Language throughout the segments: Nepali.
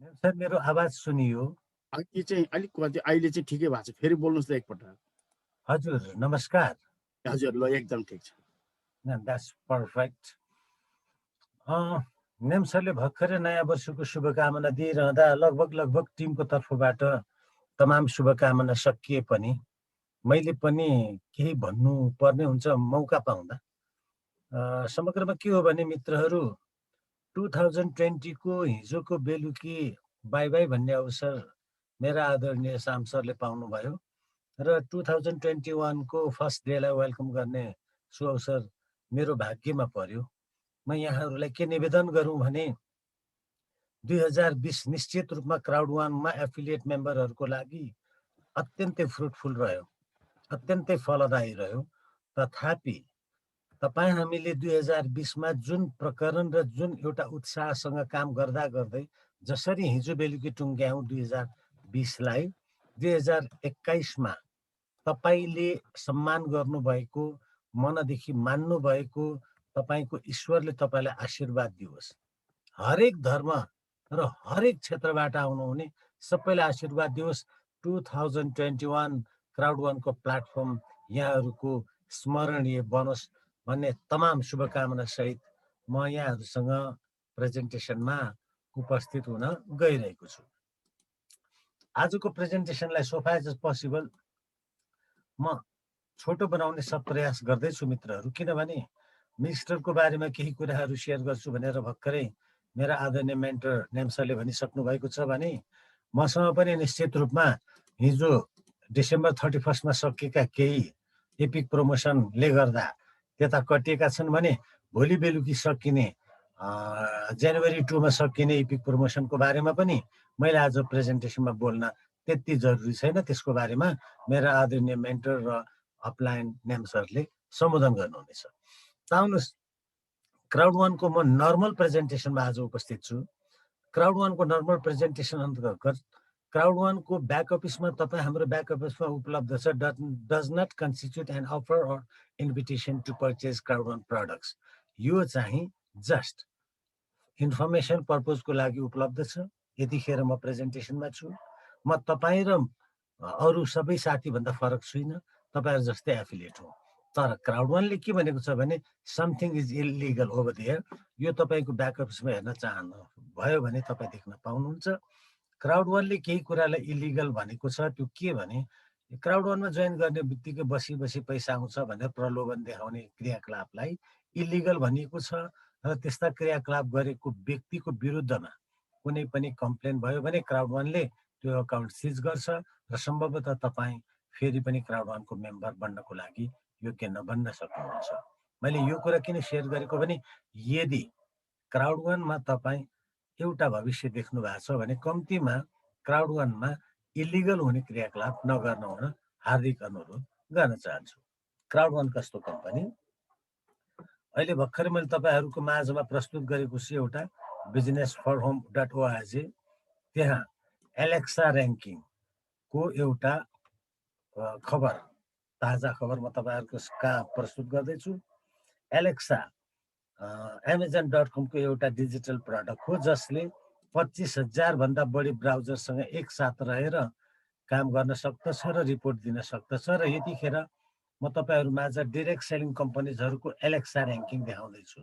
सर मेरो आवाज सुनियो? यो चाहिँ अलिक कति अहिले चाहिँ ठिकै भएको छ। फेरि बोल्नुहोस् त एकपल्ट। हजुर, नमस्कार। हजुर, ल एकदम ठिक छ। That's perfect. नेम सरले भर्खरै नयाँ वर्षको शुभकामना दिइरहँदा लगभग टिमको तर्फबाट तमाम शुभकामना सकिए पनि मैले पनि केही भन्नु पर्ने हुन्छ मौका पाउँदा। समग्रमा के हो भने मित्रहरू, 2020 को हिजोको बेलुकी बाई बाई भन्ने अवसर मेरा आदरणीय साम सरले पाउनुभयो र 2021 को फर्स्ट डेलाई वेलकम गर्ने सुअवसर मेरो भाग्यमा पर्यो। म यहाँहरूलाई के निवेदन गरौँ भने 2020 निश्चित रूपमा क्राउड वानमा एफिलिएट मेम्बरहरूको लागि अत्यन्तै फ्रुटफुल रह्यो, अत्यन्तै फलदायी रह्यो। तथापि तपाईँ हामीले 2020मा जुन प्रकरण र जुन एउटा उत्साहसँग काम गर्दा गर्दै जसरी हिजो बेलुकी टुङ्ग्यायौँ 2020लाई, 2021मा तपाईँले सम्मान गर्नुभएको, मनदेखि मान्नुभएको तपाईँको ईश्वरले तपाईँलाई आशीर्वाद दियोस्। हरेक धर्म र हरेक क्षेत्रबाट आउनुहुने सबैलाई आशीर्वाद दियोस्। 2021 क्राउड वानको प्लेटफर्म यहाँहरूको स्मरणीय बनोस् भन्ने तमाम शुभकामना सहित म यहाँहरूसँग प्रेजेन्टेसनमा उपस्थित हुन गइरहेको छु। आजको प्रेजेन्टेसनलाई सो फार एज पोसिबल म छोटो बनाउने सब प्रयास गर्दैछु मित्रहरू, किनभने मिनिस्टरको बारेमा केही कुराहरू सेयर गर्छु भनेर भर्खरै मेरा आदरणीय मेन्टर नेम सरले भनिसक्नु भएको छ भने मसँग पनि निश्चित रूपमा हिजो डिसेम्बर 31 मा सकिएका केही एपिक प्रमोसनले गर्दा त्यता कटिएका छन् भने भोलि बेलुकी सकिने जनवरी 2 मा सकिने एपिक प्रमोसनको बारेमा पनि मैले आज प्रेजेन्टेसनमा बोल्न त्यति जरुरी छैन। त्यसको बारेमा मेरा आदरणीय मेन्टर र अपलाइन नेम सरले सम्बोधन गर्नुहुनेछ। आउनुहोस्, क्राउड वानको म नर्मल प्रेजेन्टेसनमा आज उपस्थित छु। क्राउड वानको नर्मल प्रेजेन्टेसन अन्तर्गत क्राउड वानको ब्याक अफिसमा तपाईँ हाम्रो ब्याक अफिसमा उपलब्ध छ does not constitute an offer or invitation to purchase Crowd One products. यो चाहिँ जस्ट इन्फर्मेसन पर्पजको लागि उपलब्ध छ। यतिखेर म प्रेजेन्टेसनमा छु। म तपाईँ र अरू सबै साथीभन्दा फरक छुइनँ, तपाईँहरू जस्तै एफिलिएट हो। तर क्राउड वानले के भनेको छ भने something is illegal over there. यो तपाईँको ब्याक अफिसमा हेर्न चाहनु भयो भने तपाईँ देख्न पाउनुहुन्छ। क्राउड वानले केही कुरालाई इलिगल भनेको छ। त्यो के भने क्राउड वानमा जोइन गर्ने बित्तिकै बसी बसी पैसा आउँछ भनेर प्रलोभन देखाउने क्रियाकलापलाई इलिगल भनिएको छ। र त्यस्ता क्रियाकलाप गरेको व्यक्तिको विरुद्धमा कुनै पनि कम्प्लेन भयो भने क्राउड वानले त्यो अकाउन्ट सिज गर्छ र सम्भवतः तपाईँ फेरि पनि क्राउड वानको मेम्बर बन्नको लागि योग्य नबन्न सक्नुहुन्छ। मैले यो कुरा किन सेयर गरेको भने यदि क्राउड वानमा तपाईँ एउटा भविष्य देख्नु भएको छ भने कम्तीमा क्राउड वानमा इलिगल हुने क्रियाकलाप नगर्नु हुन हार्दिक अनुरोध गर्न चाहन्छु। क्राउड वान कस्तो कम्पनी? अहिले भर्खरै मैले तपाईँहरूको माझमा प्रस्तुत गरेको छु एउटा businessforhome.org। त्यहाँ एलेक्सा ऱ्याङ्किङको एउटा खबर, ताजा खबर म तपाईँहरूको कहाँ प्रस्तुत गर्दैछु। एलेक्सा Amazon.com को एउटा डिजिटल प्रडक्ट हो जसले 25,000 भन्दा बढी ब्राउजरसँग एकसाथ रहेर काम गर्न सक्दछ र रिपोर्ट दिन सक्दछ। र यतिखेर म तपाईँहरू माझ डाइरेक्ट सेलिङ कम्पनीजहरूको एलेक्सा ऱ्याङ्किङ देखाउँदैछु।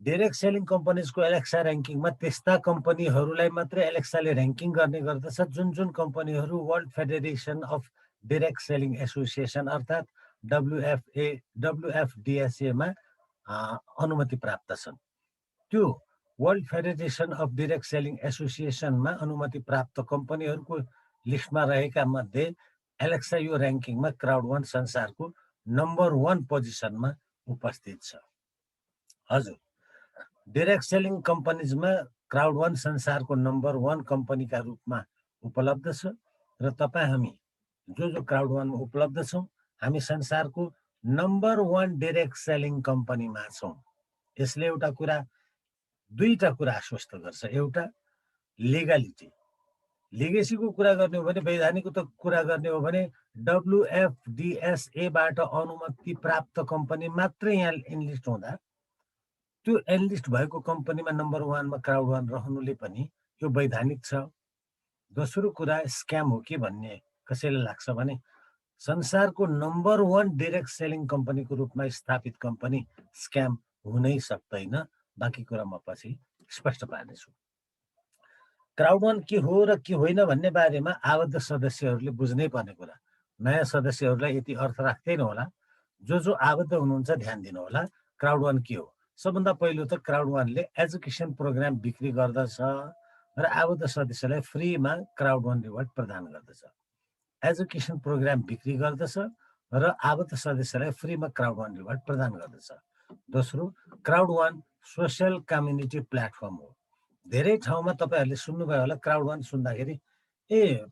डाइरेक्ट सेलिङ कम्पनीजको एलेक्सा ऱ्याङ्किङमा त्यस्ता कम्पनीहरूलाई मात्रै एलेक्साले ऱ्याङ्किङ गर्ने गर्दछ जुन जुन कम्पनीहरू World Federation of Direct Selling Association अर्थात् WFDSA-मा अनुमति प्राप्त छन्। त्यो World Federation of Direct Selling एसोसिएसनमा अनुमति प्राप्त कम्पनीहरूको लिस्टमा रहेका मध्ये एलेक्सा यो ऱ्याङ्किङमा क्राउड वान संसारको नम्बर 1 पोजिसनमा उपस्थित छ। हजुर, डाइरेक्ट सेलिङ कम्पनीजमा क्राउड वान संसारको नम्बर 1 कम्पनीका रूपमा उपलब्ध छ। र तपाईँ हामी जो क्राउड वानमा उपलब्ध छौँ, हामी संसारको नम्बर 1 डाइरेक्ट सेलिङ कम्पनीमा छौँ। यसले एउटा कुरा, दुईटा कुरा आश्वस्त गर्छ। एउटा लिगालिटी, लिगेसीको कुरा गर्ने हो भने, वैधानिकको त कुरा गर्ने हो भने WFDSA-बाट अनुमति प्राप्त कम्पनी मात्रै यहाँ इनलिस्ट हुँदा त्यो एनलिस्ट भएको कम्पनीमा नम्बर 1 मा क्राउड वान रहनुले पनि यो वैधानिक छ। दोस्रो कुरा स्क्याम हो कि भन्ने कसैलाई लाग्छ भने संसारको नम्बर 1 डाइरेक्ट सेलिङ कम्पनीको रूपमा स्थापित कम्पनी स्क्याम हुनै सक्दैन। बाँकी कुरा म पछि स्पष्ट पार्नेछु। क्राउड वान के हो र के होइन भन्ने बारेमा आबद्ध सदस्यहरूले बुझ्नै पर्ने कुरा। नयाँ सदस्यहरूलाई यति अर्थ राख्दैन होला। जो आबद्ध हुनुहुन्छ ध्यान दिनु होला। क्राउड वान के हो? सबभन्दा पहिलो त क्राउड वानले एजुकेसन प्रोग्राम बिक्री गर्दछ र आबद्ध सदस्यलाई फ्रीमा क्राउड वान रिवार्ड प्रदान गर्दछ। एजुकेसन प्रोग्राम बिक्री गर्दछ र आबद्ध सदस्यलाई फ्रीमा क्राउड वान रिवार्ड प्रदान गर्दछ। दोस्रो, crowd one social community platform हो। धेरै ठाउँमा तपाईँहरूले सुन्नुभयो होला। क्राउड वान सुन्दाखेरि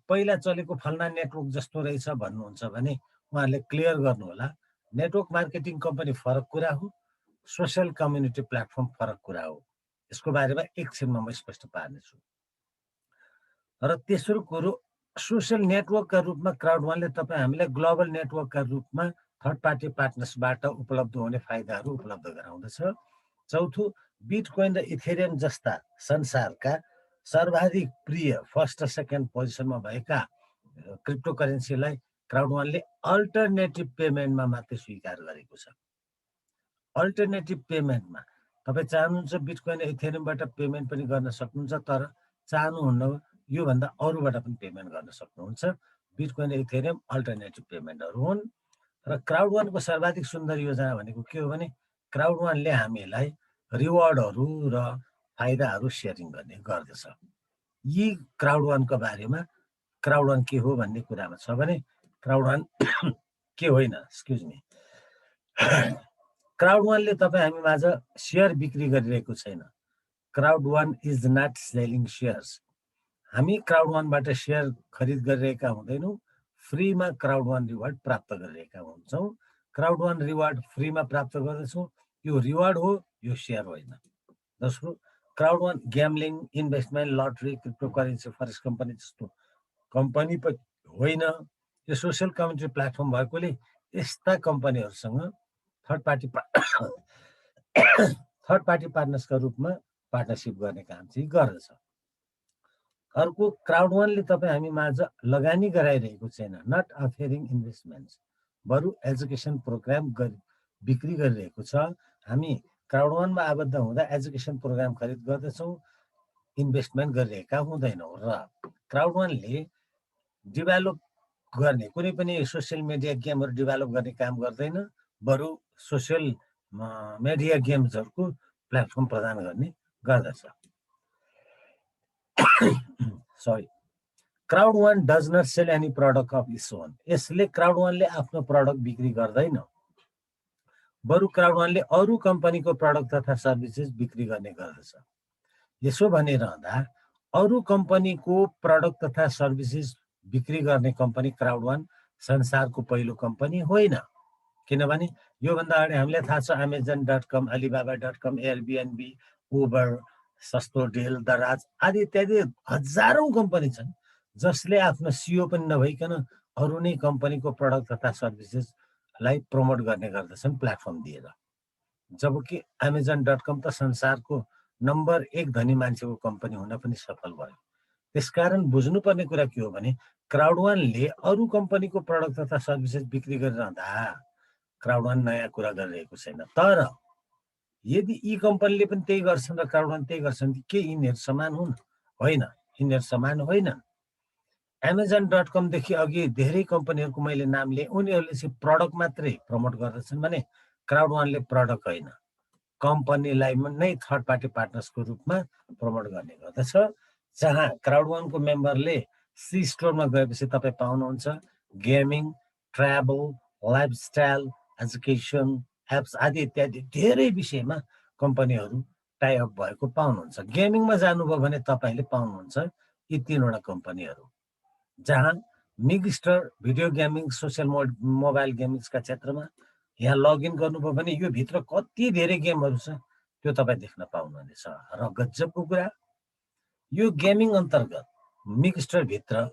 पहिला चलेको फल्ना नेटवर्क जस्तो रहेछ भन्नुहुन्छ भने उहाँहरूले क्लियर गर्नु होला। नेटवर्क मार्केटिङ कम्पनी फरक कुरा हो, सोसियल कम्युनिटी प्लेटफर्म फरक कुरा हो। यसको बारेमा एकछिनमा म स्पष्ट पार्नेछु। र तेस्रो कुरो, सोसियल नेटवर्कका रूपमा क्राउड वानले तपाईँ हामीलाई ग्लोबल नेटवर्कका रूपमा थर्ड पार्टी पार्टनर्सबाट उपलब्ध हुने फाइदाहरू उपलब्ध गराउँदछ। चौथो, बिटकोइन र इथेरियम जस्ता संसारका सर्वाधिक प्रिय फर्स्ट र सेकेन्ड पोजिसनमा भएका क्रिप्टो करेन्सीलाई क्राउड वानले अल्टरनेटिभ पेमेन्टमा मात्रै स्वीकार गरेको छ। अल्टरनेटिभ पेमेन्टमा तपाईँ चाहनुहुन्छ बिटकोइन र इथेरियमबाट पेमेन्ट पनि गर्न सक्नुहुन्छ, तर चाहनुहुन्न योभन्दा अरूबाट पनि पेमेन्ट गर्न सक्नुहुन्छ। बिटकोइन र इथेरियम अल्टरनेटिभ पेमेन्टहरू हुन्। र क्राउड वानको सर्वाधिक सुन्दर योजना भनेको के हो भने क्राउड वानले हामीलाई रिवार्डहरू र फाइदाहरू सेयरिङ गर्दछ। यी क्राउड वानको बारेमा क्राउड वान के हो भन्ने कुरामा छ भने क्राउड वान के होइन, एक्सक्युज मी, क्राउड वानले तपाईँ हामी माझ सेयर बिक्री गरिरहेको छैन। Crowd One is not selling shares. हामी क्राउड वानबाट सेयर खरिद गरिरहेका हुँदैनौँ, फ्रीमा क्राउड वान रिवार्ड प्राप्त गरिरहेका हुन्छौँ। क्राउड वान रिवार्ड फ्रीमा प्राप्त गर्दछौँ। यो रिवार्ड हो, यो सेयर होइन। दोस्रो, crowd one gambling, investment, lottery, crypto currency forex company जस्तो कम्पनी पनि होइन। यो सोसियल कम्युनिटी प्लेटफर्म भएकोले यस्ता कम्पनीहरूसँग थर्ड पार्टी पार्टनर्सका रूपमा पार्टनरसिप गर्ने काम चाहिँ गर्दछ। अर्को, क्राउड वानले तपाईँ हामी माझ लगानी गराइरहेको छैन, नट अफेरिङ इन्भेस्टमेन्ट्स, बरु एजुकेसन प्रोग्राम बिक्री गरिरहेको छ। हामी क्राउड वानमा आबद्ध हुँदा एजुकेसन प्रोग्राम खरिद गर्दछौँ, इन्भेस्टमेन्ट गरिरहेका हुँदैनौँ। र क्राउड वानले डेभलप गर्ने कुनै पनि सोसियल मिडिया गेमहरू डेभलप गर्ने काम गर्दैन, बरु सोसियल मिडिया गेम्सहरूको प्लेटफर्म प्रदान गर्ने गर्दछ। Sorry, Crowd One does not sell any product of its own. यसले क्राउड वानले आफ्नो प्रडक्ट बिक्री गर्दैन, बरु क्राउड वानले अरू कम्पनीको प्रडक्ट तथा सर्भिसेस बिक्री गर्ने गर्दछ। यसो भनिरहँदा अरू कम्पनीको प्रडक्ट तथा सर्भिसेस बिक्री गर्ने कम्पनी क्राउड वान संसारको पहिलो कम्पनी होइन। किनभने योभन्दा अगाडि हामीलाई थाहा छ Amazon.com, Alibaba.com, एयरबिएनबी, उबर, सस्तो डेल, दराज आदि इत्यादि हजारौं कम्पनी छन् जसले आफ्नो सिओ पनि नभइकन अरू नै कम्पनीको प्रडक्ट तथा सर्भिसेसलाई प्रमोट गर्ने गर्दछन् प्लेटफर्म दिएर। जबकि Amazon.com त संसारको नम्बर 1 धनी मान्छेको कम्पनी हुन पनि सफल भयो। त्यसकारण बुझ्नुपर्ने कुरा के हो भने क्राउड वानले अरू कम्पनीको प्रडक्ट तथा सर्भिसेस बिक्री गरिरहँदा क्राउड वान नयाँ कुरा गरिरहेको छैन। तर यदि यी कम्पनीले पनि त्यही गर्छन् र क्राउड वान त्यही गर्छन् के यिनीहरू समान हुन्? होइन, यिनीहरू समान होइनन्। Amazon.com देखि अघि धेरै कम्पनीहरूको मैले नाम लिएँ, उनीहरूले चाहिँ प्रडक्ट मात्रै प्रमोट गर्दछन् भने क्राउड वानले प्रडक्ट होइन, कम्पनीलाई नै थर्ड पार्टी पार्टनर्सको रूपमा प्रमोट गर्ने गर्दछ। जहाँ क्राउड वानको मेम्बरले सी स्टोरमा गएपछि तपाईँ पाउनुहुन्छ gaming, travel, lifestyle, education, apps आदि इत्यादि धेरै विषयमा कम्पनीहरू टाइअप भएको पाउनुहुन्छ। गेमिङमा जानुभयो भने तपाईँले पाउनुहुन्छ यी 3वटा कम्पनीहरू, जहाँ मिगस्टर भिडियो गेमिङ, सोसियल मोबाइल गेमिङ्सका क्षेत्रमा यहाँ लगइन गर्नुभयो भने यो भित्र कति धेरै गेमहरू छ त्यो तपाईँ देख्न पाउनुहुनेछ। र गजबको कुरा, यो गेमिङ अन्तर्गत मिगस्टर भित्र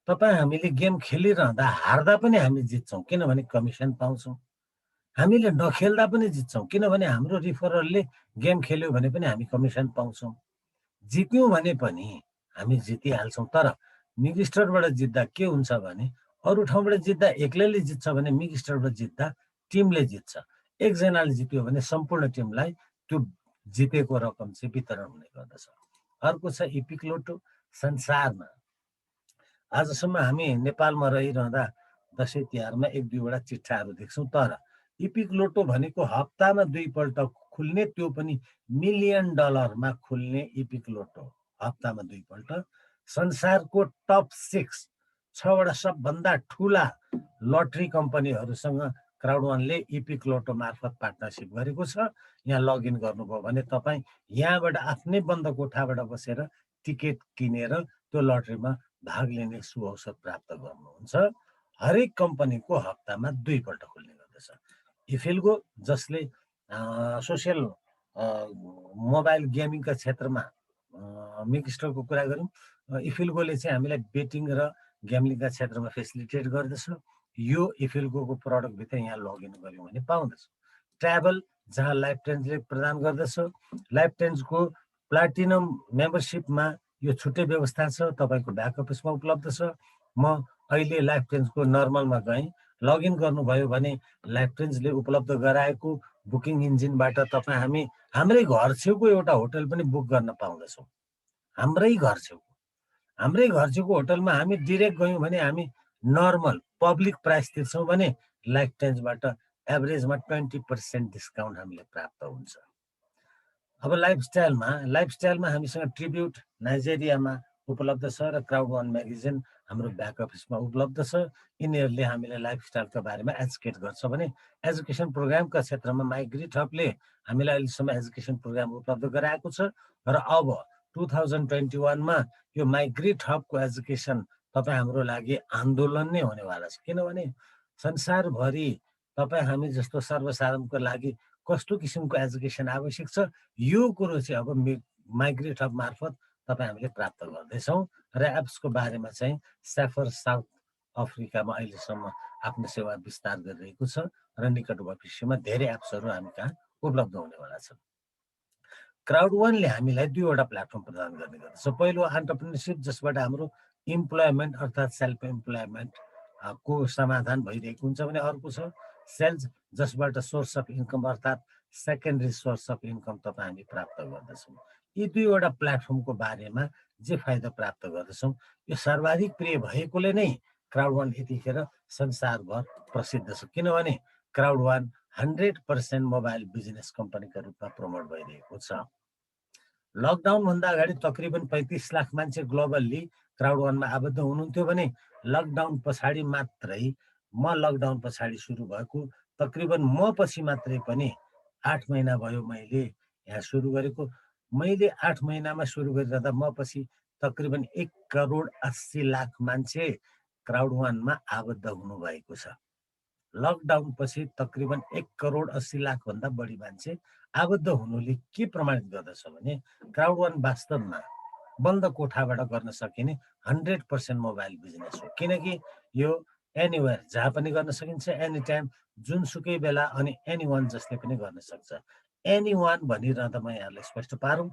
तपाईँ हामीले गेम खेलिरहँदा हार्दा पनि हामी जित्छौँ, किनभने कमिसन पाउँछौँ। हामीले नखेल्दा पनि जित्छौँ, किनभने हाम्रो रिफररले गेम खेल्यो भने पनि हामी कमिसन पाउँछौँ। जित्यौँ भने पनि हामी जितिहाल्छौँ। तर मिक्स्चरबाट जित्दा के हुन्छ भने अरू ठाउँबाट जित्दा एक्लैले जित्छ भने मिक्स्चरबाट जित्दा टिमले जित्छ। एकजनाले जित्यो भने सम्पूर्ण टिमलाई त्यो जितेको रकम चाहिँ वितरण हुने गर्दछ। अर्को छ इपिक लोटो। संसारमा आजसम्म हामी नेपालमा रहिरहँदा दसैँ तिहारमा 1-2वटा चिट्ठाहरू देख्छौँ, तर इपिक लोटो भनेको हप्तामा 2पल्ट खुल्ने, त्यो पनि $1 मिलियन खुल्ने इपिक लोटो हप्तामा 2पल्ट। संसारको टप 6वटा सबभन्दा ठुला लटरी कम्पनीहरूसँग क्राउडवानले इपिक लोटो मार्फत पार्टनरसिप गरेको छ। यहाँ लगइन गर्नुभयो भने तपाईँ यहाँबाट आफ्नै बन्द कोठाबाट बसेर टिकट किनेर त्यो लटरीमा भाग लिने सुअवसर प्राप्त गर्नुहुन्छ। हरेक कम्पनीको हप्तामा 2पल्ट खुल्ने गर्दछ। इफिल्गो, जसले सोसियल मोबाइल गेमिङका क्षेत्रमा मिक्स्चरको कुरा गरौँ, इफिल्गोले चाहिँ हामीलाई बेटिङ र ग्याम्लिङका क्षेत्रमा फेसिलिटेट गर्दछ। यो इफिल्गोको प्रडक्टभित्र यहाँ लगइन गऱ्यौँ भने पाउँदछ। ट्राभल, जहाँ लाइफ ट्रेन्ड्सले प्रदान गर्दछ। लाइफ ट्रेन्ड्सको प्लाटिनम मेम्बरसिपमा यो छुट्टै व्यवस्था छ, तपाईँको ब्याक अफिसमा उपलब्ध छ। म अहिले लाइफ ट्रेन्ड्सको नर्मलमा गएँ, लगइन गर्नुभयो भने लाइफ ट्रेन्ड्सले उपलब्ध गराएको बुकिङ इन्जिनबाट तपाईँ हाम्रै घर छेउको एउटा होटल पनि बुक गर्न पाउँदछौँ। हाम्रै घर छेउको होटलमा हामी डिरेक्ट गयौँ भने हामी नर्मल पब्लिक प्राइस तिर्छौँ भने लाइफ ट्रेन्ड्सबाट एभरेजमा 20% डिस्काउन्ट हामीले प्राप्त हुन्छ। अब लाइफस्टाइलमा हामीसँग ट्रिब्युट नाइजेरियामा उपलब्ध छ र क्राउडवान म्यागजिन हाम्रो ब्याक अफिसमा उपलब्ध छ। यिनीहरूले हामीलाई लाइफस्टाइलका बारेमा एजुकेट गर्छ भने एजुकेसन प्रोग्रामका क्षेत्रमा माइग्रिट हबले हामीलाई अहिलेसम्म एजुकेसन प्रोग्राम उपलब्ध गराएको छ र अब 2021मा यो माइग्रिट हबको एजुकेसन तपाईँ हाम्रो लागि आन्दोलन नै हुनेवाला छ। किनभने संसारभरि तपाईँ हामी जस्तो सर्वसाधारणको लागि कस्तो किसिमको एजुकेसन आवश्यक छ, यो कुरो चाहिँ अब माइग्रिट हब मार्फत तपाईँ हामीले प्राप्त गर्दैछौँ। र एप्सको बारेमा चाहिँ सेफर साउथ अफ्रिकामा अहिलेसम्म आफ्नो सेवा विस्तार गरिरहेको छ र निकट भविष्यमा धेरै एप्सहरू हामी कहाँ उपलब्ध हुनेवाला छन्। क्राउडवानले हामीलाई 2वटा प्लेटफर्म प्रदान गर्ने गर्दछ। पहिलो एन्टरप्रेन्योरसिप, जसबाट हाम्रो इम्प्लोयमेन्ट अर्थात् सेल्फ इम्प्लोयमेन्ट को समाधान भइरहेको हुन्छ भने अर्को छ सेल्स, जसबाट सोर्स अफ इन्कम अर्थात् सेकेन्डरी सोर्स अफ इन्कम तपाईँ हामी प्राप्त गर्दछौँ। यी 2वटा प्लेटफर्मको बारेमा जे फाइदा प्राप्त गर्दछौँ, यो सर्वाधिक प्रिय भएकोले नै क्राउडवान यतिखेर संसारभर प्रसिद्ध छ। किनभने क्राउडवान 100% मोबाइल बिजनेस कम्पनीका रूपमा प्रमोट भइरहेको छ। लकडाउनभन्दा अगाडि तकरिबन 35 लाख मान्छे ग्लोबल्ली क्राउडवानमा आबद्ध हुनुहुन्थ्यो भने लकडाउन पछाडि सुरु भएको, तकरिबन म पछि मात्रै पनि 8 महिना भयो मैले यहाँ सुरु गरेको। मैले 8 महिनामा सुरु गरिरहँदा म पछि तकरिबन 1,80,00,000 मान्छे क्राउडवानमा आबद्ध हुनुभएको छ। लकडाउन पछि तकरिबन 1,80,00,000 भन्दा बढी मान्छे आबद्ध हुनुले के प्रमाणित गर्दछ भने क्राउडवान वास्तवमा बन्द कोठाबाट गर्न सकिने 100% मोबाइल बिजनेस हो। किनकि यो एनिवेयर, जहाँ पनि गर्न सकिन्छ, एनी टाइम, जुनसुकै बेला, अनि एनीवान जसले पनि गर्न सक्छ। एनीवान भनिरहँदा म यहाँलाई स्पष्ट पारौँ,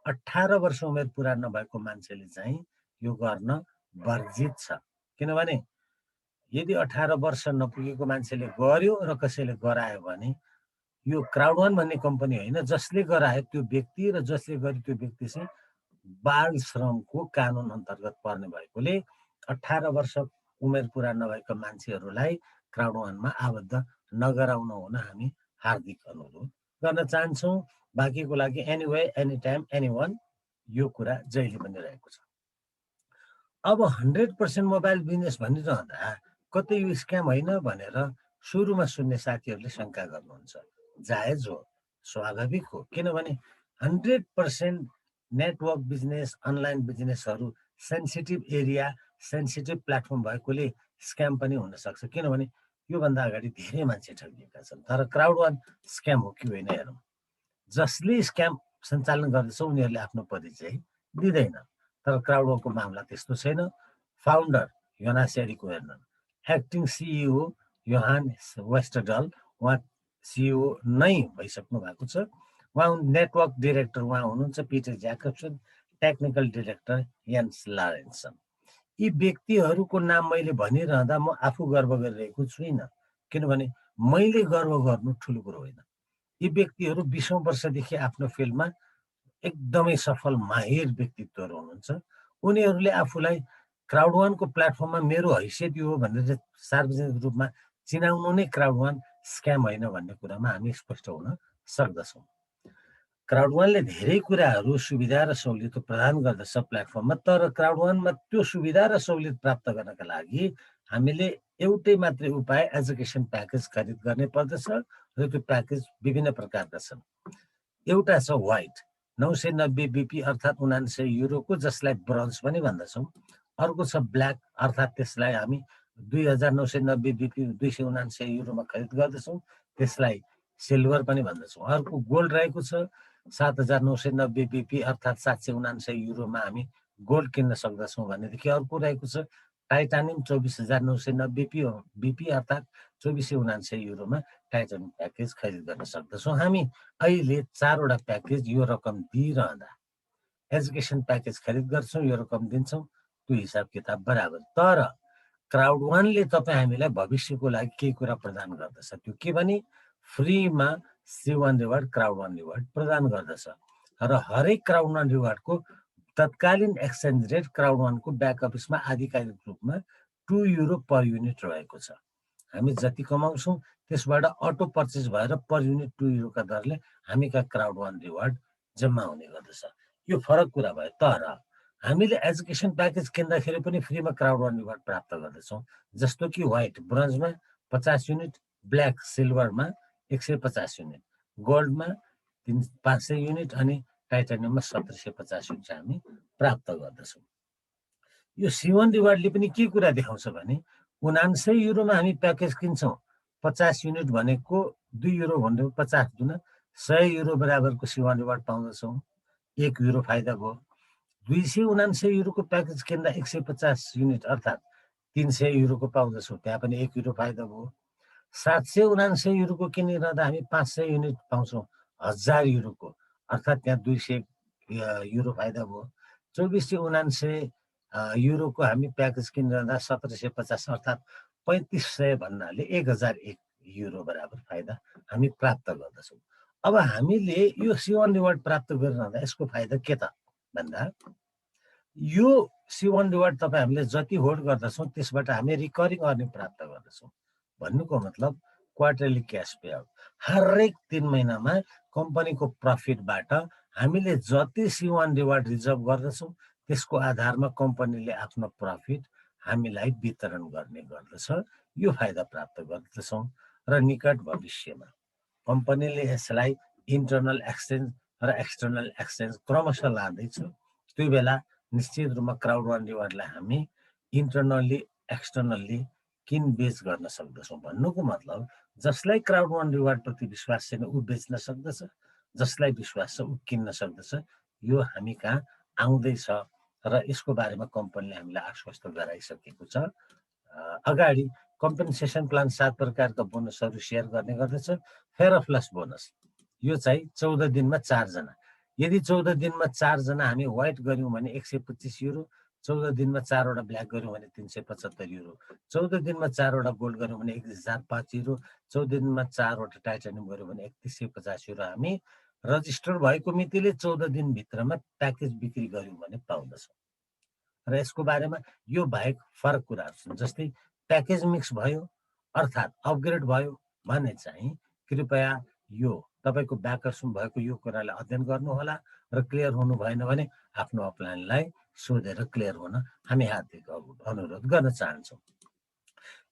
18 वर्ष उमेर पुरा नभएको मान्छेले चाहिँ यो गर्न वर्जित छ। किनभने यदि 18 वर्ष नपुगेको मान्छेले गर्यो र कसैले गरायो भने यो क्राउडवान भन्ने कम्पनी होइन, जसले गरायो त्यो व्यक्ति र जसले गर्यो त्यो व्यक्ति चाहिँ बाल श्रमको कानुन अन्तर्गत पर्ने भएकोले 18 वर्ष उमेर पुरा नभएका मान्छेहरूलाई क्राउडवानमा आबद्ध नगराउन हुन हामी हार्दिक अनुरोध गर्न चाहन्छौँ। बाँकीको लागि एनीवे, एनी टाइम, एनीवान, यो कुरा जहिले पनि रहेको छ। अब 100% मोबाइल बिजनेस भनिरहँदा कतै यो स्क्याम होइन भनेर सुरुमा सुन्ने साथीहरूले शङ्का गर्नुहुन्छ। जायज हो, स्वाभाविक हो। किनभने 100% नेटवर्क बिजनेस, अनलाइन बिजनेसहरू सेन्सिटिभ एरिया, सेन्सिटिभ प्लेटफर्म भएकोले स्क्याम पनि हुन सक्छ। किनभने योभन्दा अगाडि धेरै मान्छे ठगिएका छन्। तर क्राउडवान स्क्याम हो कि होइन हेरौँ। जसले स्क्याम सञ्चालन गर्दछ उनीहरूले आफ्नो परिचय दिँदैन, तर क्राउडवानको मामला त्यस्तो छैन। Founder Jonas Erik Werner, acting CEO Johan Westerdahl, उहाँ सिइओ नै भइसक्नु भएको छ। उहाँ नेटवर्क डिरेक्टर उहाँ हुनुहुन्छ। Peter Jacobsen technical director Jens Lorenzen. यी व्यक्तिहरूको नाम मैले भनिरहँदा म आफू गर्व गरिरहेको छुइनँ, किनभने मैले गर्व गर्नु ठुलो कुरो होइन। यी व्यक्तिहरू 20औं वर्षदेखि आफ्नो फिल्डमा एकदमै सफल माहिर व्यक्तित्वहरू हुनुहुन्छ। उनीहरूले आफूलाई क्राउड वानको प्लेटफर्ममा मेरो हैसियत यो हो भनेर सार्वजनिक रूपमा चिनाउनु नै क्राउड वान स्क्याम होइन भन्ने कुरामा हामी स्पष्ट हुन सक्दछौँ। क्राउड वानले धेरै कुराहरू सुविधा र सहुलियत प्रदान गर्दछ प्लेटफर्ममा, तर क्राउड वानमा त्यो सुविधा र सहुलियत प्राप्त गर्नका लागि हामीले एउटै मात्रै उपाय एजुकेसन प्याकेज खरिद गर्ने पर्दछ र त्यो प्याकेज विभिन्न प्रकारका छन्। एउटा छ व्हाइट 990 BP अर्थात् 99 युरोको, जसलाई ब्रोन्ज पनि भन्दछौँ। अर्को छ ब्ल्याक अर्थात् त्यसलाई हामी 2990 BP 299 युरोमा खरिद गर्दछौँ, त्यसलाई सिल्भर पनि भन्दछौँ। अर्को गोल्ड रहेको छ 7990 BP अर्थात् 799 युरोमा हामी गोल्ड किन्न सक्दछौँ भनेदेखि अर्को रहेको छ टाइटानियम 24990 BP अर्थात् 2499 युरोमा टाइटानियम प्याकेज खरिद गर्न सक्दछौँ। हामी अहिले 4वटा प्याकेज यो रकम दिइरहँदा एजुकेसन प्याकेज खरिद गर्छौँ, यो रकम दिन्छौँ, त्यो हिसाब किताब बराबर। तर क्राउड वानले तपाईँ हामीलाई भविष्यको लागि केही कुरा प्रदान गर्दछ। त्यो के भने फ्रीमा C1 reward crowd one reward प्रदान गर्दछ र हरेक क्राउड वान रिवार्डको तत्कालीन एक्सचेन्ज रेट क्राउड वानको ब्याक अफिसमा आधिकारिक रूपमा 2 युरो पर युनिट रहेको छ। हामी जति कमाउँछौँ त्यसबाट अटो पर्चेस भएर पर युनिट 2 युरोका दरले हामी कहाँ क्राउड वान रिवार्ड जम्मा हुने गर्दछ। यो फरक कुरा भयो। तर हामीले एजुकेसन प्याकेज किन्दाखेरि पनि फ्रीमा क्राउड वान रिवार्ड प्राप्त गर्दछौँ, जस्तो कि व्हाइट ब्रोन्जमा 50 युनिट, ब्ल्याक सिल्भरमा 150 युनिट, गोल्डमा 500 युनिट अनि टाइटानियममा 1750 युनिट हामी प्राप्त गर्दछौँ। यो C1 रिवार्डले पनि के कुरा देखाउँछ भने 99 युरोमा हामी प्याकेज किन्छौँ, 50 युनिट भनेको 2 युरो भनेको 50 दुना 100 युरो बराबरको C1 रिवार्ड पाउँदछौँ, 1 युरो फाइदा भयो। 299 युरोको प्याकेज किन्दा 150 युनिट अर्थात् 300 युरोको पाउँदछौँ, त्यहाँ पनि 1 युरो फाइदा भयो। 799 युरोको किनिरहँदा हामी 500 युनिट पाउँछौँ, 1000 युरोको अर्थात् त्यहाँ 200 युरो फाइदा भयो। 2499 युरोको हामी प्याकेज किनिरहँदा 1750 अर्थात् 3500 भन्नाले 1001 युरो बराबर फाइदा हामी प्राप्त गर्दछौँ। अब हामीले यो C1 रिवार्ड प्राप्त गरिरहँदा यसको फाइदा के त भन्दा यो C1 रिवार्ड तपाईँ हामीले जति होल्ड गर्दछौँ त्यसबाट हामी रिकरिङ अर्निङ प्राप्त गर्दछौँ। भन्नुको मतलब क्वार्टरली क्यास पे आउट, हरेक 3 महिनामा कम्पनीको प्रफिटबाट हामीले जति C1 रिवार्ड रिजर्भ गर्दछौँ त्यसको आधारमा कम्पनीले आफ्नो प्रफिट हामीलाई वितरण गर्ने गर्दछ। यो फाइदा प्राप्त गर्दछौँ र निकट भविष्यमा कम्पनीले यसलाई इन्टरनल एक्सचेन्ज र एक्सटर्नल एक्सचेन्ज क्रमशः लाँदैछ। त्यो बेला निश्चित रूपमा क्राउड वान रिवार्डलाई हामी इन्टरनल्ली एक्सटर्नल्ली किनबेच गर्न सक्दछौँ। भन्नुको मतलब जसलाई क्राउड वान रिवार्डप्रति विश्वास छैन ऊ बेच्न सक्दछ, जसलाई विश्वास छ ऊ किन्न सक्दछ। यो हामी कहाँ आउँदैछ र यसको बारेमा कम्पनीले हामीलाई आश्वस्त गराइसकेको छ। अगाडि कम्पेन्सेसन प्लान 7 प्रकारका बोनसहरू सेयर गर्ने गर्दछ। फेयर अफ लस बोनस यो चाहिँ 14 दिनमा 4 जना, यदि 14 दिनमा 4 जना हामी व्हाइट गऱ्यौँ भने 125 युरो, 14 दिनमा 4 वटा ब्ल्याक गऱ्यौँ भने 375 युरो, 14 दिनमा 4 वटा गोल्ड गऱ्यौँ भने 1005 युरो, 14 दिनमा 4 वटा टाइटानियम गऱ्यौँ भने 3150 युरो हामी रजिस्टर भएको मितिले 14 दिनभित्रमा प्याकेज बिक्री गऱ्यौँ भने पाउँदछौँ। र यसको बारेमा यो बाहेक फरक कुराहरू छन्, जस्तै प्याकेज मिक्स भयो अर्थात् अपग्रेड भयो भने चाहिँ कृपया यो तपाईँको ब्याकर्समा भएको यो कुरालाई अध्ययन गर्नुहोला र क्लियर हुनु भएन भने आफ्नो अपलाइनलाई सोधेर क्लियर हुन हामी हार्दिक अनुरोध गर्न चाहन्छौँ।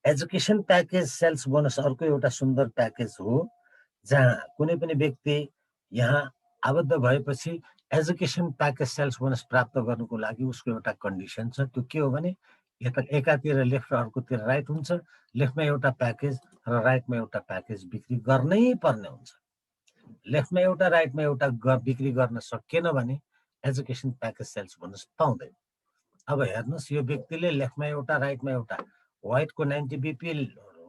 एजुकेसन प्याकेज सेल्स बोनस अर्को एउटा सुन्दर प्याकेज हो जहाँ कुनै पनि व्यक्ति यहाँ आबद्ध भएपछि एजुकेसन प्याकेज सेल्स बोनस प्राप्त गर्नुको लागि उसको एउटा कन्डिसन छ। त्यो के हो भने एकातिर लेफ्ट अर्कोतिर राइट हुन्छ, लेफ्टमा एउटा प्याकेज र राइटमा एउटा प्याकेज बिक्री गर्नै पर्ने हुन्छ। लेफ्टमा एउटा राइटमा एउटा बिक्री गर्न सकिएन भने एजुकेसन प्याकेज सेल्स बोनस पाउँदैन। अब हेर्नुहोस् यो व्यक्तिले लेफ्टमा एउटा राइटमा एउटा व्हाइटको 90 BP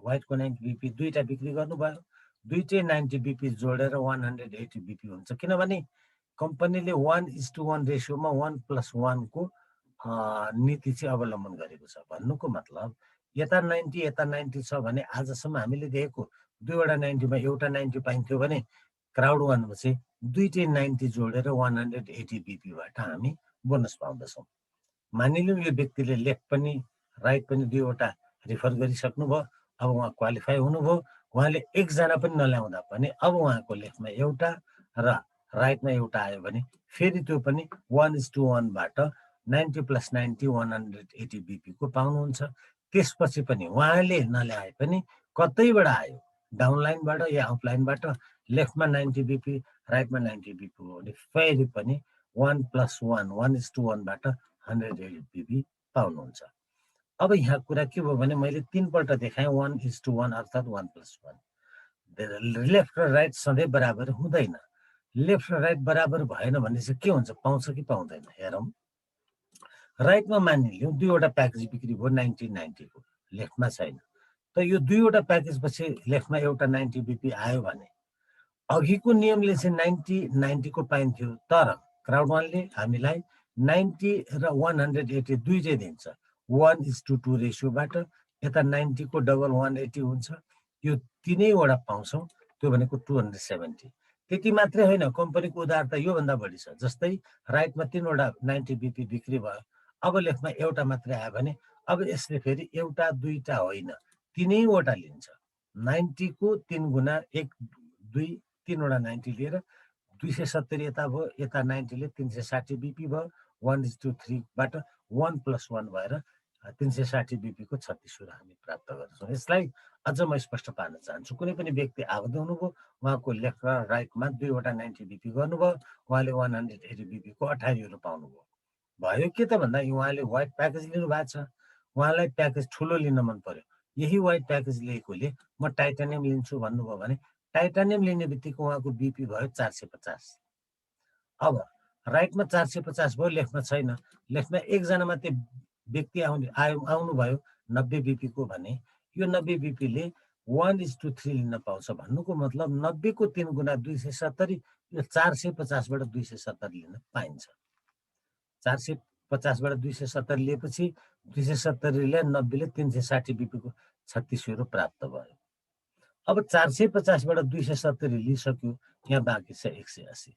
व्हाइटको 90 BP दुईटा बिक्री गर्नुभयो, दुईटै 90 BP जोडेर 180 BP हुन्छ। किनभने कम्पनीले 1:1 रेसियोमा 1+1 को नीति चाहिँ अवलम्बन गरेको छ। भन्नुको मतलब यता 90 यता 90 छ भने आजसम्म हामीले देखेको दुईवटा 90मा एउटा 90 पाइन्थ्यो भने क्राउड वानमा चाहिँ दुईटै 90 जोडेर 180 बीपीबाट हामी बोनस पाउँदछौँ। मानिलिउँ यो व्यक्तिले लेफ्ट पनि राइट पनि दुईवटा रिफर गरिसक्नुभयो, अब उहाँ क्वालिफाई हुनुभयो, उहाँले एकजना पनि नल्याउँदा पनि अब उहाँको लेफ्टमा एउटा र राइटमा एउटा आयो भने फेरि त्यो पनि 1:1बाट 90 + 90 180 बीपीको पाउनुहुन्छ। त्यसपछि पनि उहाँले नल्याए पनि कतैबाट आयो, डाउनलाइनबाट या अपलाइनबाट, लेफ्टमा 90 बीपी राइटमा 90 बीपी हो भने फेरि पनि 1+1 1:1बाट 180 बीपी पाउनुहुन्छ। अब यहाँ कुरा के भयो भने मैले 3 पल्ट देखाएँ 1:1 अर्थात् 1+1। लेफ्ट र राइट सधैँ बराबर हुँदैन। लेफ्ट र राइट बराबर भएन भने चाहिँ के हुन्छ, पाउँछ कि पाउँदैन हेरौँ। राइटमा मानिलिउँ दुईवटा प्याकेज बिक्री भयो 90 को, लेफ्टमा छैन। त यो दुईवटा प्याकेज पछि लेफ्टमा एउटा 90 बीपी आयो भने अघिको नियमले चाहिँ 90 को पाइन्थ्यो, तर क्राउड वानले हामीलाई 90 र 180 दुईटै दिन्छ 1:2 रेसियोबाट। यता 90 को डबल 180 हुन्छ, यो तिनैवटा पाउँछौँ, त्यो भनेको 270। त्यति मात्रै होइन, कम्पनीको उदारता योभन्दा बढी छ। जस्तै राइटमा 3वटा 90 बीपी बिक्री भयो, अब लेफ्टमा एउटा मात्रै आयो भने अब यसले फेरि एउटा दुईटा होइन तिनैवटा लिन्छ। 90 को 3 गुणा 1 2 3वटा 90 लिएर 270 यता भयो, यता 90 ले 360 बीपी भयो। 1:3बाट 1+1 भएर 360 बीपी को 36 हामी प्राप्त गर्छौँ। यसलाई अझ म स्पष्ट पार्न चाहन्छु। कुनै पनि व्यक्ति आबद्ध हुनुभयो, उहाँको लेफ्ट र राइटमा दुईवटा 90 बीपी गर्नुभयो, उहाँले 180 बीपी को 28 युरो पाउनुभयो। भयो के त भन्दा उहाँले व्हाइट प्याकेज लिनु भएको छ, उहाँलाई प्याकेज ठुलो लिन मन पर्यो। यही व्हाइट प्याकेज लिएकोले म टाइटानियम लिन्छु भन्नुभयो भने टाइटानियम लिने बित्तिकै उहाँको बीपी भयो 450। अब राइटमा 450 भयो, लेफ्टमा छैन। लेफ्टमा एकजना मात्रै व्यक्ति आउनुभयो 90 बीपी को भने यो 90 बीपीले 1:3 लिन पाउँछ। भन्नुको मतलब 90 को 3 गुणा 270, यो 450बाट 270 लिन पाइन्छ। 450बाट 270 लिएपछि 270 ले 90 ले 360 बीपी को 36 युरो प्राप्त भयो। अब 450बाट 270 लिइसक्यो, यहाँ बाँकी छ 180।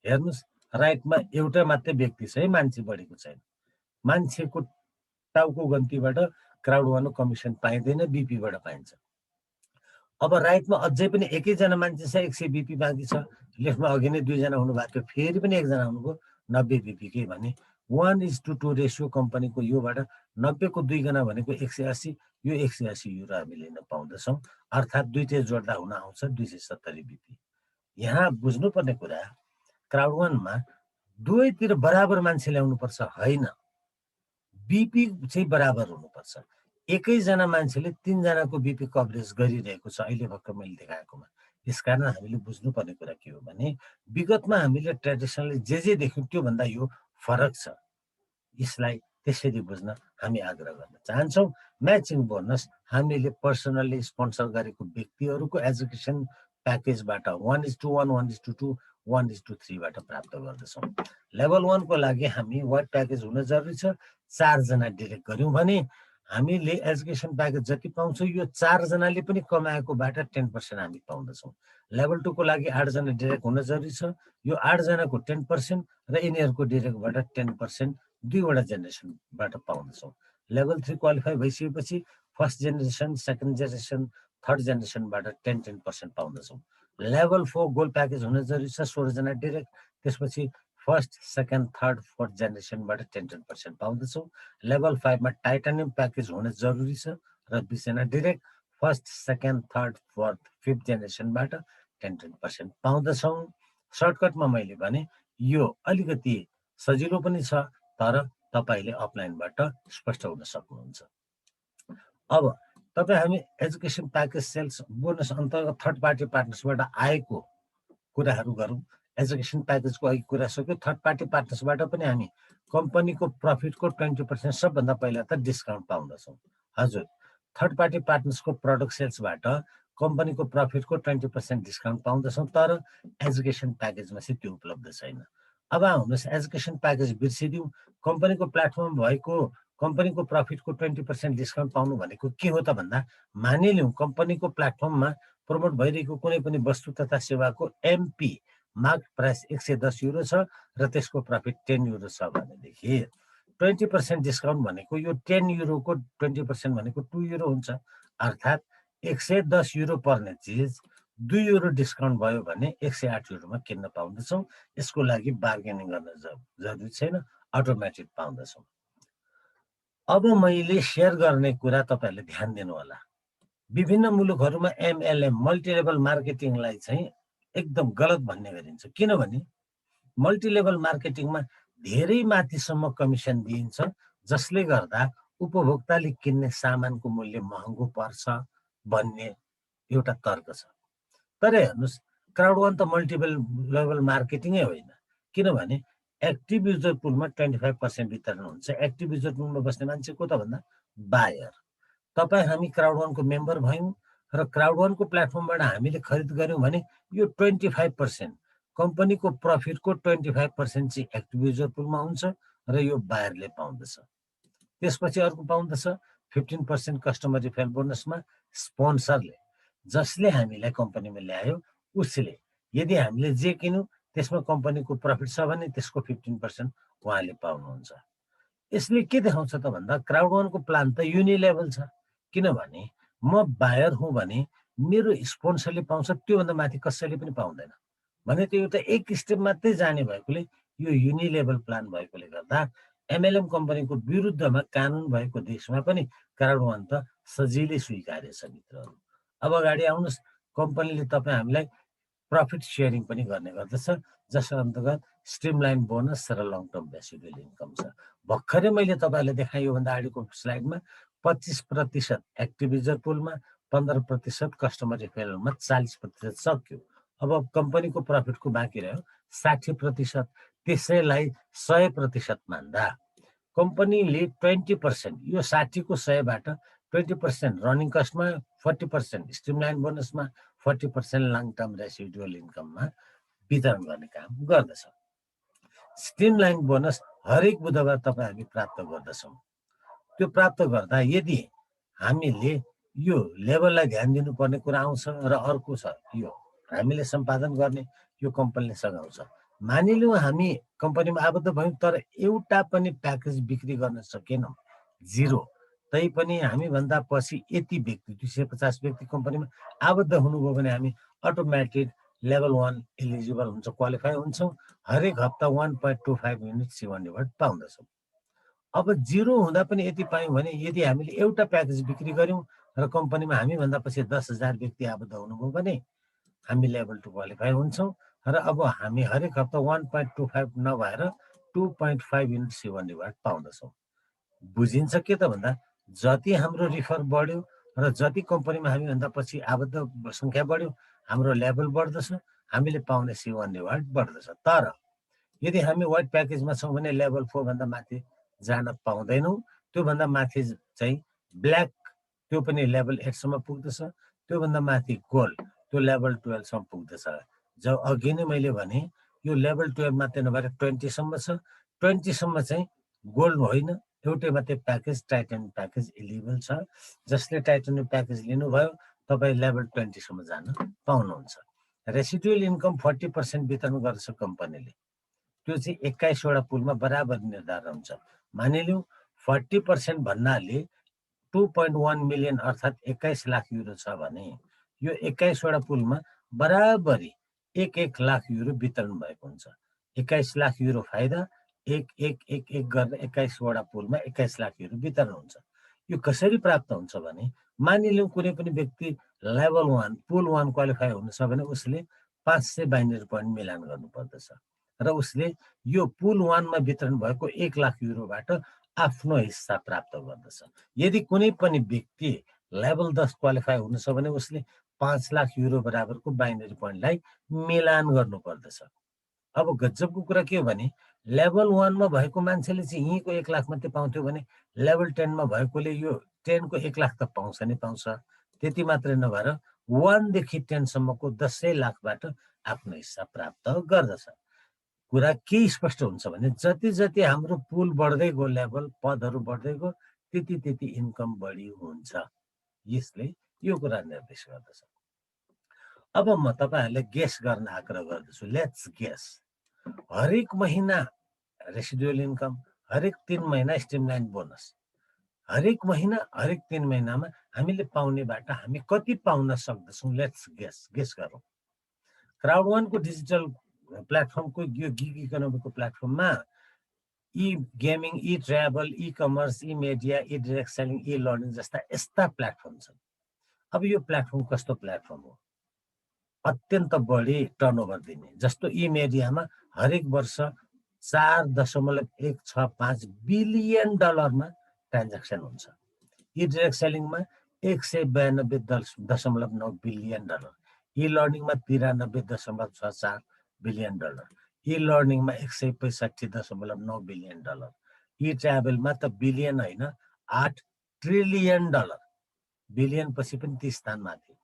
हेर्नुहोस्, राइटमा एउटा मात्रै व्यक्ति छ है, मान्छे बढेको छैन। मान्छेको टाउको गन्तीबाट क्राउड वानको कमिसन पाइँदैन, बीपीबाट पाइन्छ। अब राइटमा अझै पनि एकैजना मान्छे छ, 100 बीपी बाँकी छ। लेफ्टमा अघि नै दुईजना हुनुभएको थियो, फेरि पनि एकजना हुनुभयो 90 बीपी के भने 1:2 रेसियो कम्पनीको योबाट 90 को 2 गुणा भनेको 180, यो 180 युरो हामी लिन पाउँदछौँ। अर्थात् दुईटै जोड्दा हुन आउँछ 270 बीपी। यहाँ बुझ्नुपर्ने कुरा क्राउड वानमा दुवैतिर बराबर मान्छे ल्याउनुपर्छ होइन, बीपी चाहिँ बराबर हुनुपर्छ। एकैजना मान्छेले 3 जनाको बीपी कभरेज गरिरहेको छ अहिले भर्खर मैले देखाएकोमा। यसकारण हामीले बुझ्नुपर्ने कुरा के हो भने विगतमा हामीले ट्रेडिसनली जे देख्यौँ त्योभन्दा यो फरक छ। यसलाई त्यसरी बुझ्न हामी आग्रह गर्न चाहन्छौँ। म्याचिङ बोनस हामीले पर्सनली स्पोन्सर गरेको व्यक्तिहरूको एजुकेसन प्याकेजबाट 1:1 1:2 1:3बाट प्राप्त गर्दछौँ। लेभल 1 को लागि हामी व्हाइट प्याकेज हुन जरुरी छ। 4 जना डिरेक्ट गर्यौँ भने हामीले एजुकेसन प्याकेज जति पाउँछौँ यो 4 जनाले पनि कमाएकोबाट 10% हामी पाउँदछौँ। लेभल 2 को लागि 8 जना डिरेक्ट हुन जरुरी छ। यो 8 जनाको 10% र यिनीहरूको डिरेक्टबाट 10% दुईवटा जेनेरेसनबाट पाउँदछौँ। लेभल 3 क्वालिफाई भइसकेपछि first generation, second generation, third जेनेरेसनबाट 10% पाउँदछौँ। लेभल 4 गोल्ड प्याकेज हुन जरुरी छ, 16 जना डिरेक्ट। त्यसपछि फर्स्ट, सेकेन्ड, थर्ड, फोर्थ जेनेरेसनबाट 10% पाउँदछौँ। लेभल 5 मा टाइटानियम प्याकेज हुन जरुरी छ र 20 जना direct. First, second, third, fourth, fifth जेनेरेसनबाट 10% पाउँदछौँ। सर्टकटमा मैले भने यो अलिकति सजिलो पनि छ, तर तपाईले अफलाइनबाट स्पष्ट हुन सक्नुहुन्छ। अब तपाईँ हामी एजुकेसन प्याकेज सेल्स बोनस अन्तर्गत थर्ड पार्टी पार्टनर्सबाट आएको कुराहरू गरौँ। एजुकेसन प्याकेजको अघि कुरा सक्यो, थर्ड पार्टी पार्टनर्सबाट पनि हामी कम्पनीको प्रफिटको 20% सबभन्दा पहिला त डिस्काउन्ट पाउँदछौँ। हजुर, थर्ड पार्टी पार्टनर्सको प्रडक्ट सेल्सबाट कम्पनीको प्रफिटको 20% डिस्काउन्ट पाउँदछौँ, तर एजुकेसन प्याकेजमा चाहिँ त्यो उपलब्ध छैन। अब आउनुहोस् एजुकेसन प्याकेज बिर्सिदिउँ, कम्पनीको प्लेटफर्म भएको कम्पनीको प्रफिटको 20% डिस्काउन्ट पाउनु भनेको के हो त भन्दा, मानिलिउँ कम्पनीको प्लेटफर्ममा प्रमोट भइरहेको कुनै पनि वस्तु तथा सेवाको एमपी मार्क प्राइस 110 युरो छ र त्यसको प्रफिट 10 युरो छ भनेदेखि 20% डिस्काउन्ट भनेको यो 10 युरोको 20% भनेको 2 युरो हुन्छ। अर्थात् 110 युरो पर्ने चिज 2 युरो डिस्काउन्ट भयो भने 108 युरोमा किन्न पाउँदछौँ। यसको लागि बार्गेनिङ गर्न जरुरी छैन, अटोमेटिक पाउँदछौँ। अब मैले सेयर गर्ने कुरा तपाईँहरूले ध्यान दिनु होला। विभिन्न मुलुकहरूमा एमएलएम मल्टिलेभल मार्केटिङलाई चाहिँ एकदम गलत भन्ने गरिन्छ। किनभने मल्टिलेभल मार्केटिङमा धेरै माथिसम्म कमिसन दिइन्छ, जसले गर्दा उपभोक्ताले किन्ने सामानको मूल्य महँगो पर्छ भन्ने एउटा तर्क छ। तर हेर्नुहोस् क्राउड वान त मल्टिलेभल मार्केटिङै होइन, किनभने एक्टिभ युजर पुलमा 25% वितरण हुन्छ। एक्टिभ युजर पुलमा बस्ने मान्छे को त भन्दा बायर। तपाईँ हामी क्राउड वानको मेम्बर भयौँ र क्राउड वानको प्लेटफर्मबाट हामीले खरिद गऱ्यौँ भने यो 25% कम्पनीको प्रफिटको 25% चाहिँ एक्टिभ युजर पुलमा हुन्छ र यो बायरले पाउँदछ। त्यसपछि अर्को पाउँदछ 15% कस्टमर रिफर बोनसमा स्पोन्सरले, जसले हामीलाई कम्पनीमा ल्यायो उसले, यदि हामीले जे किन्यौँ त्यसमा कम्पनीको प्रफिट छ भने त्यसको 15% उहाँले पाउनुहुन्छ। यसले के देखाउँछ त भन्दा क्राउड वानको प्लान त युनिलेभल छ, किनभने म बायर हुँ भने मेरो स्पोन्सरले पाउँछ, त्योभन्दा माथि कसैले पनि पाउँदैन भने त्यो एउटा एक स्टेप मात्रै जाने भएकोले यो युनिलेभल प्लान भएकोले गर्दा एमएलएम कम्पनीको विरुद्धमा कानुन भएको देशमा पनि क्राउड वान त सजिलै स्वीकार्य छ मित्रहरू। अब अगाडि आउनुहोस्, कम्पनीले तपाईँ हामीलाई प्रफिट सेयरिङ पनि गर्ने गर्दछ, जसको अन्तर्गत स्ट्रिमलाइन बोनस र लङ टर्म रेसिडुअल इन्कम छ। भर्खरै मैले तपाईँलाई देखाएँ योभन्दा अगाडिको स्लाइडमा 25% एक्टिभ युजर पुलमा, 15% कस्टमर रिफेरलमा, 40% सक्यो। अब कम्पनीको प्रफिटको बाँकी रह्यो 60%। त्यसैलाई 100% मान्दा कम्पनीले 20%, यो 60 को 100बाट 20% running कस्टमा, 40% streamline बोनसमा, 40% long term residual इन्कममा वितरण गर्ने काम गर्दछ। स्ट्रिमलाइन बोनस हरेक बुधबार तपाईँ हामी प्राप्त गर्दछौँ। त्यो प्राप्त गर्दा यदि हामीले यो लेभललाई ध्यान दिनुपर्ने कुरा आउँछ र अर्को छ यो हामीले सम्पादन गर्ने, यो कम्पनीले सघाउँछ। मानिलिउँ हामी कम्पनीमा आबद्ध भयौँ तर एउटा पनि प्याकेज बिक्री गर्न सकेनौँ, जिरो। तैपनि हामीभन्दा पछि यति व्यक्ति 250 व्यक्ति कम्पनीमा आबद्ध हुनुभयो भने हामी अटोमेटिक लेभल 1 एलिजिबल हुन्छ, क्वालिफाई हुन्छौँ। हरेक हप्ता 1.25 युनिट C1 रिवार्ड पाउँदछौँ। अब जिरो हुँदा पनि यति पायौँ भने यदि हामीले एउटा प्याकेज बिक्री गऱ्यौँ र कम्पनीमा हामीभन्दा पछि 10,000 व्यक्ति आबद्ध हुनुभयो भने हामी लेभल 2 क्वालिफाई हुन्छौँ र अब हामी हरेक हप्ता 1.25 नभएर 2.5 युनिट C1 रिवार्ड पाउँदछौँ। बुझिन्छ के त भन्दा जति हाम्रो रिफर बढ्यो र जति कम्पनीमा हामीभन्दा पछि आबद्ध सङ्ख्या बढ्यो हाम्रो लेभल बढ्दछ, हामीले पाउने C1 रिवार्ड बढ्दछ। तर यदि हामी वाइट प्याकेजमा छौँ भने लेभल 4 भन्दा माथि जान पाउँदैनौँ। त्योभन्दा माथि चाहिँ ब्ल्याक, त्यो पनि लेभल 8 सम्म पुग्दछ। त्योभन्दा माथि गोल्ड, त्यो लेभल 12 सम्म पुग्दछ। जब अघि नै मैले भने यो लेभल 12 मात्रै नभएर 20 सम्म छ। 20 सम्म चाहिँ गोल्ड होइन, एउटै मात्रै प्याकेज टाइटानियम प्याकेज एलिजिबल छ। जसले टाइटानियम प्याकेज लिनुभयो तपाईँ लेभल 20 सम्म जान पाउनुहुन्छ। रेसिडुअल इन्कम 40% वितरण गर्छ कम्पनीले, त्यो चाहिँ 21 वटा पुलमा बराबर निर्धारण हुन्छ। मानिलिउँ 40% भन्नाले 2.1 मिलियन अर्थात् 21 लाख युरो छ भने यो 21 वटा पुलमा बराबरी 1 लाख युरो वितरण भएको हुन्छ। 21 लाख युरो फाइदा, 1 गरेर 21 वटा पुलमा 21 लाख युरो वितरण हुन्छ। यो कसरी प्राप्त हुन्छ भने मानिलिउँ कुनै पनि व्यक्ति लेभल 1 पुल 1 क्वालिफाई हुनु छ भने उसले 500 बाइनरी पोइन्ट मिलान गर्नुपर्दछ र उसले यो पुल 1 मा वितरण भएको 1 लाख युरोबाट आफ्नो हिस्सा प्राप्त गर्दछ। यदि कुनै पनि व्यक्ति लेभल 10 क्वालिफाई हुनु छ भने उसले 5 लाख युरो बराबरको बाइनरी पोइन्टलाई मिलान गर्नुपर्दछ। अब गजबको कुरा के हो भने लेभल 1 मा भएको मान्छेले चाहिँ यहीँको 1 लाख मात्रै पाउँथ्यो भने लेभल 10 मा भएकोले यो 10 को 1 लाख त पाउँछ नै पाउँछ। त्यति मात्रै नभएर 1 देखि 10 सम्मको 10 लाखबाट आफ्नो हिस्सा प्राप्त गर्दछ। कुरा के स्पष्ट हुन्छ भने जति जति हाम्रो पुल बढ्दै गयो, लेभल पदहरू बढ्दै गयो, त्यति त्यति इन्कम बढी हुन्छ। यसले यो कुरा निर्देश गर्दछ। अब म तपाईहरुलाई गेस गर्न आग्रह गर्दछु। Let's guess. हरेक महिना रेसिडुअल इन्कम, हरेक 3 महिना स्ट्रिमलाइन बोनस, हरेक महिना हरेक 3 महिनामा हामीले पाउनेबाट हामी कति पाउन सक्दछौँ? लेट्स गेस गरौँ। क्राउड वानको डिजिटल प्लेटफर्मको यो गिग इकोनोमीको प्लेटफर्ममा ई गेमिङ, ई ट्राभल, ई कमर्स, ई मिडिया, ई डाइरेक्ट सेलिङ, ई लर्निङ जस्ता यस्ता प्लेटफर्म छन्। अब यो प्लेटफर्म कस्तो प्लेटफर्म हो? अत्यन्त बढी टर्नओभर दिने। जस्तो ई मिडियामा हरेक वर्ष $4.165 बिलियन मा ट्रान्ज्याक्सन हुन्छ। ई डाइरेक्ट सेलिङमा $192.9 बिलियन, ई लर्निङमा $93.64 बिलियन, ई लर्निङमा $165.9 बिलियन, ई ट्राभलमा त बिलियन होइन $8 ट्रिलियन, बिलियन पछि पनि ती स्थान माथि।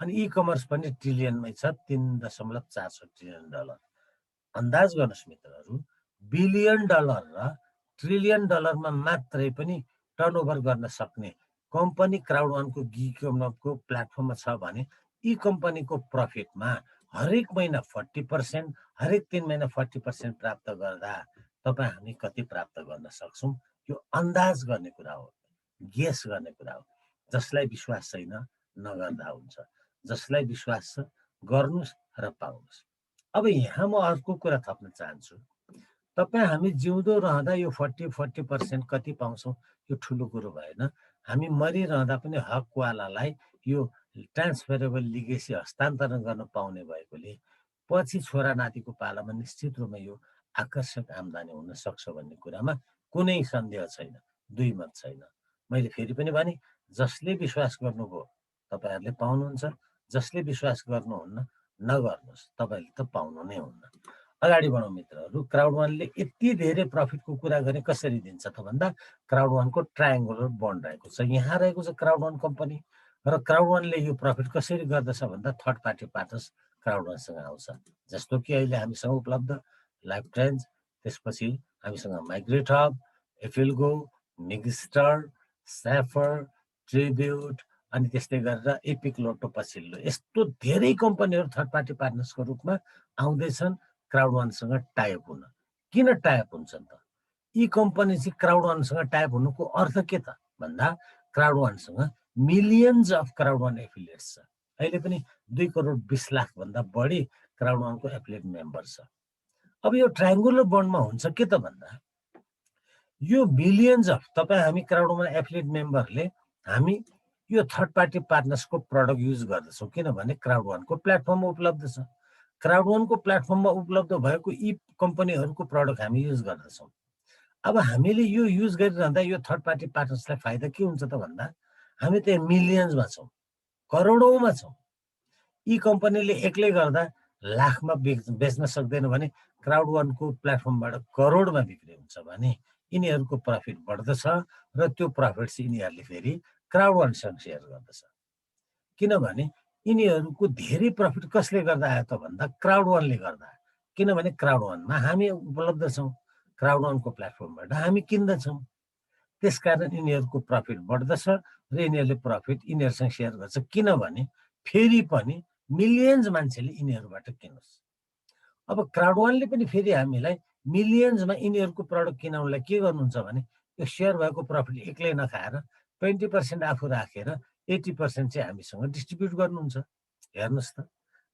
अनि ई कमर्स पनि ट्रिलियनमै छ, $3.46 ट्रिलियन। अन्दाज गर्नुहोस् मित्रहरू, बिलियन डलर र ट्रिलियन डलरमा मात्रै पनि टर्नओभर गर्न सक्ने कम्पनी क्राउड वानको गिग इकोनोमीको प्लेटफर्ममा छ भने यी कम्पनीको प्रफिटमा हरेक महिना 40%, हरेक 3 महिना 40% प्राप्त गर्दा तपाईँ हामी कति प्राप्त गर्न सक्छौँ? यो अन्दाज गर्ने कुरा हो, गेस गर्ने कुरा हो। जसलाई विश्वास छैन नगर्दा हुन्छ, जसलाई विश्वास छ गर्नुहोस् र पाउनुहोस्। अब यहाँ म अर्को कुरा थप्न चाहन्छु। तपाईँ हामी जिउँदो रहँदा यो 40% कति पाउँछौँ यो ठुलो कुरो भएन। हामी मरिरहँदा पनि हकवालालाई यो ट्रान्सफरेबल लिगेसी हस्तान्तरण गर्न पाउने भएकोले पछि छोरा नातिको पालामा निश्चित रूपमा यो आकर्षक आम्दानी हुन सक्छ भन्ने कुरामा कुनै सन्देह छैन, दुई मत छैन। मैले फेरि पनि भने, जसले विश्वास गर्नुभयो तपाईहरुले पाउनुहुन्छ, जसले विश्वास गर्नुहुन्न नगर्नुहोस्, तपाईले त पाउनु नै हुन्न। अगाडि बढौँ मित्रहरू। क्राउड वानले यति धेरै प्रफिटको कुरा गरे कसरी दिन्छ त भन्दा क्राउड वानको ट्रायङ्गुलर बन्ड रहेको छ। यहाँ रहेको छ क्राउड वान कम्पनी र क्राउड वानले यो प्रफिट कसरी गर्दछ भन्दा थर्ड पार्टी पार्टनर्स क्राउड वानसँग आउँछ। जस्तो कि अहिले हामीसँग उपलब्ध लाइफ ट्रेन्ड्स, त्यसपछि हामीसँग माइग्रेट हब, एफिलगो, मिगस्टर, स्याफर, ट्रिब्युट अनि त्यस्तै गरेर एपिक लोटो पछिल्लो यस्तो धेरै कम्पनीहरू थर्ड पार्टी पार्टनर्सको रूपमा आउँदैछन् क्राउड वानसँग टाइप हुन। किन टाइप हुन्छन् त? यी कम्पनी चाहिँ क्राउड वानसँग टाइप हुनुको अर्थ के त भन्दा क्राउड वानसँग millions of Crowd One affiliates छ। अहिले पनि 2.20 करोड भन्दा बढी क्राउड वानको एफिलिएट मेम्बर छ। अब यो ट्रायङ्गुलर बन्डमा हुन्छ के त भन्दा यो मिलियन्स अफ तपाईँ हामी क्राउड वान एफिलिएट मेम्बरले हामी यो थर्ड पार्टी पार्टनर्सको प्रडक्ट युज गर्दछौँ, किनभने क्राउड वानको प्लेटफर्ममा उपलब्ध छ। क्राउड वानको प्लेटफर्ममा उपलब्ध भएको यी कम्पनीहरूको प्रडक्ट हामी युज गर्दछौँ। अब हामीले यो युज गरिरहँदा यो थर्ड पार्टी पार्टनर्सलाई फाइदा के हुन्छ त भन्दा हामी त मिलियन्समा छौँ, करोडौँमा छौँ। यी कम्पनीले एक्लै गर्दा लाखमा बेच्न सक्दैन भने क्राउड वानको प्लेटफर्मबाट करोडमा बिक्री हुन्छ भने यिनीहरूको प्रफिट बढ्दछ र त्यो प्रफिट चाहिँ यिनीहरूले फेरि क्राउड वानसँग सेयर गर्दछ। किनभने यिनीहरूको धेरै प्रफिट कसले गर्दा आयो त भन्दा क्राउड वानले गर्दा। किनभने क्राउड वानमा हामी उपलब्ध छौँ, क्राउड वानको प्लेटफर्मबाट हामी किन्दछौँ, त्यसकारण यिनीहरूको प्रफिट बढ्दछ र यिनीहरूले प्रफिट यिनीहरूसँग सेयर गर्छ। किनभने फेरि पनि मिलियन्स मान्छेले यिनीहरूबाट किनोस्। अब क्राउड वानले पनि फेरि हामीलाई मिलियन्समा यिनीहरूको प्रडक्ट किनाउनलाई के गर्नुहुन्छ भने यो सेयर भएको प्रफिट एक्लै नखाएर 20% आफू राखेर 80% चाहिँ हामीसँग डिस्ट्रिब्युट गर्नुहुन्छ। हेर्नुहोस् त,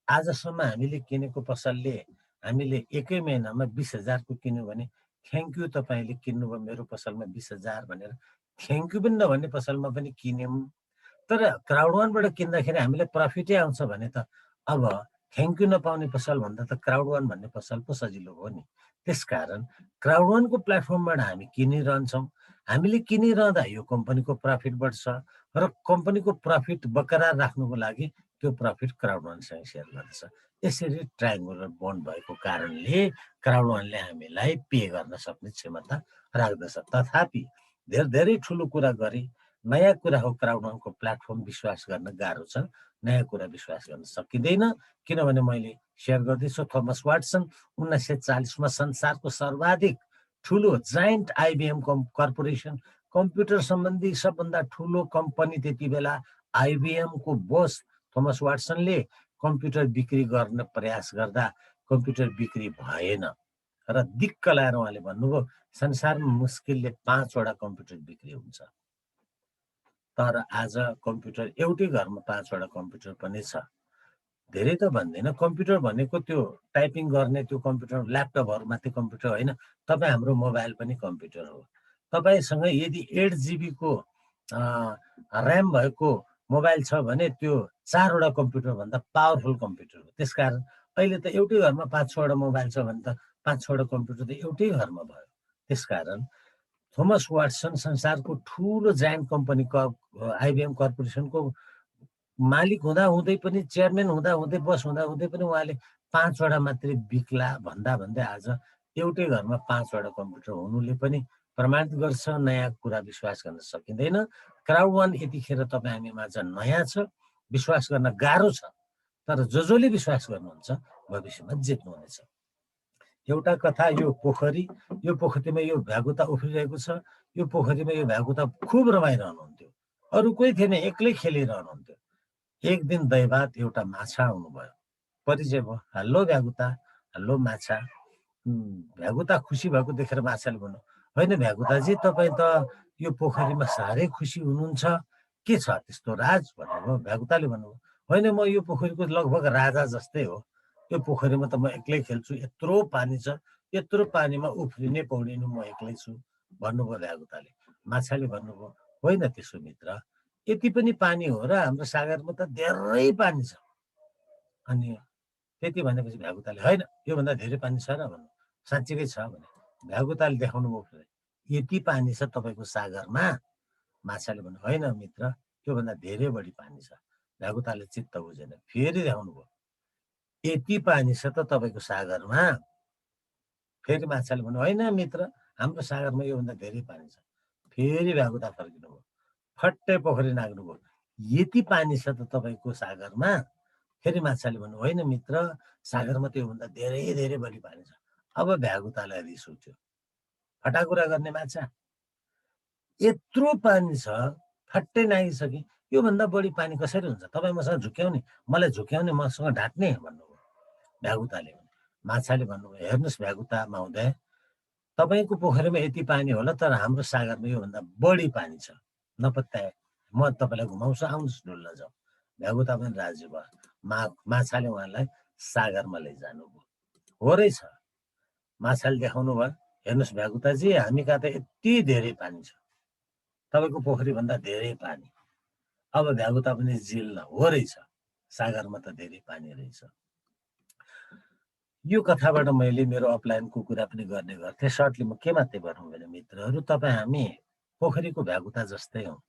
आजसम्म हामीले किनेको पसलले हामीले एकै महिनामा 20,000 को किन्यो भने थ्याङ्क यू तपाईँले किन्नुभयो मेरो पसलमा 20,000 भनेर थ्याङ्क यू पनि नभन्ने पसलमा पनि किन्यौँ। तर क्राउड वानबाट किन्दाखेरि हामीलाई प्रफिटै आउँछ भने त अब थ्याङ्क यू नपाउने पसल भन्दा त क्राउड वान भन्ने पसल पो सजिलो हो नि। त्यसकारण क्राउड वानको प्लेटफर्मबाट हामी किनिरहन्छौँ। हामीले किनिरहँदा यो कम्पनीको प्रफिट बढ्छ र कम्पनीको प्रफिट बरकरार राख्नुको लागि त्यो प्रफिट क्राउड वानसँग सेयर गर्दछ। यसरी ट्रायङ्गुलर बन्ड भएको कारणले क्राउड वानले हामीलाई पे गर्न सक्ने क्षमता राख्दछ। तथापि धेरै ठुलो कुरा गरे नयाँ कुरा हो क्राउड वानको प्लेटफर्म विश्वास गर्न गाह्रो छ, नयाँ कुरा विश्वास गर्न सकिँदैन। किनभने मैले सेयर गर्दैछु थोमस वाटसन 1940 मा संसारको सर्वाधिक ठुलो जायन्ट आइबिएम कर्पोरेसन कम्प्युटर सम्बन्धी सबभन्दा ठुलो कम्पनी त्यति बेला आइबिएम को बोस थोमस वाटसनले कम्प्युटर बिक्री गर्न प्रयास गर्दा कम्प्युटर बिक्री भएन र दिक्क लाएर उहाँले भन्नुभयो संसारमा मुस्किलले 5 वटा कम्प्युटर बिक्री हुन्छ। तर आज कम्प्युटर एउटै घरमा 5 वटा कम्प्युटर पनि छ। धेरै त भन्दैन, कम्प्युटर भनेको त्यो टाइपिङ गर्ने त्यो कम्प्युटर ल्यापटपहरू मात्रै कम्प्युटर होइन, तपाईँ हाम्रो मोबाइल पनि कम्प्युटर हो। तपाईँसँग यदि 8 GB को ऱ्याम भएको मोबाइल छ भने त्यो 4 वटा कम्प्युटर भन्दा पावरफुल कम्प्युटर हो। त्यसकारण अहिले त एउटै घरमा 5-6 वटा मोबाइल छ भने त 5-6 वटा कम्प्युटर त एउटै घरमा भयो। त्यसकारण थोमस वाटसन संसारको ठुलो जायन्ट कम्पनी आइबिएम कर्पोरेसनको मालिक हुँदा हुँदै पनि, चेयरम्यान हुँदा हुँदै, बस हुँदा हुँदै पनि उहाँले 5 वटा मात्रै बिक्ला भन्दा भन्दै आज एउटै घरमा 5 वटा कम्प्युटर हुनुले पनि प्रमाणित गर्छ नयाँ कुरा विश्वास गर्न सकिँदैन। क्राउड वान यतिखेर तपाईँ हामी माझ नयाँ छ, विश्वास गर्न गाह्रो छ, तर जसले विश्वास गर्नुहुन्छ भविष्यमा जित्नुहुनेछ। एउटा कथा, यो पोखरीमा यो भ्यागुता उफ्रिरहेको छ। यो पोखरीमा यो भ्यागुता खुब रमाइरहनुहुन्थ्यो, अरू कोही थिएन, एक्लै खेलिरहनुहुन्थ्यो। एक दिन दैवात एउटा माछा आउनुभयो, परिचय भयो। हेलो भ्यागुता, हेलो माछा। भ्यागुता खुसी भएको देखेर माछाले भन्नु, होइन भ्यागुताजी, तपाईँ त यो पोखरीमा साह्रै खुसी हुनुहुन्छ, के छ त्यस्तो राज भन्नुभयो। भ्यागुताले भन्नुभयो, होइन म यो पोखरीको लगभग राजा जस्तै हो, यो पोखरीमा त म एक्लै खेल्छु, यत्रो पानी छ, यत्रो पानीमा उफ्रिने पौडिनु म एक्लै छु भन्नुभयो भ्यागुताले। माछाले भन्नुभयो, होइन त्यसो मित्र, यति पनि पानी हो र हाम्रो सागरमा त धेरै पानी छ। अनि त्यति भनेपछि भ्यागुताले, होइन योभन्दा धेरै पानी छ र भन्नु, साँच्चीकै छ भने। भ्यागुताले देखाउनु भयो, यति पानी छ तपाईँको सागरमा। माछाले भन्नु, होइन मित्र, त्योभन्दा धेरै बढी पानी छ। भ्यागुताले चित्त बुझेन, फेरि देखाउनु भयो, यति पानी छ त तपाईँको सागरमा। फेरि माछाले भन्नु, होइन मित्र, हाम्रो सागरमा योभन्दा धेरै पानी छ। फेरि भ्यागुता फर्किनु भयो, फट्टै पोखरी नाग्नुभयो, यति पानी छ त तपाईँको सागरमा। फेरि माछाले भन्नु, होइन मित्र, सागरमा त योभन्दा धेरै धेरै बढी पानी छ। अब भ्यागुतालाई रिस उठ्यो, फटाकुरा गर्ने माछा, यत्रो पानी छ, फट्टै नागिसके, योभन्दा बढी पानी कसरी हुन्छ? तपाईँ मसँग झुक्याउने, मलाई झुक्याउने, मसँग ढाट्ने भन्नुभयो भ्यागुताले। माछाले भन्नुभयो, हेर्नुहोस् भ्यागुता महोदय, तपाईँको पोखरीमा यति पानी होला, तर हाम्रो सागरमा योभन्दा बढी पानी छ, नपत्याए म तपाईँलाई घुमाउँछु, आउनुहोस् डुल्न जाउँ। भ्यागुता पनि राजी भयो। माछाले उहाँलाई सागरमा लैजानुभयो। हो रहेछ, माछाले देखाउनु भयो, हेर्नुहोस् भ्यागुताजी, हामी कहाँ त यति धेरै पानी छ, तपाईँको पोखरी भन्दा धेरै पानी। अब भ्यागुता पनि जिल्न, हो रहेछ, सागरमा त धेरै पानी रहेछ। यो कथाबाट मैले मेरो अपलाइनको कुरा पनि गर्ने गर्थेँ। सर्टली म के मात्रै भनौँ भने मित्रहरू, तपाईँ हामी पोखरीको भ्यागुता जस्तै हौँ।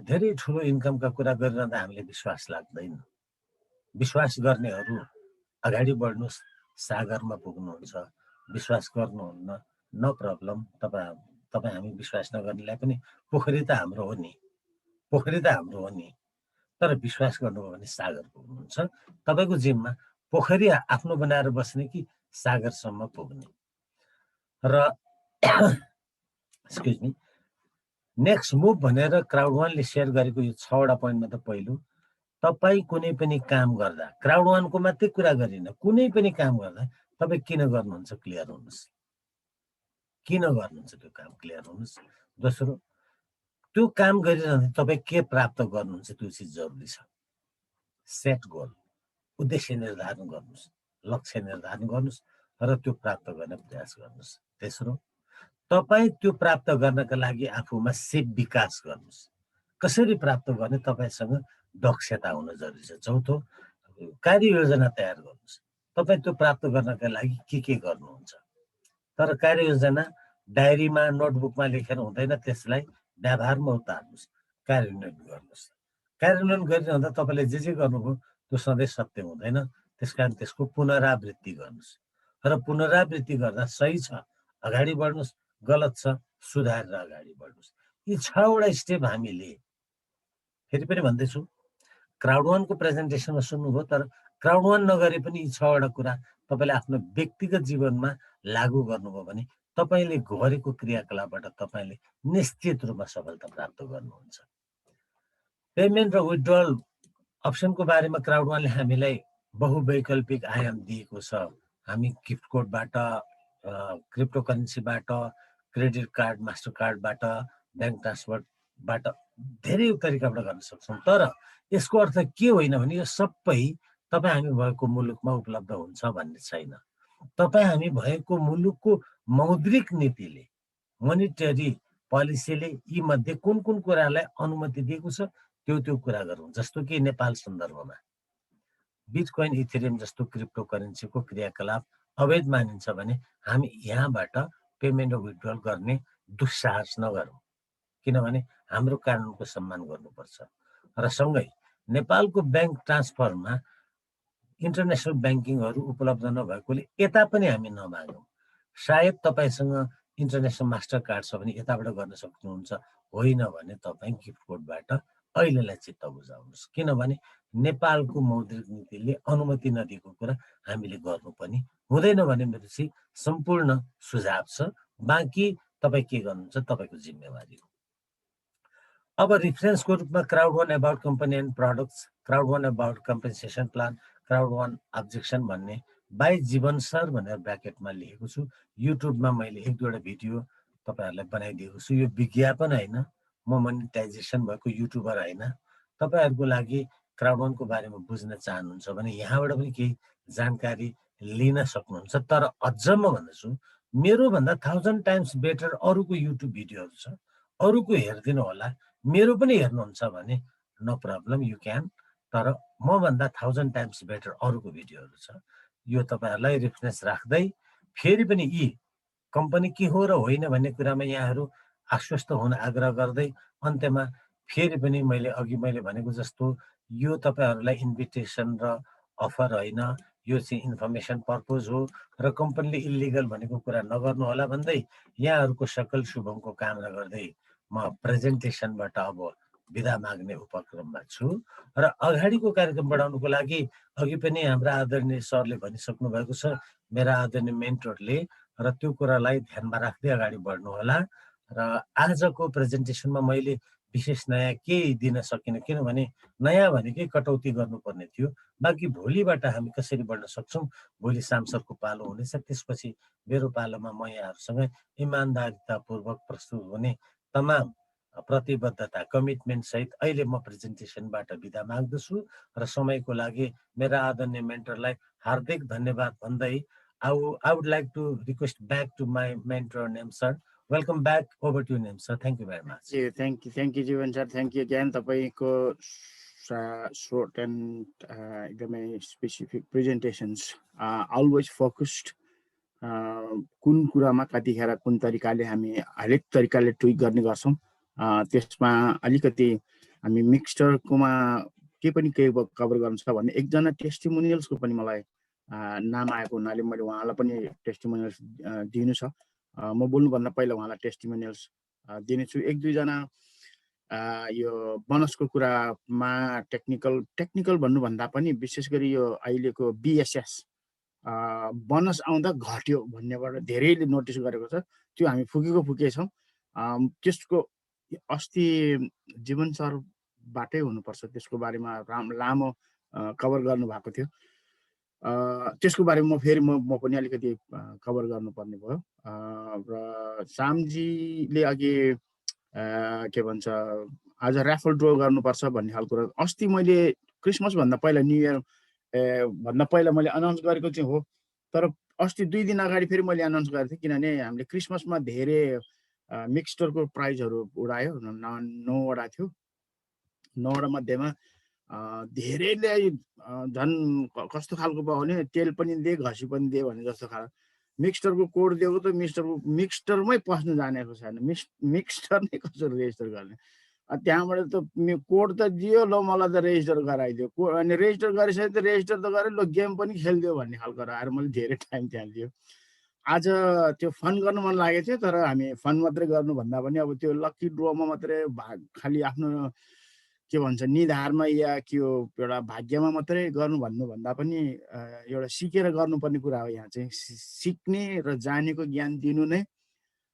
धेरै ठुलो इन्कमका कुरा गरिरहँदा हामीले विश्वास लाग्दैन। विश्वास गर्नेहरू अगाडि बढ्नुहोस्, सागरमा पुग्नुहुन्छ। विश्वास गर्नुहुन्न, नो प्रब्लम, तपाईँ हामी विश्वास नगर्नेलाई पनि पोखरी त हाम्रो हो नि, पोखरी त हाम्रो हो नि, तर विश्वास गर्नुभयो भने सागर पुग्नुहुन्छ। तपाईँको जिम्मा पोखरी आफ्नो बनाएर बस्ने कि सागरसम्म पुग्ने। र एक्सक्युज मी, नेक्स्ट मुभ भनेर क्राउड वानले सेयर गरेको यो 6 वटा पोइन्टमा त पहिलो, तपाईँ कुनै पनि काम गर्दा, क्राउड वानको मात्रै कुरा गरिन, कुनै पनि काम गर्दा तपाईँ किन गर्नुहुन्छ क्लियर हुनुहोस्, किन गर्नुहुन्छ त्यो काम क्लियर हुनुहोस्। दोस्रो, त्यो काम गरिरहँदा तपाईँ के प्राप्त गर्नुहुन्छ त्यो चिज जरुरी छ। सेट गोल, उद्देश्य निर्धारण गर्नुहोस्, लक्ष्य निर्धारण गर्नुहोस् र त्यो प्राप्त गर्ने प्रयास गर्नुहोस्। तेस्रो, तपाईँ त्यो प्राप्त गर्नका लागि आफूमा सिप विकास गर्नुहोस्। कसरी प्राप्त गर्ने तपाईँसँग दक्षता हुन जरुरी छ। चौथो, कार्ययोजना तयार गर्नुहोस्। तपाईँ त्यो प्राप्त गर्नका लागि के गर्नुहुन्छ। तर कार्ययोजना डायरीमा नोटबुकमा लेखेर हुँदैन, त्यसलाई व्यवहारमा उतार्नुहोस्, कार्यान्वयन गर्नुहोस्। कार्यान्वयन गरिरहँदा तपाईँले जे गर्नुभयो त्यो सधैँ सत्य हुँदैन, त्यसकारण त्यसको पुनरावृत्ति गर्नुहोस् र पुनरावृत्ति गर्दा सही छ अगाडि बढ्नुहोस्, गलत छ सुधारेर अगाडि बढ्नुहोस्। यी 6वटा स्टेप हामीले फेरि पनि भन्दैछु क्राउड वानको प्रेजेन्टेसनमा सुन्नुभयो तर क्राउड वान नगरे पनि यी 6वटा कुरा तपाईँले आफ्नो व्यक्तिगत जीवनमा लागू गर्नुभयो भने तपाईँले गरेको क्रियाकलापबाट तपाईँले निश्चित रूपमा सफलता प्राप्त गर्नुहुन्छ। पेमेन्ट र विथड्रल अप्सनको बारेमा क्राउड वानले हामीलाई बहुवैकल्पिक आयाम दिएको छ। हामी गिफ्ट कोडबाट, क्रिप्टो करेन्सीबाट, क्रेडिट कार्ड, मास्टर कार्डबाट, ब्याङ्क ट्रान्सफरबाट धेरै तरिकाबाट गर्न सक्छौँ। तर यसको अर्थ के होइन भने यो सबै तपाईँ हामी भएको मुलुकमा उपलब्ध हुन्छ भन्ने छैन। तपाईँ हामी भएको मुलुकको मौद्रिक नीतिले, मोनिटरी पोलिसीले यी मध्ये कुन कुन कुरालाई अनुमति दिएको छ त्यो कुरा गरौँ। जस्तो कि नेपाल सन्दर्भमा बिटकोइन, इथेरियम जस्तो क्रिप्टो करेन्सीको क्रियाकलाप अवैध मानिन्छ भने हामी यहाँबाट पेमेन्ट र विथड्रल गर्ने दुस्साहस नगरौँ, किनभने हाम्रो कानुनको सम्मान गर्नुपर्छ। र सँगै नेपालको ब्याङ्क ट्रान्सफरमा इन्टरनेसनल ब्याङ्किङहरू उपलब्ध नभएकोले यता पनि हामी नमागौँ। सायद तपाईँसँग इन्टरनेसनल मास्टर कार्ड छ भने यताबाट गर्न सक्नुहुन्छ, होइन भने तपाईँ गिफ्ट कोडबाट अहिलेलाई चित्त बुझाउनुहोस्, किनभने नेपालको मौद्रिक नीतिले अनुमति नदिएको कुरा हामीले गर्नु पनि हुँदैन भन्ने मेरो चाहिँ सम्पूर्ण सुझाव छ। बाँकी तपाईँ के गर्नुहुन्छ तपाईँको जिम्मेवारी हो। अब रिफरेन्सको रूपमा crowd one about company and products, crowd one about compensation plan, crowd one objection भन्ने बाई जीवन सर भनेर ब्राकेटमा लेखेको छु। युट्युबमा मैले 1-2वटा भिडियो तपाईँहरूलाई बनाइदिएको छु। यो विज्ञापन होइन, म मोनिटाइजेसन भएको युट्युबर होइन। तपाईँहरूको लागि क्राउड वानको बारेमा बुझ्न चाहनुहुन्छ भने यहाँबाट पनि केही जानकारी लिन सक्नुहुन्छ। तर अझ म भन्दछु मेरोभन्दा 1000 टाइम्स बेटर अरूको युट्युब भिडियोहरू छ, अरूको हेरिदिनु होला। मेरो पनि हेर्नुहुन्छ भने नो प्रब्लम, यु क्यान। तर मभन्दा 1000 टाइम्स बेटर अरूको भिडियोहरू छ। यो तपाईँहरूलाई रेफरेन्स राख्दै फेरि पनि यी कम्पनी के हो र होइन भन्ने कुरामा यहाँहरू आश्वस्त हुन आग्रह गर्दै अन्त्यमा फेरि पनि अघि मैले भनेको जस्तो यो तपाईँहरूलाई इन्भिटेसन र अफर होइन, यो चाहिँ इन्फर्मेसन पर्पज हो र कम्पनीले इलिगल भनेको कुरा नगर्नु होला भन्दै यहाँहरूको सकल शुभमको कामना गर्दै म प्रेजेन्टेसनबाट अब बिदा माग्ने उपक्रममा छु। र अगाडिको कार्यक्रम बढाउनुको लागि अघि पनि हाम्रा आदरणीय सरले भनिसक्नु भएको छ, मेरा आदरणीय मेन्टरले, र त्यो कुरालाई ध्यानमा राख्दै अगाडि बढ्नु होला। र आजको प्रेजेन्टेसनमा मैले विशेष नयाँ केही दिन सकिनँ, किनभने नयाँ भनेकै कटौती गर्नुपर्ने थियो। बाँकी भोलिबाट हामी कसरी बढ्न सक्छौँ, भोलि सांसदको पालो हुनेछ, त्यसपछि मेरो पालोमा म यहाँहरूसँग इमान्दारितापूर्वक प्रस्तुत हुने तमाम प्रतिबद्धता, कमिटमेन्ट सहित अहिले म प्रेजेन्टेसनबाट बिदा माग्दछु। र समयको लागि मेरा आदरणीय मेन्टरलाई हार्दिक धन्यवाद भन्दै I would like to request back to my mentor, Naim sir. Welcome back. Over to you, Naim sir. Thank you very much. Thank you, जीवन सर. Thank you again. तपाईँको short and एकदमै स्पेसिफिक प्रेजेन्टेसन्स, अलवेज फोकस्ड, कुन कुरामा कतिखेर कुन तरिकाले हामी हरेक तरिकाले ट्विक गर्ने गर्छौँ। त्यसमा अलिकति हामी मिक्सचरकोमा के पनि केही कभर गर्नु छ भने एकजना टेस्टिमोनियल्सको पनि मलाई नाम आएको हुनाले मैले उहाँलाई पनि टेस्टिमोनियल्स दिनु छ। म बोल्नुभन्दा पहिला उहाँलाई टेस्टिमोनियल्स दिनेछु। 1-2जना यो बोनसको कुरामा टेक्निकल भन्नुभन्दा पनि विशेष गरी यो अहिलेको BSS बोनस आउँदा घट्यो भन्नेबाट धेरैले नोटिस गरेको छ। त्यो हामी फुके छौँ। त्यसको अस्ति जीवन सरबाटै हुनुपर्छ, त्यसको बारेमा लामो कभर गर्नुभएको थियो। त्यसको बारेमा फेरि म पनि अलिकति कभर गर्नुपर्ने भयो। र सामजीले अघि के भन्छ आज ऱ्याफल ड्र गर्नुपर्छ भन्ने खालको कुरा अस्ति मैले क्रिसमसभन्दा पहिला, न्यु इयर भन्दा पहिला मैले अनाउन्स गरेको चाहिँ हो। तर अस्ति 2 दिन अगाडि फेरि मैले अनाउन्स गरेको थिएँ, किनभने हामीले क्रिसमसमा धेरै मिक्सचरको प्राइजहरू उडायो। 9वटा थियो। 9वटा मध्येमा धेरैले झन् कस्तो खालको भयो भने तेल पनि दिए, घसी पनि दिए भने जस्तो खालको मिक्सचरको कोड दिएको त मिक्सचरमै पस्नु जानेको छैन। मिक्सचर नै कसरी रेजिस्टर गर्ने? त्यहाँबाट त कोड त दियो, ल मलाई त रेजिस्टर गराइदियो। अनि रेजिस्टर गरिसके त रेजिस्टर त गरेँ, ल गेम पनि खेलिदियो भन्ने खालको आएर मैले धेरै टाइम त्यहाँ दियो। आज त्यो फन गर्नु मन लागेको थियो, तर हामी फन मात्रै गर्नुभन्दा पनि अब त्यो लकी ड्रोमा मात्रै खालि आफ्नो के भन्छ निधारमा या के हो एउटा भाग्यमा मात्रै गर्नु भन्नुभन्दा पनि एउटा सिकेर गर्नुपर्ने कुरा हो। यहाँ चाहिँ सिक्ने र जानेको ज्ञान दिनु नै,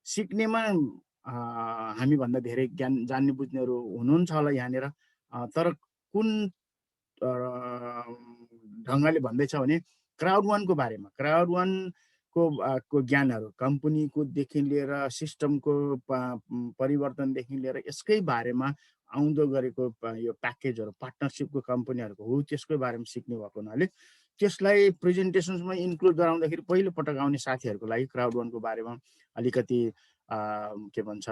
सिक्नेमा हामीभन्दा धेरै ज्ञान जान्ने बुझ्नेहरू हुनुहुन्छ होला यहाँनिर, तर कुन ढङ्गले भन्दैछ भने क्राउड वानको बारेमा, क्राउड वानको ज्ञानहरू कम्पनीकोदेखि लिएर सिस्टमको परिवर्तनदेखि लिएर यसकै बारेमा आउँदो गरेको यो प्याकेजहरू पार्टनरसिपको कम्पनीहरूको हो, त्यसकै बारेमा सिक्ने भएको हुनाले त्यसलाई प्रेजेन्टेसन्समा इन्क्लुड गराउँदाखेरि पहिलो पटक आउने साथीहरूको लागि क्राउड वानको बारेमा अलिकति के भन्छ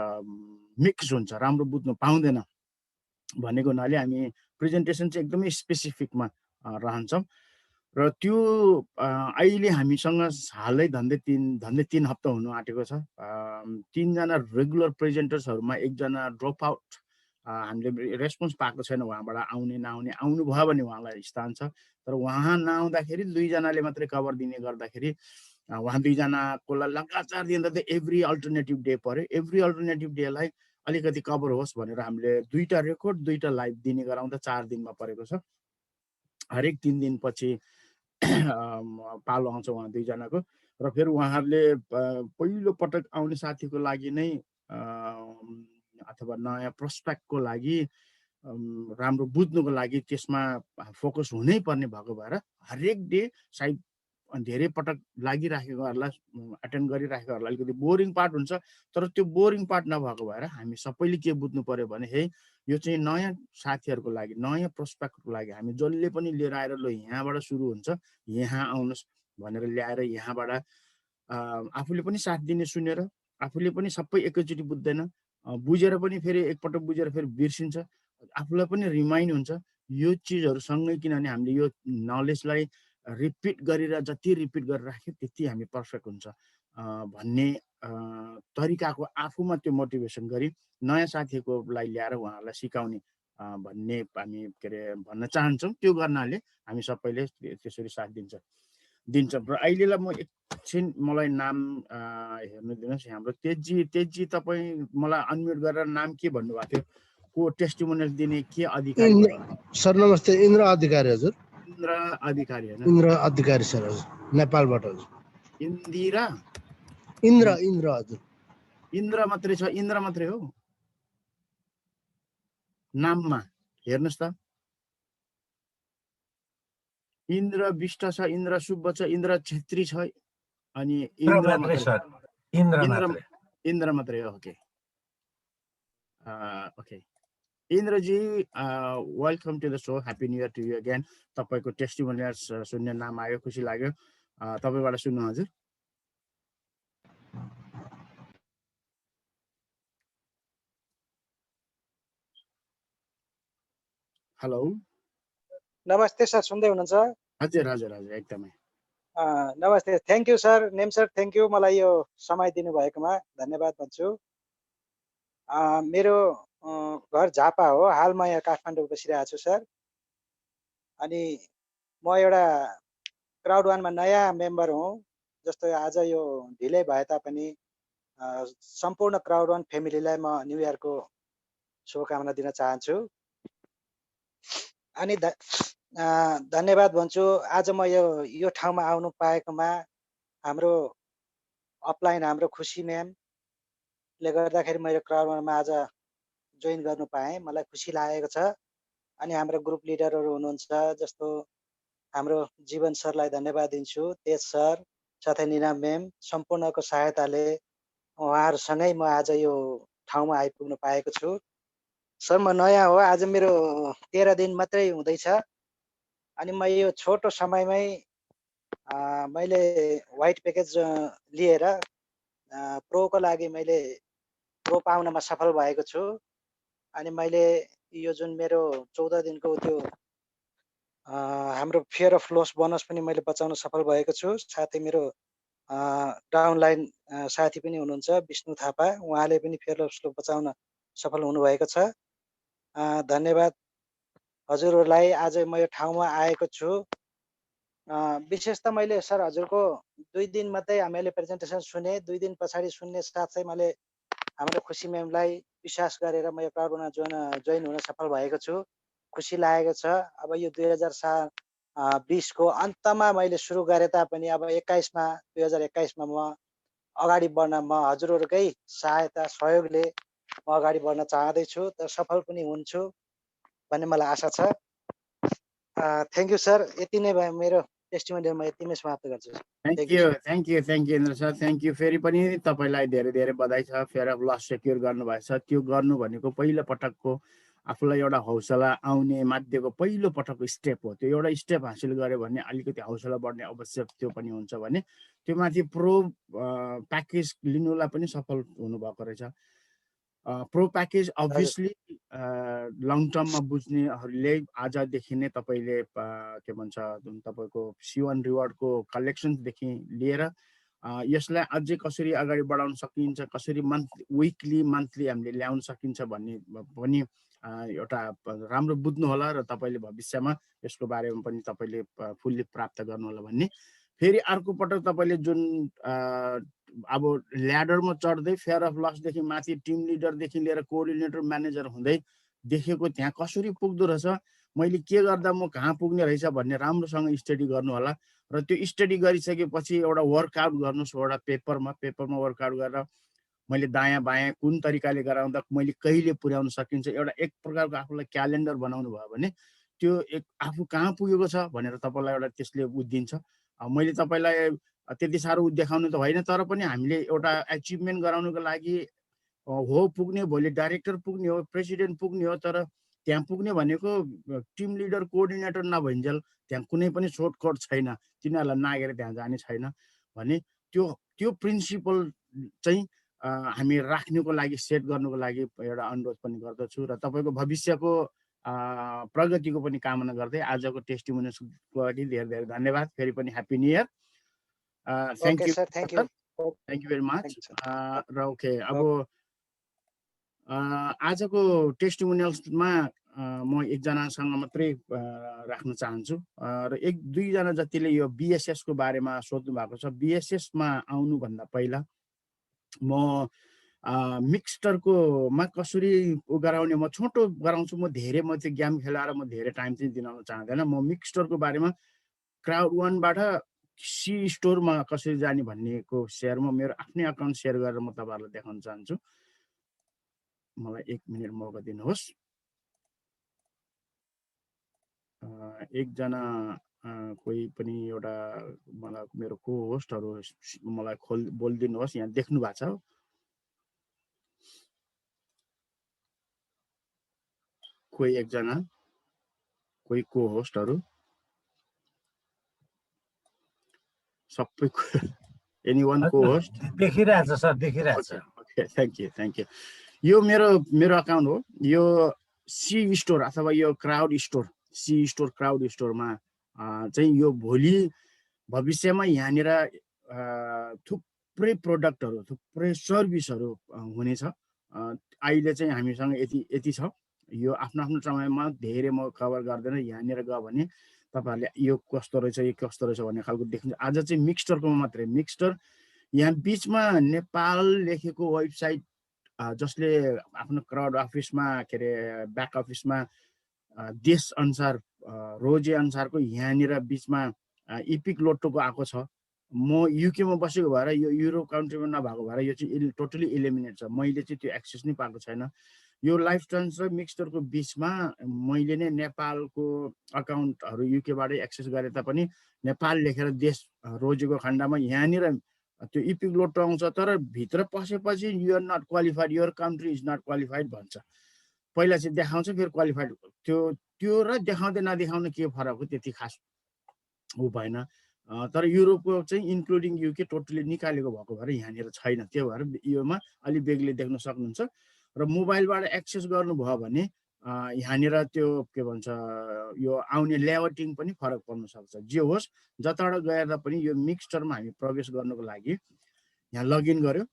मिक्स हुन्छ, राम्रो बुझ्नु पाउँदैन भनेको हुनाले हामी प्रेजेन्टेसन चाहिँ एकदमै स्पेसिफिकमा रहन्छौँ। र त्यो अहिले हामीसँग हालै झन्डै तीन हप्ता हुनु आँटेको छ। 3 जना रेगुलर प्रेजेन्टर्सहरूमा 1 जना ड्रप आउट, हामीले रेस्पोन्स पाएको छैन उहाँबाट, आउने नआउने, आउनुभयो भने उहाँलाई स्थान छ, तर उहाँ नआउँदाखेरि 2 जनाले मात्रै कभर दिने गर्दाखेरि उहाँ 2 जनाको लगातार दिँदा त एभ्री अल्टरनेटिभ डे पर्यो। एभ्री अल्टरनेटिभ डेलाई अलिकति कभर होस् भनेर हामीले 2टा रेकर्ड 2टा लाइभ दिने गराउँदा 4 दिनमा परेको छ। हरेक 3 दिनपछि पालो आउँछ उहाँ 2 जनाको, र फेरि उहाँहरूले पहिलो पटक आउने साथीको लागि नै अथवा नयाँ प्रोस्पेक्टको लागि राम्रो बुझ्नुको लागि त्यसमा फोकस हुनै पर्ने भएको भएर हरेक डे सायद धेरै पटक लागिराखेकोहरूलाई एटेन्ड गरिराखेकोहरूलाई अलिकति बोरिङ पार्ट हुन्छ, तर त्यो बोरिङ पार्ट नभएको भएर हामी सबैले के बुझ्नु पर्यो भने हे यो चाहिँ नयाँ साथीहरूको लागि, नयाँ प्रोस्पेक्टको लागि हामी जसले पनि लिएर आएर ल यहाँबाट सुरु हुन्छ, यहाँ आउनुहोस् भनेर ल्याएर यहाँबाट आफूले पनि साथ दिने सुनेर, आफूले पनि सबै एकैचोटि बुझ्दैन, बुझेर पनि फेरि एकपटक बुझेर फेरि बिर्सिन्छ, आफूलाई पनि रिमाइन्ड हुन्छ यो चिजहरू सँगै, किनभने हामीले यो नलेजलाई रिपिट गरेर जति रिपिट गरेर राख्यो त्यति हामी पर्फेक्ट हुन्छ भन्ने तरिकाको आफूमा त्यो मोटिभेसन गरी नयाँ साथीहरूलाई ल्याएर उहाँहरूलाई सिकाउने भन्ने हामी के अरे भन्न चाहन्छौँ। त्यो गर्नाले हामी सबैले त्यसरी साथ दिन्छौँ। र अहिलेलाई म एकछिन मलाई नाम हेर्नु दिनुहोस्। हाम्रो तेजी तपाईँ मलाई अनम्युट गरेर नाम के भन्नुभएको थियो, को टेस्टिमोनियल दिने के अधिकारी? सर नमस्ते, इन्द्र अधिकारी हजुर। इन्द्र अधिकारी होइन, इन्द्र अधिकारी सर हजुर, नेपालबाट हजुर। इन्द्र हजुर, इन्द्र मात्रै छ, इन्द्र मात्रै हो नाममा, हेर्नुहोस् त। इन्द्र विष्ट छ, इन्द्र सुब्बा छ, इन्द्र छेत्री छ, अनि इन्द्र मात्रै हो। ओके ओके इन्द्रजी, welcome to the show, happy new year to you again. तपाईँको टेस्टिमोनियल्स सुन्ने नाम आयो, खुसी लाग्यो। तपाईँबाट सुन्नु हजुर। हेलो, नमस्ते सर, सुन्दै हुनुहुन्छ? हजुर हजुर हजुर एकदमै नमस्ते, thank you sir, name sir, thank you मलाई यो समय दिनुभएकोमा धन्यवाद भन्छु। मेरो घर झापा हो, हाल म यहाँ काठमाडौँ बसिरहेको छु सर। अनि म एउटा क्राउड वानमा नयाँ मेम्बर हुँ। जस्तो आज यो ढिलै भए तापनि सम्पूर्ण क्राउड वान फ्यामिलीलाई म न्यु इयरको शुभकामना दिन चाहन्छु। अनि धन्यवाद भन्छु। आज म यो ठाउँमा आउनु पाएकोमा हाम्रो अपलाइन हाम्रो खुसी म्यामले गर्दाखेरि मैले क्राउड वानमा आज जोइन गर्नु पाएँ, मलाई खुसी लागेको छ। अनि हाम्रो ग्रुप लिडरहरू हुनुहुन्छ, जस्तो हाम्रो जीवन सरलाई धन्यवाद दिन्छु, तेज सर, साथै निना म्याम, सम्पूर्णको सहायताले उहाँहरूसँगै म आज यो ठाउँमा आइपुग्नु पाएको छु। सर म नयाँ हो, आज मेरो 13 दिन मात्रै हुँदैछ। अनि म यो छोटो समयमै मैले व्हाइट प्याकेज लिएर प्रोको लागि मैले प्रो पाउनमा सफल भएको छु। अनि मैले यो जुन मेरो 14 दिनको त्यो हाम्रो फियर अफ लस बोनस पनि मैले बचाउन सफल भएको छु। साथै मेरो डाउनलाइन साथी पनि हुनुहुन्छ विष्णु थापा, उहाँले पनि फियर अफ लस बचाउन सफल हुनुभएको छ। धन्यवाद हजुरहरूलाई। आज म यो ठाउँमा आएको छु विशेष त मैले सर हजुरको 2 दिन मात्रै हामीले प्रेजेन्टेसन सुने, 2 दिन पछाडि सुन्ने साथै मैले हाम्रो खुसी म्यामलाई विश्वास गरेर म यो क्राउडमा जोइन हुन सफल भएको छु। खुसी लागेको छ। अब यो 2020 को अन्तमा मैले सुरु गरे तापनि अब 2021 मा म अगाडि बढ्न म हजुरहरूकै सहायता सहयोगले म अगाडि बढ्न चाहँदैछु र सफल पनि हुन्छु भन्ने मलाई आशा छ। Thank you sir. यति नै भयो मेरो टेस्टिमोनियल, म यतिमै समाप्त गर्छु। Thank you Indra sir, thank you. फेरि पनि तपाईँलाई धेरै धेरै बधाई छ। फेयर अफ लस सेक्युर गर्नुभएछ। त्यो गर्नु भनेको पहिलो पटकको आफूलाई एउटा हौसला आउने माध्यमको पहिलो पटकको स्टेप हो। त्यो एउटा स्टेप हासिल गर्यो भने अलिकति हौसला बढ्ने आवश्यक त्यो पनि हुन्छ भने त्यो माथि प्रो प्याकेज लिनुलाई पनि सफल हुनुभएको रहेछ। प्रो प्याकेज अभियसली लङ टर्ममा बुझ्नेहरूले आजदेखि नै तपाईँले के भन्छ तपाईँको C1 रिवार्डको कलेक्सनदेखि लिएर यसलाई अझै कसरी अगाडि बढाउन सकिन्छ, कसरी विकली मन्थली हामीले ल्याउन सकिन्छ भन्ने पनि एउटा राम्रो बुझ्नु होला र तपाईँले भविष्यमा यसको बारेमा पनि तपाईँले फुल्ली प्राप्त गर्नु होला भन्ने। फेरि अर्को पटक तपाईँले जुन अब ल्याडरमा चढ्दै फेयर अफ लसदेखि माथि टिम लिडरदेखि लिएर कोअर्डिनेटर म्यानेजर हुँदै देखेको त्यहाँ कसरी पुग्दो रहेछ, मैले के गर्दा म कहाँ पुग्ने रहेछ भन्ने राम्रोसँग स्टडी गर्नु होला। र त्यो स्टडी गरिसकेपछि एउटा वर्कआउट गर्नुहोस्, एउटा पेपरमा वर्कआउट गरेर मैले दायाँ बायाँ कुन तरिकाले गराउँदा मैले कहिले पुर्याउन सकिन्छ, एउटा एक प्रकारको आफूलाई क्यालेन्डर बनाउनु भयो भने त्यो एक आफू कहाँ पुगेको छ भनेर तपाईँलाई एउटा त्यसले बुझिदिन्छ। मैले तपाईँलाई त्यति साह्रो देखाउनु त होइन, तर पनि हामीले एउटा एचिभमेन्ट गराउनुको लागि हो पुग्ने, भोलि डाइरेक्टर पुग्ने हो, प्रेसिडेन्ट पुग्ने हो, तर त्यहाँ पुग्ने भनेको टिम लिडर कोअर्डिनेटर नभइन्जेल त्यहाँ कुनै पनि सर्टकट छैन, तिनीहरूलाई नागेर त्यहाँ जाने छैन भने त्यो प्रिन्सिपल चाहिँ हामी राख्नुको लागि, सेट गर्नुको लागि एउटा अनुरोध पनि गर्दछु र तपाईँको भविष्यको प्रगतिको पनि कामना गर्दै आजको टेस्टिमोनियल्सको लागि धेरै धेरै धन्यवाद। फेरि पनि happy new year. Thank you very much. र ओके, अब आजको टेस्टिमोनियल्समा म एकजनासँग मात्रै राख्न चाहन्छु र 1-2 जना जतिले यो BSS को बारेमा सोध्नु भएको छ। BSS मा आउनुभन्दा पहिला म मिक्सटरको मा कसरी गराउने म छोटो गराउँछु। म त्यो गेम खेलाएर म धेरै टाइम चाहिँ दिन चाहँदैन। म मिक्सटरको बारेमा क्राउड1बाट C स्टोरमा कसरी जाने भन्नेको सेयरमा मेरो आफ्नै अकाउन्ट सेयर गरेर म तपाईँहरूलाई देखाउन चाहन्छु। मलाई 1 मिनट मौका दिनुहोस्। एकजना कोही पनि एउटा मलाई मेरो को होस्टहरू मलाई बोलिदिनुहोस्। यहाँ देख्नु भएको छ कोही एकजना, कोही को होस्टहरू सबै एनीवन को होस्ट देखिरहेछ सर, देखिरहेछ। Okay, thank you. यो मेरो अकाउन्ट हो। यो C स्टोर अथवा यो crowd store, C store crowd स्टोरमा चाहिँ यो भोलि भविष्यमा यहाँनिर थुप्रै प्रोडक्टहरू, थुप्रै सर्भिसहरू हुनेछ। अहिले चाहिँ हामीसँग यति छ। यो आफ्नो समयमा धेरै म कभर गर्दैन। यहाँनिर गयो भने तपाईँहरूले यो कस्तो रहेछ भन्ने खालको देख्नु। आज चाहिँ मिक्सटरको मात्रै। मिक्सटर यहाँ बिचमा नेपाल लेखेको वेबसाइट जसले आफ्नो क्राउड अफिसमा के अरे ब्याक अफिसमा देश अनुसार रोजे अनुसारको यहाँनिर बिचमा इपिक लोटोको आएको छ। म युकेमा बसेको भएर यो युरोप कन्ट्रीमा नभएको भएर यो चाहिँ टोटली इलिमिनेट छ। मैले चाहिँ त्यो एक्सेस नै पाएको छैन। यो लाइफ ट्रान्स र मिक्सटरको बिचमा मैले नै नेपालको अकाउन्टहरू युकेबाटै एक्सेस गरे तापनि नेपाल लेखेर देश रोजेको खण्डमा यहाँनिर त्यो इपिक लोटो आउँछ, तर भित्र पसेपछि you're not qualified, your country is not qualified भन्छ। पहिला चाहिँ देखाउँछ, फेरि क्वालिफाइड। त्यो र देखाउँदै नदेखाउने के फरक हो, त्यति खास ऊ भएन। तर युरोपको चाहिँ इन्क्लुडिङ युके टोटली निकालेको भएको भएर यहाँनिर छैन। त्यो भएर योमा अलि बेग्लै देख्न सक्नुहुन्छ। र मोबाइलबाट एक्सेस गर्नुभयो भने यहाँनिर त्यो के भन्छ यो आउने लेआउटिङ पनि फरक पर्न सक्छ। जे होस्, जताबाट गएर पनि यो मिक्सचरमा हामी प्रवेश गर्नुको लागि यहाँ लगइन गर्यो।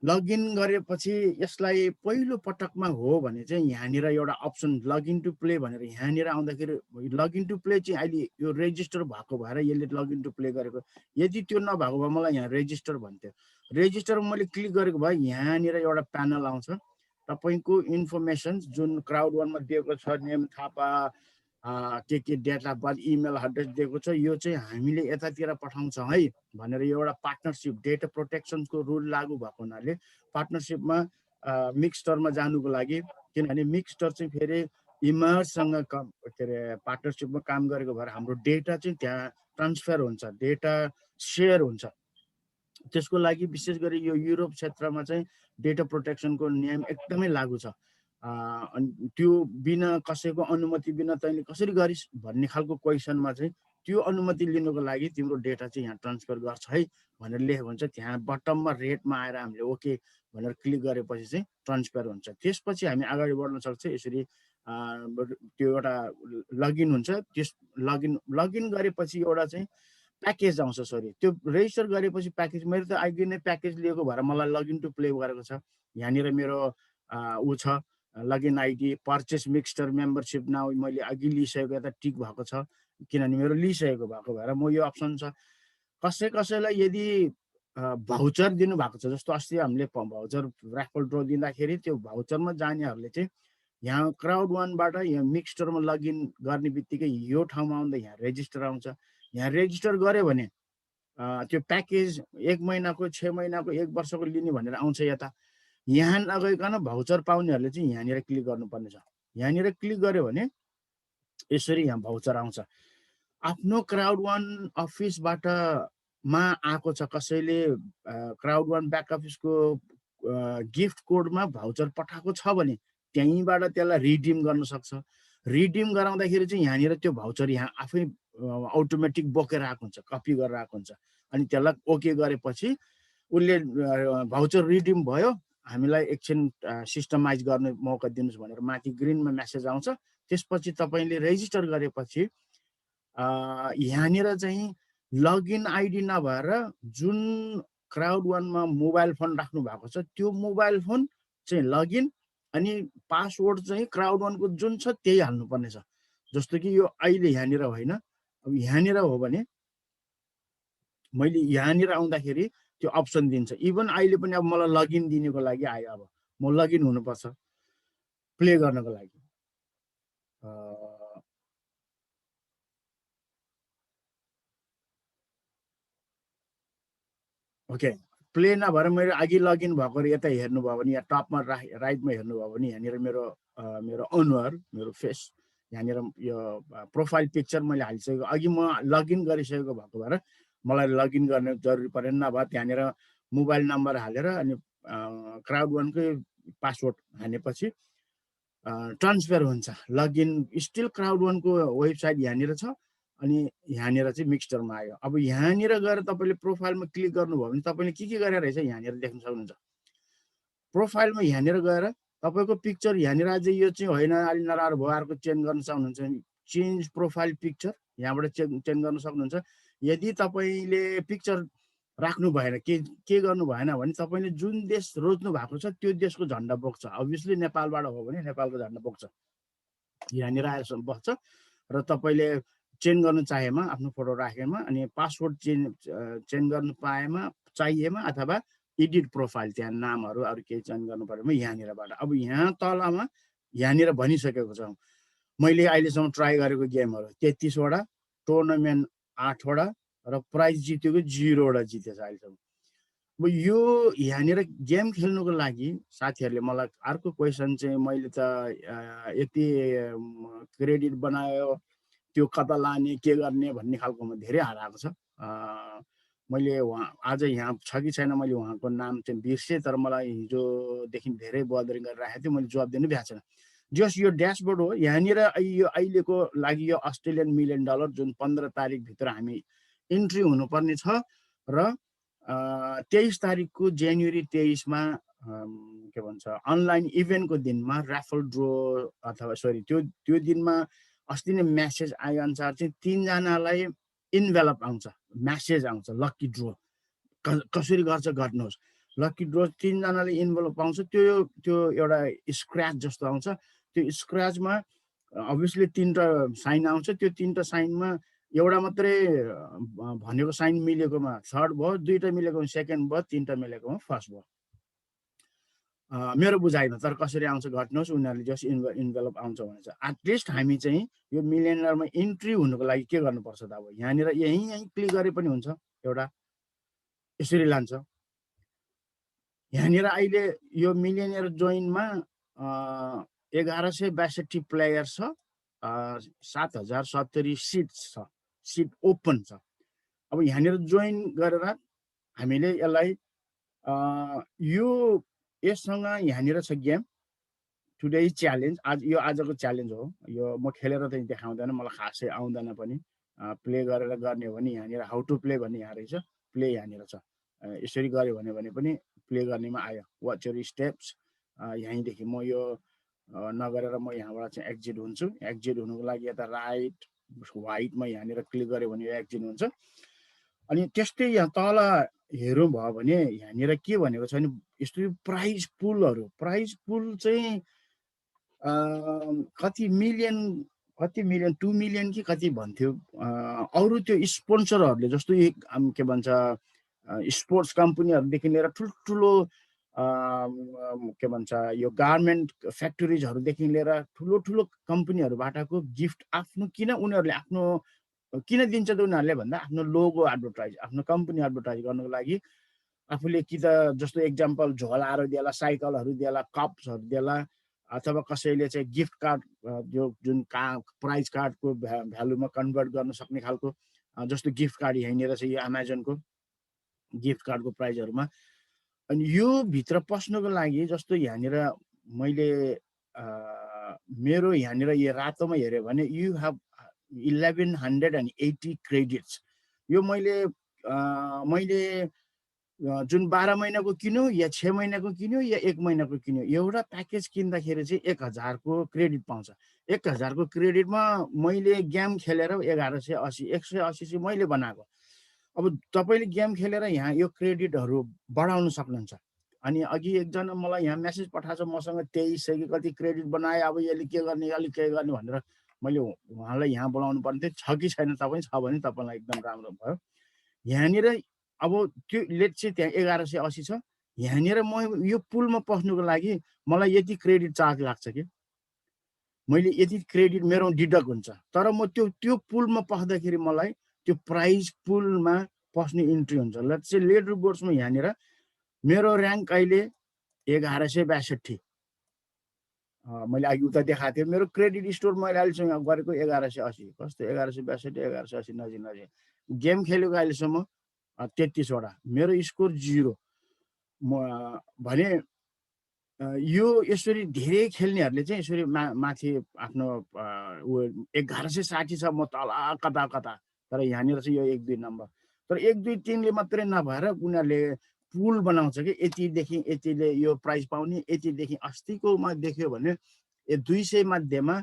लगइन गरेपछि यसलाई पहिलो पटकमा हो भने चाहिँ यहाँनिर एउटा अप्सन लगइन टु प्ले भनेर यहाँनिर आउँदाखेरि लगइन टु प्ले चाहिँ अहिले यो रेजिस्टर भएको भएर यसले लगइन टु प्ले गरेको। यदि त्यो नभएको भए मलाई यहाँ रेजिस्टर भन्थ्यो। रेजिस्टरमा मैले क्लिक गरेको भए यहाँनिर एउटा प्यानल आउँछ। तपाईँको इन्फर्मेसन जुन क्राउड वानमा दिएको छ, नेम थापा के डेटा बर्थ इमेल एड्रेस दिएको छ, यो चाहिँ हामीले यतातिर पठाउँछौँ है भनेर एउटा पार्टनरसिप डेटा प्रोटेक्सनको रुल लागू भएको हुनाले पार्टनरसिपमा मिक्सटरमा जानुको लागि, किनभने मिक्सटर चाहिँ फेरि इमर्ससँग के अरे पार्टनरसिपमा काम गरेको भएर हाम्रो डेटा चाहिँ त्यहाँ ट्रान्सफर हुन्छ, डेटा सेयर हुन्छ। त्यसको लागि विशेष गरी यो युरोप क्षेत्रमा चाहिँ डेटा प्रोटेक्सनको नियम एकदमै लागू छ। अनि त्यो बिना कसैको अनुमति बिना तैँले कसरी गरिस् भन्ने खालको क्वेसनमा चाहिँ त्यो अनुमति लिनुको लागि तिम्रो डेटा चाहिँ यहाँ ट्रान्सफर गर्छ है भनेर लेखेको हुन्छ। त्यहाँ बटममा रेडमा आएर हामीले ओके भनेर क्लिक गरेपछि चाहिँ ट्रान्सफर हुन्छ। त्यसपछि हामी अगाडि बढ्न सक्छ। यसरी त्यो एउटा लगइन हुन्छ। त्यस लगइन गरेपछि एउटा चाहिँ प्याकेज आउँछ। सरी, त्यो रेजिस्टर गरेपछि प्याकेज, मेरो त अहिले नै प्याकेज लिएको भएर मलाई लगइन टु प्ले गरेको छ। यहाँनिर मेरो ऊ छ login ID purchase mixter membership now मैले अघि लिइसकेको, यता टिक भएको छ किनभने मेरो लिइसकेको भएको भएर म यो अप्सन छ। कसैलाई यदि भाउचर दिनुभएको छ, जस्तो अस्ति हामीले भाउचर ऱ्याफल ड्रो दिँदाखेरि त्यो भाउचरमा जानेहरूले चाहिँ यहाँ क्राउड वानबाट यहाँ मिक्सटरमा लगइन गर्ने बित्तिकै यो ठाउँमा आउँदा यहाँ रेजिस्टर आउँछ। यहाँ रेजिस्टर गऱ्यो भने त्यो प्याकेज 1 महिनाको 6 महिनाको 1 वर्षको लिने भनेर आउँछ यता। यहाँ नगइकन भाउचर पाउनेहरूले चाहिँ यहाँनिर क्लिक गर्नुपर्ने छ। यहाँनिर क्लिक गर्यो भने यसरी यहाँ भाउचर आउँछ। आफ्नो क्राउड वान अफिसबाट मा आएको छ, कसैले क्राउड वान ब्याक अफिसको गिफ्ट कोडमा भाउचर पठाएको छ भने त्यहीँबाट त्यसलाई रिडिम गर्न सक्छ। रिडिम गराउँदाखेरि चाहिँ यहाँनिर त्यो भाउचर यहाँ आफै अटोमेटिक बोकेर आएको हुन्छ, कपी गरेर आएको हुन्छ। अनि त्यसलाई ओके गरेपछि उसले भाउचर रिडिम भयो, हामीलाई एकछिन सिस्टमाइज गर्ने मौका दिनुहोस् भनेर माथि ग्रिनमा मेसेज आउँछ। त्यसपछि तपाईँले रेजिस्टर गरेपछि यहाँनिर चाहिँ लगइन आइडी नभएर जुन क्राउड वानमा मोबाइल फोन राख्नु भएको छ त्यो मोबाइल फोन चाहिँ लगइन अनि पासवर्ड चाहिँ क्राउड वानको जुन छ त्यही हाल्नुपर्ने छ। जस्तो कि यो अहिले यहाँनिर होइन, अब यहाँनिर हो भने मैले यहाँनिर आउँदाखेरि त्यो अप्सन दिन्छ। इभन अहिले पनि अब मलाई लगइन दिनको लागि आयो। अब म लगइन हुनुपर्छ प्ले गर्नको लागि। ओके, प्ले नभएर मेरो अघि लगइन भएको यता हेर्नुभयो भने यहाँ टपमा राइटमा हेर्नुभयो भने यहाँनिर मेरो अनुहार, मेरो फेस, यहाँनिर यो प्रोफाइल पिक्चर मैले हालिसकेको। अघि म लगइन गरिसकेको भएको भएर मलाई लगइन गर्ने जरुरी परेन। नभए त्यहाँनिर मोबाइल नम्बर हालेर अनि क्राउड वानकै पासवर्ड हानेपछि ट्रान्सफर हुन्छ। लगइन स्टिल क्राउड वानको वेबसाइट यहाँनिर छ अनि यहाँनिर चाहिँ मिक्सटरमा आयो। अब यहाँनिर गएर तपाईँले प्रोफाइलमा क्लिक गर्नुभयो भने तपाईँले के गरेर रहेछ यहाँनिर देख्न सक्नुहुन्छ। प्रोफाइलमा यहाँनिर गएर तपाईँको पिक्चर यहाँनिर अझै यो चाहिँ होइन, अलि नराम्रो भयो, अर्को चेन्ज गर्न सक्नुहुन्छ। चेन्ज प्रोफाइल पिक्चर यहाँबाट चेन्ज गर्न सक्नुहुन्छ। यदि तपाईँले पिक्चर राख्नु भएन, के गर्नु भएन भने तपाईँले जुन देश रोज्नु भएको छ त्यो देशको झन्डा बोक्छ। अभियसली नेपालबाट हो भने नेपालको झन्डा बोक्छ, यहाँनिर आएर बस्छ। र तपाईँले चेन्ज गर्नु चाहेमा आफ्नो फोटो राखेमा अनि पासवर्ड चेन्ज गर्नु पाएमा चाहिएमा अथवा एडिट प्रोफाइल त्यहाँ नामहरू अरू केही चेन्ज गर्नु परेमा यहाँनिरबाट। अब यहाँ तलमा यहाँनिर भनिसकेको छ मैले अहिलेसम्म ट्राई गरेको गेमहरू 33 वटा, टुर्नामेन्ट 8 वटा र प्राइज जितेको 0 वटा जितेछ अहिलेसम्म। अब यो यहाँनिर गेम खेल्नुको लागि साथीहरूले मलाई अर्को क्वेसन चाहिँ मैले त यति क्रेडिट बनायो त्यो कता लाने के गर्ने भन्ने खालकोमा धेरै हराएको छ। मैले आज यहाँ छ कि छैन मैले उहाँको नाम चाहिँ बिर्सेँ, तर मलाई हिजोदेखि धेरै बदरिङ गरेर राखेको थियो, मैले जवाब दिनु भ्याएको छैन। जस्ट यो ड्यासबोर्ड हो। यहाँनिर यो अहिलेको लागि यो अस्ट्रेलियन मिलियन डलर जुन 15 तारिकभित्र हामी इन्ट्री हुनुपर्ने छ र 23 तारिकको जनवरी 23मा के भन्छ अनलाइन इभेन्टको दिनमा ऱ्याफल ड्रो अथवा सरी त्यो दिनमा अस्ति नै म्यासेज आएअनुसार चाहिँ 3 जनालाई इन्भेलप आउँछ, म्यासेज आउँछ लक्की ड्रो। कसरी गर्छ गर्नुहोस्। लकी ड्र 3 जनाले इन्भल्भ पाउँछ, त्यो एउटा स्क्रैच जस्तो आउँछ। त्यो स्क्रैचमा अभियसली 3टा साइन आउँछ। त्यो 3टा साइनमा एउटा मात्रै भनेको साइन मिलेकोमा थर्ड भयो, 2टा मिलेकोमा सेकेन्ड भयो, 3टा मिलेकोमा फर्स्ट भयो मेरो बुझाइमा। तर कसरी आउँछ घट्नुहोस्, उनीहरूले जस्ट इन्भेलप आउँछ भने चाहिँ एटलिस्ट हामी चाहिँ यो मिलियनरमा इन्ट्री हुनुको लागि के गर्नुपर्छ त? अब यहाँनिर यहीँ क्लिक गरे पनि हुन्छ, एउटा यसरी लान्छ। यहाँनिर अहिले यो मिलियनियर जोइनमा 1162 प्लेयर छ, 7070 सिट्स छ, सिट ओपन छ। अब यहाँनिर जोइन गरेर हामीले यसलाई यससँग यहाँनिर छ गेम टुडे च्यालेन्ज। यो आजको च्यालेन्ज हो। यो म खेलेर त देखाउँदैन, मलाई खासै आउँदैन पनि। प्ले गरेर गर्ने हो भने यहाँनिर हाउ टु प्ले भन्ने यहाँ रहेछ, प्ले यहाँनिर छ। यसरी गऱ्यो भने पनि प्ले गर्नेमा आयो। Watch your steps. यहीँदेखि म यो नगरेर म यहाँबाट चाहिँ एक्जिट हुन्छु। एक्जिट हुनुको लागि यता राइट वाइटमा यहाँनिर क्लिक गऱ्यो भने यो एक्जिट हुन्छ। अनि त्यस्तै यहाँ तल हेरौँ भयो भने यहाँनिर के भनेको छ भने यस्तो प्राइज पुलहरू, प्राइज पुल चाहिँ कति मिलियन 2 मिलियन कि कति भन्थ्यो। अरू त्यो स्पोन्सरहरूले जस्तो के भन्छ स्पोर्ट्स कम्पनीहरूदेखि लिएर ठुल्ठुलो के भन्छ यो गार्मेन्ट फ्याक्ट्रिजहरूदेखि लिएर ठुलो कम्पनीहरूबाटको गिफ्ट आफ्नो उनीहरूले आफ्नो किन दिन्छ त उनीहरूले भन्दा आफ्नो लोगो एडभर्टाइज, आफ्नो कम्पनी एडभर्टाइज गर्नको लागि आफूले कि त जस्तो एक्जाम्पल झोलाहरू दिएला, साइकलहरू दिएला, कप्सहरू दिएला, अथवा कसैले चाहिँ गिफ्ट कार्ड यो जुन प्राइज कार्डको भ्यालुमा कन्भर्ट गर्न सक्ने खालको जस्तो गिफ्ट कार्ड यहीँनिर छ, यो अमेजनको गिफ्ट कार्डको प्राइजहरूमा। अनि यो भित्र पस्नको लागि जस्तो यहाँनिर मैले मेरो यहाँनिर यो रातोमा हेऱ्यो भने यु हेभ 1180 क्रेडिट्स। यो मैले जुन 12 महिनाको किन्यो या 6 महिनाको किन्यो या 1 महिनाको किन्यो, एउटा प्याकेज किन्दाखेरि चाहिँ 1000 को क्रेडिट पाउँछ। 1000 को क्रेडिटमा मैले गेम खेलेर 1180 180 चाहिँ मैले बनाएको। अब तपाईँले गेम खेलेर यहाँ यो क्रेडिटहरू बढाउन सक्नुहुन्छ। अनि अघि एकजना मलाई यहाँ मेसेज पठाएको छ, मसँग 23 कि कति क्रेडिट बनाए, अब यसले के गर्ने अलिक के गर्ने भनेर मैले उहाँलाई यहाँ बोलाउनु पर्ने थियो। छ कि छैन तपाईँ? छ भने तपाईँलाई एकदम राम्रो भयो। यहाँनिर अब त्यो लेट चाहिँ त्यहाँ 1180 छ। यहाँनिर म यो पुलमा पस्नुको लागि मलाई यति क्रेडिट चार्ज लाग्छ कि मैले यति क्रेडिट मेरो डिडक्ट हुन्छ। तर म त्यो पुलमा पस्दाखेरि मलाई त्यो प्राइज पुलमा पस्ने इन्ट्री हुन्छ। लेट्स से लेडर बोर्ड्समा यहाँनिर मेरो ऱ्याङ्क अहिले 1162। मैले अघि उता देखाएको थिएँ मेरो क्रेडिट स्टोर मैले अहिलेसम्म गरेको 1180। कस्तो 1162 1180 नजिक गेम खेलेको अहिलेसम्म 33 वटा, मेरो स्कोर 0। भने यो यसरी धेरै खेल्नेहरूले चाहिँ यसरी माथि आफ्नो 1160 छ, म तल कता। तर यहाँनिर चाहिँ यो 1 2 नम्बर। तर 1 2 3 ले मात्रै नभएर उनीहरूले पुल बनाउँछ कि यतिदेखि यतिले यो प्राइज पाउने, यतिदेखि अस्तिकोमा देख्यो भने 200 मध्येमा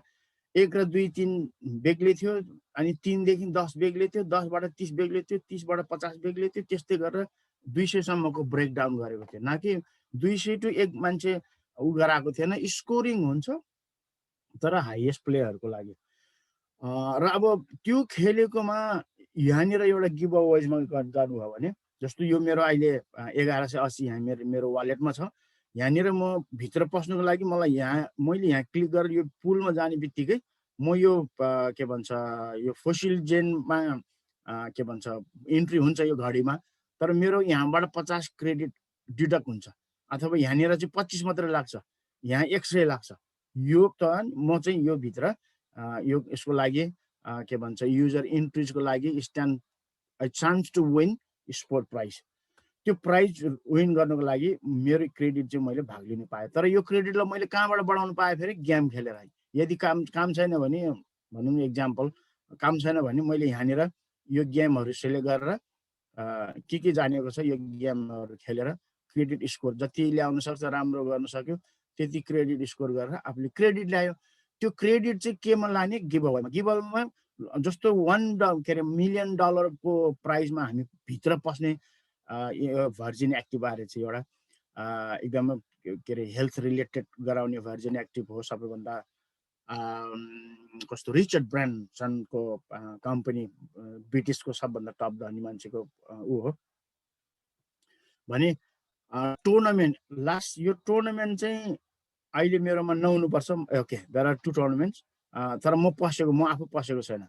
1 र 2 3 बेग्लै थियो, अनि 3 देखि 10 बेग्लै थियो, 10 बाट 30 बेग्लै थियो, 30 बाट 50 बेग्लै थियो। त्यस्तै गरेर 200 सम्मको ब्रेकडाउन गरेको थियो। न कि 200 टु 1 मान्छे उ गराएको थिएन। स्कोरिङ हुन्छ तर हाइएस्ट प्लेयरहरूको लागि। र अब त्यो खेलेकोमा यहाँनिर एउटा गिभ अवेजमा गर्नुभयो भने जस्तो यो मेरो अहिले 1180 यहाँ मेरो वालेटमा छ। यहाँनिर म भित्र पस्नुको लागि मैले यहाँ क्लिक गरेर यो पुलमा जाने बित्तिकै म यो के भन्छ यो फोसिल जेनमा के भन्छ इन्ट्री हुन्छ यो घडीमा। तर मेरो यहाँबाट 50 क्रेडिट डिडक्ट हुन्छ, अथवा यहाँनिर चाहिँ 25 मात्रै लाग्छ, यहाँ 100 लाग्छ। यो त म चाहिँ यो भित्र यसको लागि के भन्छ युजर इन्ट्रिजको लागि stand a chance to win sport prize. त्यो प्राइज विन गर्नको लागि मेरो क्रेडिट चाहिँ मैले भाग लिनु पाएँ। तर यो क्रेडिटलाई मैले कहाँबाट बढाउनु पाएँ? फेरि गेम खेलेर। यदि काम छैन भने भनौँ एक्जाम्पल काम छैन भने मैले यहाँनिर यो गेमहरू सेलेक्ट गरेर के जानेको छ यो गेमहरू खेलेर क्रेडिट स्कोर जति ल्याउन सक्छ, राम्रो गर्न सक्यो, त्यति क्रेडिट स्कोर गरेर आफूले क्रेडिट ल्यायो। त्यो क्रेडिट चाहिँ केमा लाने? गिभ अवेमा। गिभ अवेमा जस्तो $1 मिलियन को प्राइजमा हामी भित्र पस्ने भर्जिन एक्टिभ आएर चाहिँ एउटा एकदमै के अरे हेल्थ रिलेटेड गराउने भर्जिन एक्टिभ हो सबैभन्दा कस्तो रिचर्ड ब्रान्सनको कम्पनी ब्रिटिसको सबभन्दा टप धनी मान्छेको ऊ हो भने टुर्नामेन्ट लास्ट यो टुर्नामेन्ट चाहिँ अहिले मेरोमा नहुनुपर्छ ओके देयर आर 2 टुर्नामेन्ट्स तर म आफू पसेको छैन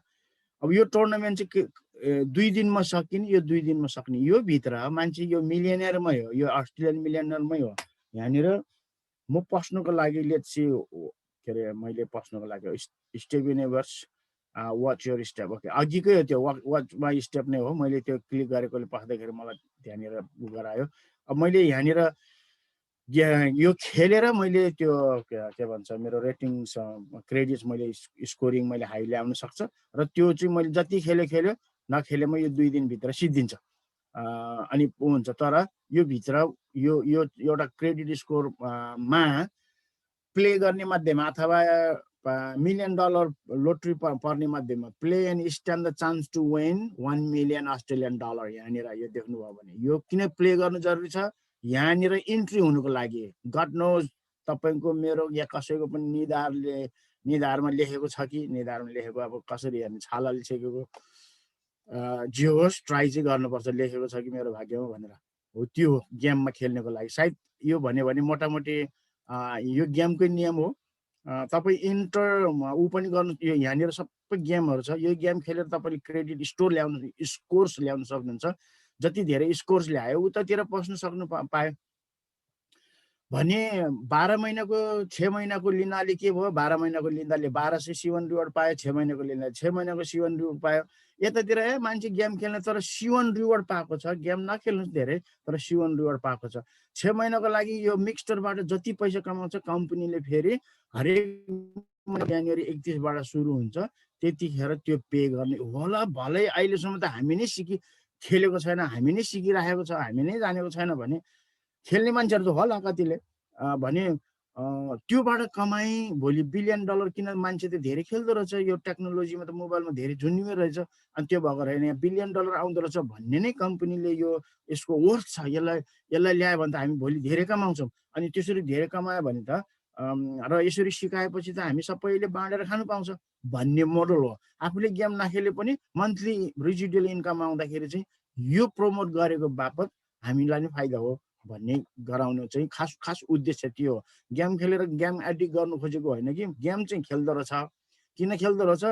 अब यो टुर्नामेन्ट चाहिँ 2 दिनमा सकिने यो 2 दिनमा सक्ने यो भित्र मान्छे यो मिलियनियरमै हो यो अस्ट्रेलियन मिलियनियरमै हो यहाँनिर म पस्नको लागि लेट्स सी के अरे मैले पस्नको लागि step universe watch your step okay अघिकै हो त्यो वाच माई स्टेप नै हो मैले त्यो क्लिक गरेकोले पस्दाखेरि मलाई त्यहाँनिर उ गरायो अब मैले यहाँनिर यो खेलेर मैले त्यो के भन्छ मेरो रेटिङ्स क्रेडिट्स मैले स्कोरिङ मैले हाई ल्याउन सक्छ र त्यो चाहिँ मैले जति खेल्यो नखेलेमा यो 2 दिनभित्र सिद्धिन्छ अनि हुन्छ तर यो भित्र यो एउटा क्रेडिट स्कोर मा प्ले गर्ने मध्येमा अथवा $1 million लोटरी पर्ने मध्येमा play and stand the chance to win $1 million Australian यहाँनिर यो देख्नुभयो भने यो किन प्ले गर्नु जरुरी छ यहाँनिर इन्ट्री हुनुको लागि गड नोज तपाईको मेरो या कसैको पनि निधारमा लेखेको छ कि निधारमा लेखेको अब कसरी हेर्ने छालाले छेकेको जे होस् ट्राई चाहिँ गर्नुपर्छ लेखेको छ कि मेरो भाग्यमा भनेर हो त्यो गेममा खेल्नको लागि सायद यो भन्यो भने मोटामोटी यो गेमकै नियम हो तपाई इन्टर ऊ पनि गर्नु यो यहाँनिर सबै गेमहरु छ यो गेम खेलेर तपाईले क्रेडिट स्कोर्स ल्याउन सक्नुहुन्छ जति धेरै स्कोर्स ल्यायो उतातिर पस्न सक्नु पायो भने 12 महिनाको 6 महिनाको लिनाले के भयो 12 महिनाको लिनाले 1200 C1 रिवार्ड पायो 6 महिनाको लिनाले 6 महिनाको C1 रिवार्ड पायो यतातिर मान्छे गेम खेल्न तर C1 रिवार्ड पाएको छ गेम नखेल्नु धेरै तर C1 रिवार्ड पाएको छ 6 महिनाको लागि यो मिक्सचरबाट जति पैसा कमाउँछ कम्पनीले फेरि हरेक जनवरी 31 बाट सुरु हुन्छ त्यतिखेर त्यो पे गर्ने होला भलै अहिलेसम्म त हामी नै खेलेको छैन हामी नै सिकिराखेको छ हामी नै जानेको छैन भने खेल्ने मान्छेहरु त होला कतिले भने त्योबाट कमाई भोलि $1 billion किन मान्छे त धेरै खेल्दो रहेछ यो टेक्नोलोजीमा त मोबाइलमा धेरै झुन्निएको रहेछ अनि त्यो भएको रहेन $1 billion आउँदो रहेछ भन्ने नै कम्पनीले यो यसको वर्थ छ यसलाई ल्यायो भने त हामी भोलि धेरै कमाउँछौं अनि त्यसरी धेरै कमायो भने त र यसरी सिकाएपछि त हामी सबैले बाँडेर खानु पाउँछ भन्ने मोडल हो आफूले गेम नखेले पनि मन्थली रेजिडुअल इन्कम आउँदाखेरि चाहिँ यो प्रमोट गरेको बापत हामीलाई नै फाइदा हो भन्ने गराउनु चाहिँ खास उद्देश्य त्यो हो गेम खेलेर गेम एडिक्ट गर्नु खोजेको होइन कि गेम चाहिँ खेल्दो रहेछ किन खेल्दो रहेछ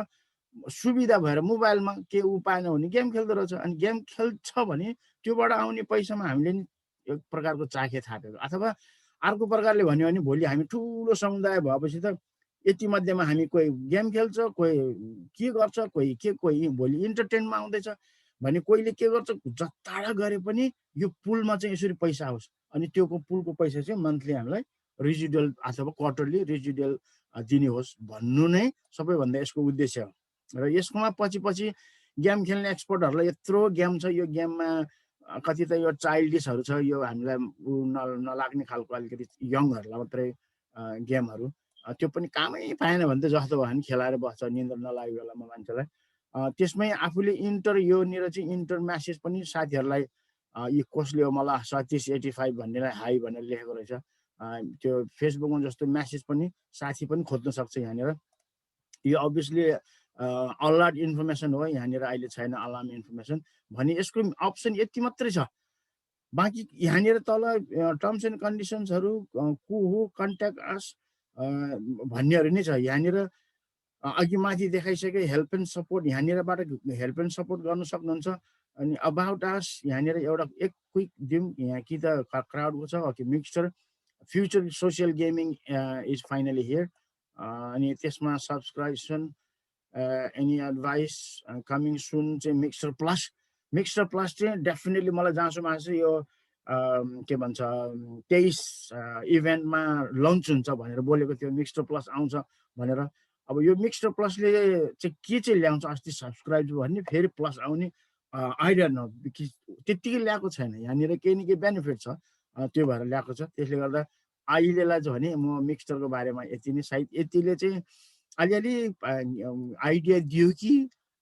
सुविधा भएर मोबाइलमा के उपाएन भने गेम खेल्दो रहेछ अनि गेम खेल्छ भने त्योबाट आउने पैसामा हामीले नि एक प्रकारको चाखे थापेको अथवा अर्को प्रकारले भन्यो भने भोलि हामी ठुलो समुदाय भएपछि त यति मध्येमा हामी कोही गेम खेल्छ कोही के गर्छ कोही भोलि इन्टरटेनमा आउँदैछ भने कोहीले के गर्छ जताडा गरे पनि यो पुलमा चाहिँ यसरी पैसा आओस् अनि त्यो पुलको पैसा चाहिँ मन्थली हामीलाई रेजिडुअल अथवा क्वार्टरली रेजिडुअल दिने होस् भन्नु नै सबैभन्दा यसको उद्देश्य हो र यसकोमा पछि गेम खेल्ने एक्सपर्टहरुलाई यत्रो गेम छ यो गेममा कति त यो चाइल्डिसहरु छ यो हामीलाई नलाग्ने खालको अलिकति यङहरुलाई मात्रै गेमहरु त्यो पनि कामै पाएन भने त जस्तो भयो नि खेलाएर बस्छ निन्द्रा नलागेको बेलामा मान्छेलाई त्यसमै आफूले योनिर चाहिँ इन्टर म्यासेज पनि साथीहरुलाई यो कसले हो मलाई 3785 भन्नेलाई हाई भनेर लेखेको रहेछ त्यो फेसबुकमा जस्तो म्यासेज पनि साथी पनि खोज्न सक्छ यहाँनिर यो अभियसली अलर्ट इन्फर्मेसन हो यहाँनिर अहिले छैन अलार्म इन्फर्मेसन भने यसको अप्सन यति मात्रै छ बाँकी यहाँनिर तल टर्म्स एन्ड कन्डिसन्सहरु को हो कन्ट्याक्ट अस भन्नेहरु नै छ यहाँनिर अघि माथि देखाइसके हेल्प एन्ड सपोर्ट यहाँनिरबाट हेल्प एन्ड सपोर्ट गर्न सक्नुहुन्छ अनि अबाउट अस यहाँनिर एउटा एक क्विक दिम यहाँ कि त क्राउडको छ कि mixture future social gaming is finally here अनि त्यसमा सब्सक्रिप्सन एनी एडभाइस कमिङ सुन चाहिँ मिक्सचर प्लस चाहिँ डेफिनेटली मलाई जहाँसम्म आएको छ यो के भन्छ 23 इभेन्टमा लन्च हुन्छ भनेर बोलेको थियो मिक्सचर प्लस आउँछ भनेर अब यो मिक्सचर प्लसले चाहिँ के चाहिँ ल्याउँछ अस्ति सब्सक्राइब भन्ने फेरि प्लस आउने आइडिया न त्यतिकै ल्याएको छैन यहाँनिर केही न केही बेनिफिट छ त्यो भएर ल्याएको छ त्यसले गर्दा अहिलेलाई चाहिँ भने म मिक्सचरको बारेमा यति नै सायद यतिले चाहिँ अलिअलि आइडिया दियो कि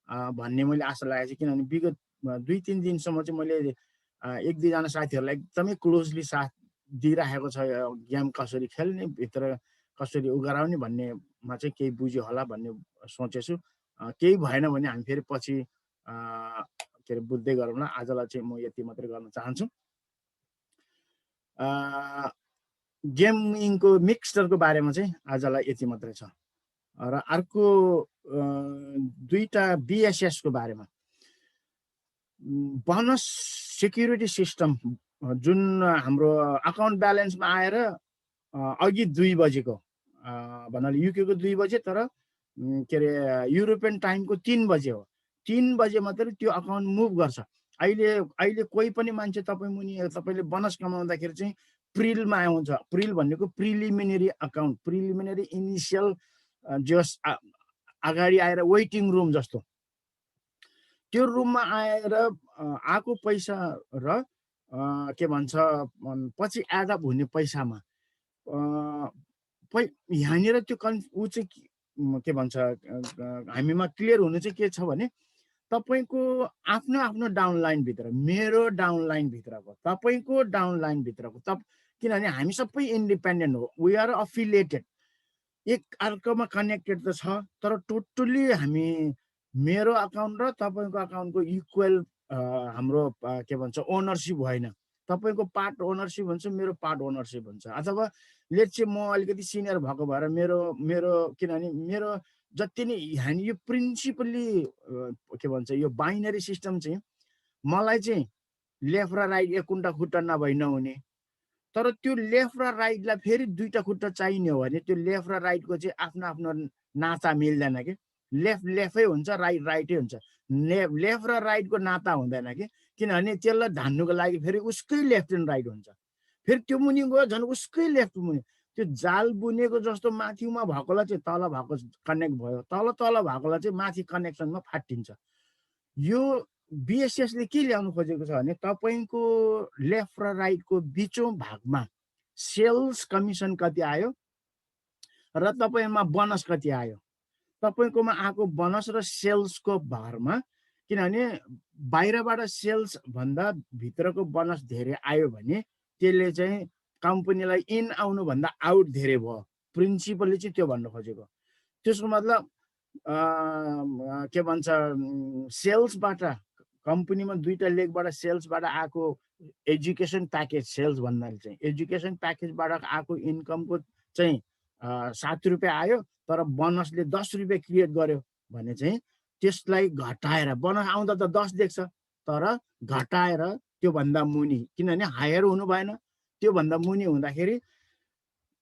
भन्ने मैले आशा लागेको छ किनभने विगत 2-3 दिनसम्म चाहिँ मैले 1-2 जना साथीहरुलाई एकदमै क्लोजली साथ दिइराखेको छ गेम कसरी खेल्ने भित्र कसरी उ गराउने भन्नेमा चाहिँ केही बुझ्यो होला भन्ने सोचेछु। केही भएन भने हामी फेरि पछि के अरे बुझ्दै गरौँला। आजलाई चाहिँ म यति मात्रै गर्न चाहन्छु। गेमिङको मिक्सचरको बारेमा चाहिँ आजलाई यति मात्रै छ। र अर्को दुईटा बिएसएसको बारेमा बोनस सेक्युरिटी सिस्टम जुन हाम्रो अकाउन्ट ब्यालेन्समा आएर अघि 2 बजेको भन्नाले युकेको 2 बजे तर के अरे युरोपियन टाइमको 3 बजे हो। 3 बजे मात्रै त्यो अकाउन्ट मुभ गर्छ। अहिले कोही पनि मान्छे तपाईँले बोनस कमाउँदाखेरि चाहिँ प्रिलमा आउँछ। प्रिल भनेको प्रिलिमिनरी अकाउन्ट, प्रिलिमिनरी इनिसियल जस अगाडि आएर वेटिङ रुम जस्तो त्यो रुममा आएर आएको पैसा र के भन्छ पछि एडअप हुने पैसामा यहाँनिर त्यो ऊ चाहिँ के भन्छ हामीमा क्लियर हुनु चाहिँ के छ भने तपाईको आफ्नो आफ्नो डाउनलाइन भित्र, मेरो डाउनलाइन भित्रको, तपाईको डाउनलाइन भित्रको किनभने हामी सबै इन्डिपेन्डेन्ट हो, वी आर अफिलिएटेड, एक अर्कोमा कनेक्टेड त छ तर टोटली हामी मेरो अकाउन्ट र तपाईको अकाउन्टको इक्वल हाम्रो के भन्छ ओनरसिप होइन। तपाईको पार्ट ओनरसिप हुन्छ, मेरो पार्ट ओनरसिप हुन्छ। अथवा लेट्स चाहिँ म अलिकति सिनियर भएको भएर मेरो किनभने मेरो जति नै हामी यो प्रिन्सिपली के भन्छ यो बाइनरी सिस्टम चाहिँ मलाई चाहिँ लेफ्ट र राइट एक खुट्टा नभई नहुने, तर त्यो लेफ्ट र राइटलाई फेरि दुईटा खुट्टा चाहिने हो भने त्यो लेफ्ट र राइटको चाहिँ आफ्नो आफ्नो नाता मिल्दैन कि। लेफ्टै हुन्छ, राइटै हुन्छ। लेफ्ट र राइटको नाता हुँदैन कि, किनभने त्यसलाई धान्नुको लागि फेरि उसकै लेफ्ट एन्ड राइट हुन्छ। फेरि त्यो मुनि गयो झन् उसकै लेफ्ट मुनि, त्यो जाल बुनेको जस्तो माथिमा भएकोलाई चाहिँ तल भएको कनेक्ट भयो, तल भएकोलाई चाहिँ माथि कनेक्सनमा फाटिन्छ। यो बिएसएसले के ल्याउनु खोजेको छ भने तपाईँको लेफ्ट र राइटको बिचौँ भागमा सेल्स कमिसन कति आयो र तपाईँमा बोनस कति आयो, तपाईँकोमा आएको बोनस र सेल्सको भरमा, किनभने बाहिरबाट सेल्स भन्दा भित्रको बोनस धेरै आयो भने त्यसले चाहिँ कम्पनीलाई इन आउनुभन्दा आउट धेरै भयो। प्रिन्सिपलले चाहिँ त्यो भन्न खोजेको। त्यसको मतलब के भन्छ सेल्सबाट कम्पनीमा दुईटा लेगबाट सेल्सबाट आएको एजुकेसन प्याकेज, सेल्स भन्नाले चाहिँ एजुकेसन प्याकेजबाट आएको इन्कमको चाहिँ 7 रुपियाँ आयो तर बोनसले 10 रुपियाँ क्रिएट गर्यो भने चाहिँ त्यसलाई घटाएर, बोनस आउँदा त 10 देख्छ तर घटाएर त्योभन्दा मुनि, किनभने हायर हुनु भएन, त्योभन्दा मुनि हुँदाखेरि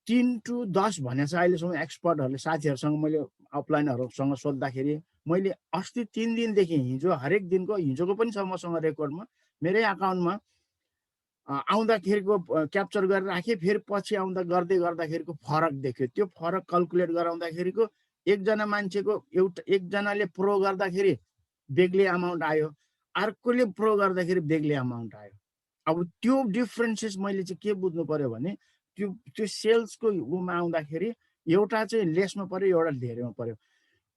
3 to 10 भनेछ अहिलेसम्म एक्सपर्टहरूले। साथीहरूसँग मैले अपलाइनहरूसँग सोद्धाखेरि मैले अस्ति 3 दिनदेखि हिजो हरेक दिनको, हिजोको पनि छ मसँग रेकर्डमा, मेरै अकाउन्टमा आउँदाखेरिको क्याप्चर गरेर राखेँ, फेरि पछि आउँदा गर्दाखेरिको फरक देख्यो। त्यो फरक क्याल्कुलेट गराउँदाखेरिको एकजना मान्छेको एकजनाले प्रो गर्दाखेरि बेग्लै अमाउन्ट आयो, अर्कोले प्रो गर्दाखेरि बेग्लै अमाउन्ट आयो। अब त्यो डिफरेन्सेस मैले चाहिँ के बुझ्नु पर्यो भने त्यो सेल्सको उमा आउँदाखेरि एउटा चाहिँ लेसमा पर्यो, एउटा धेरैमा पर्यो।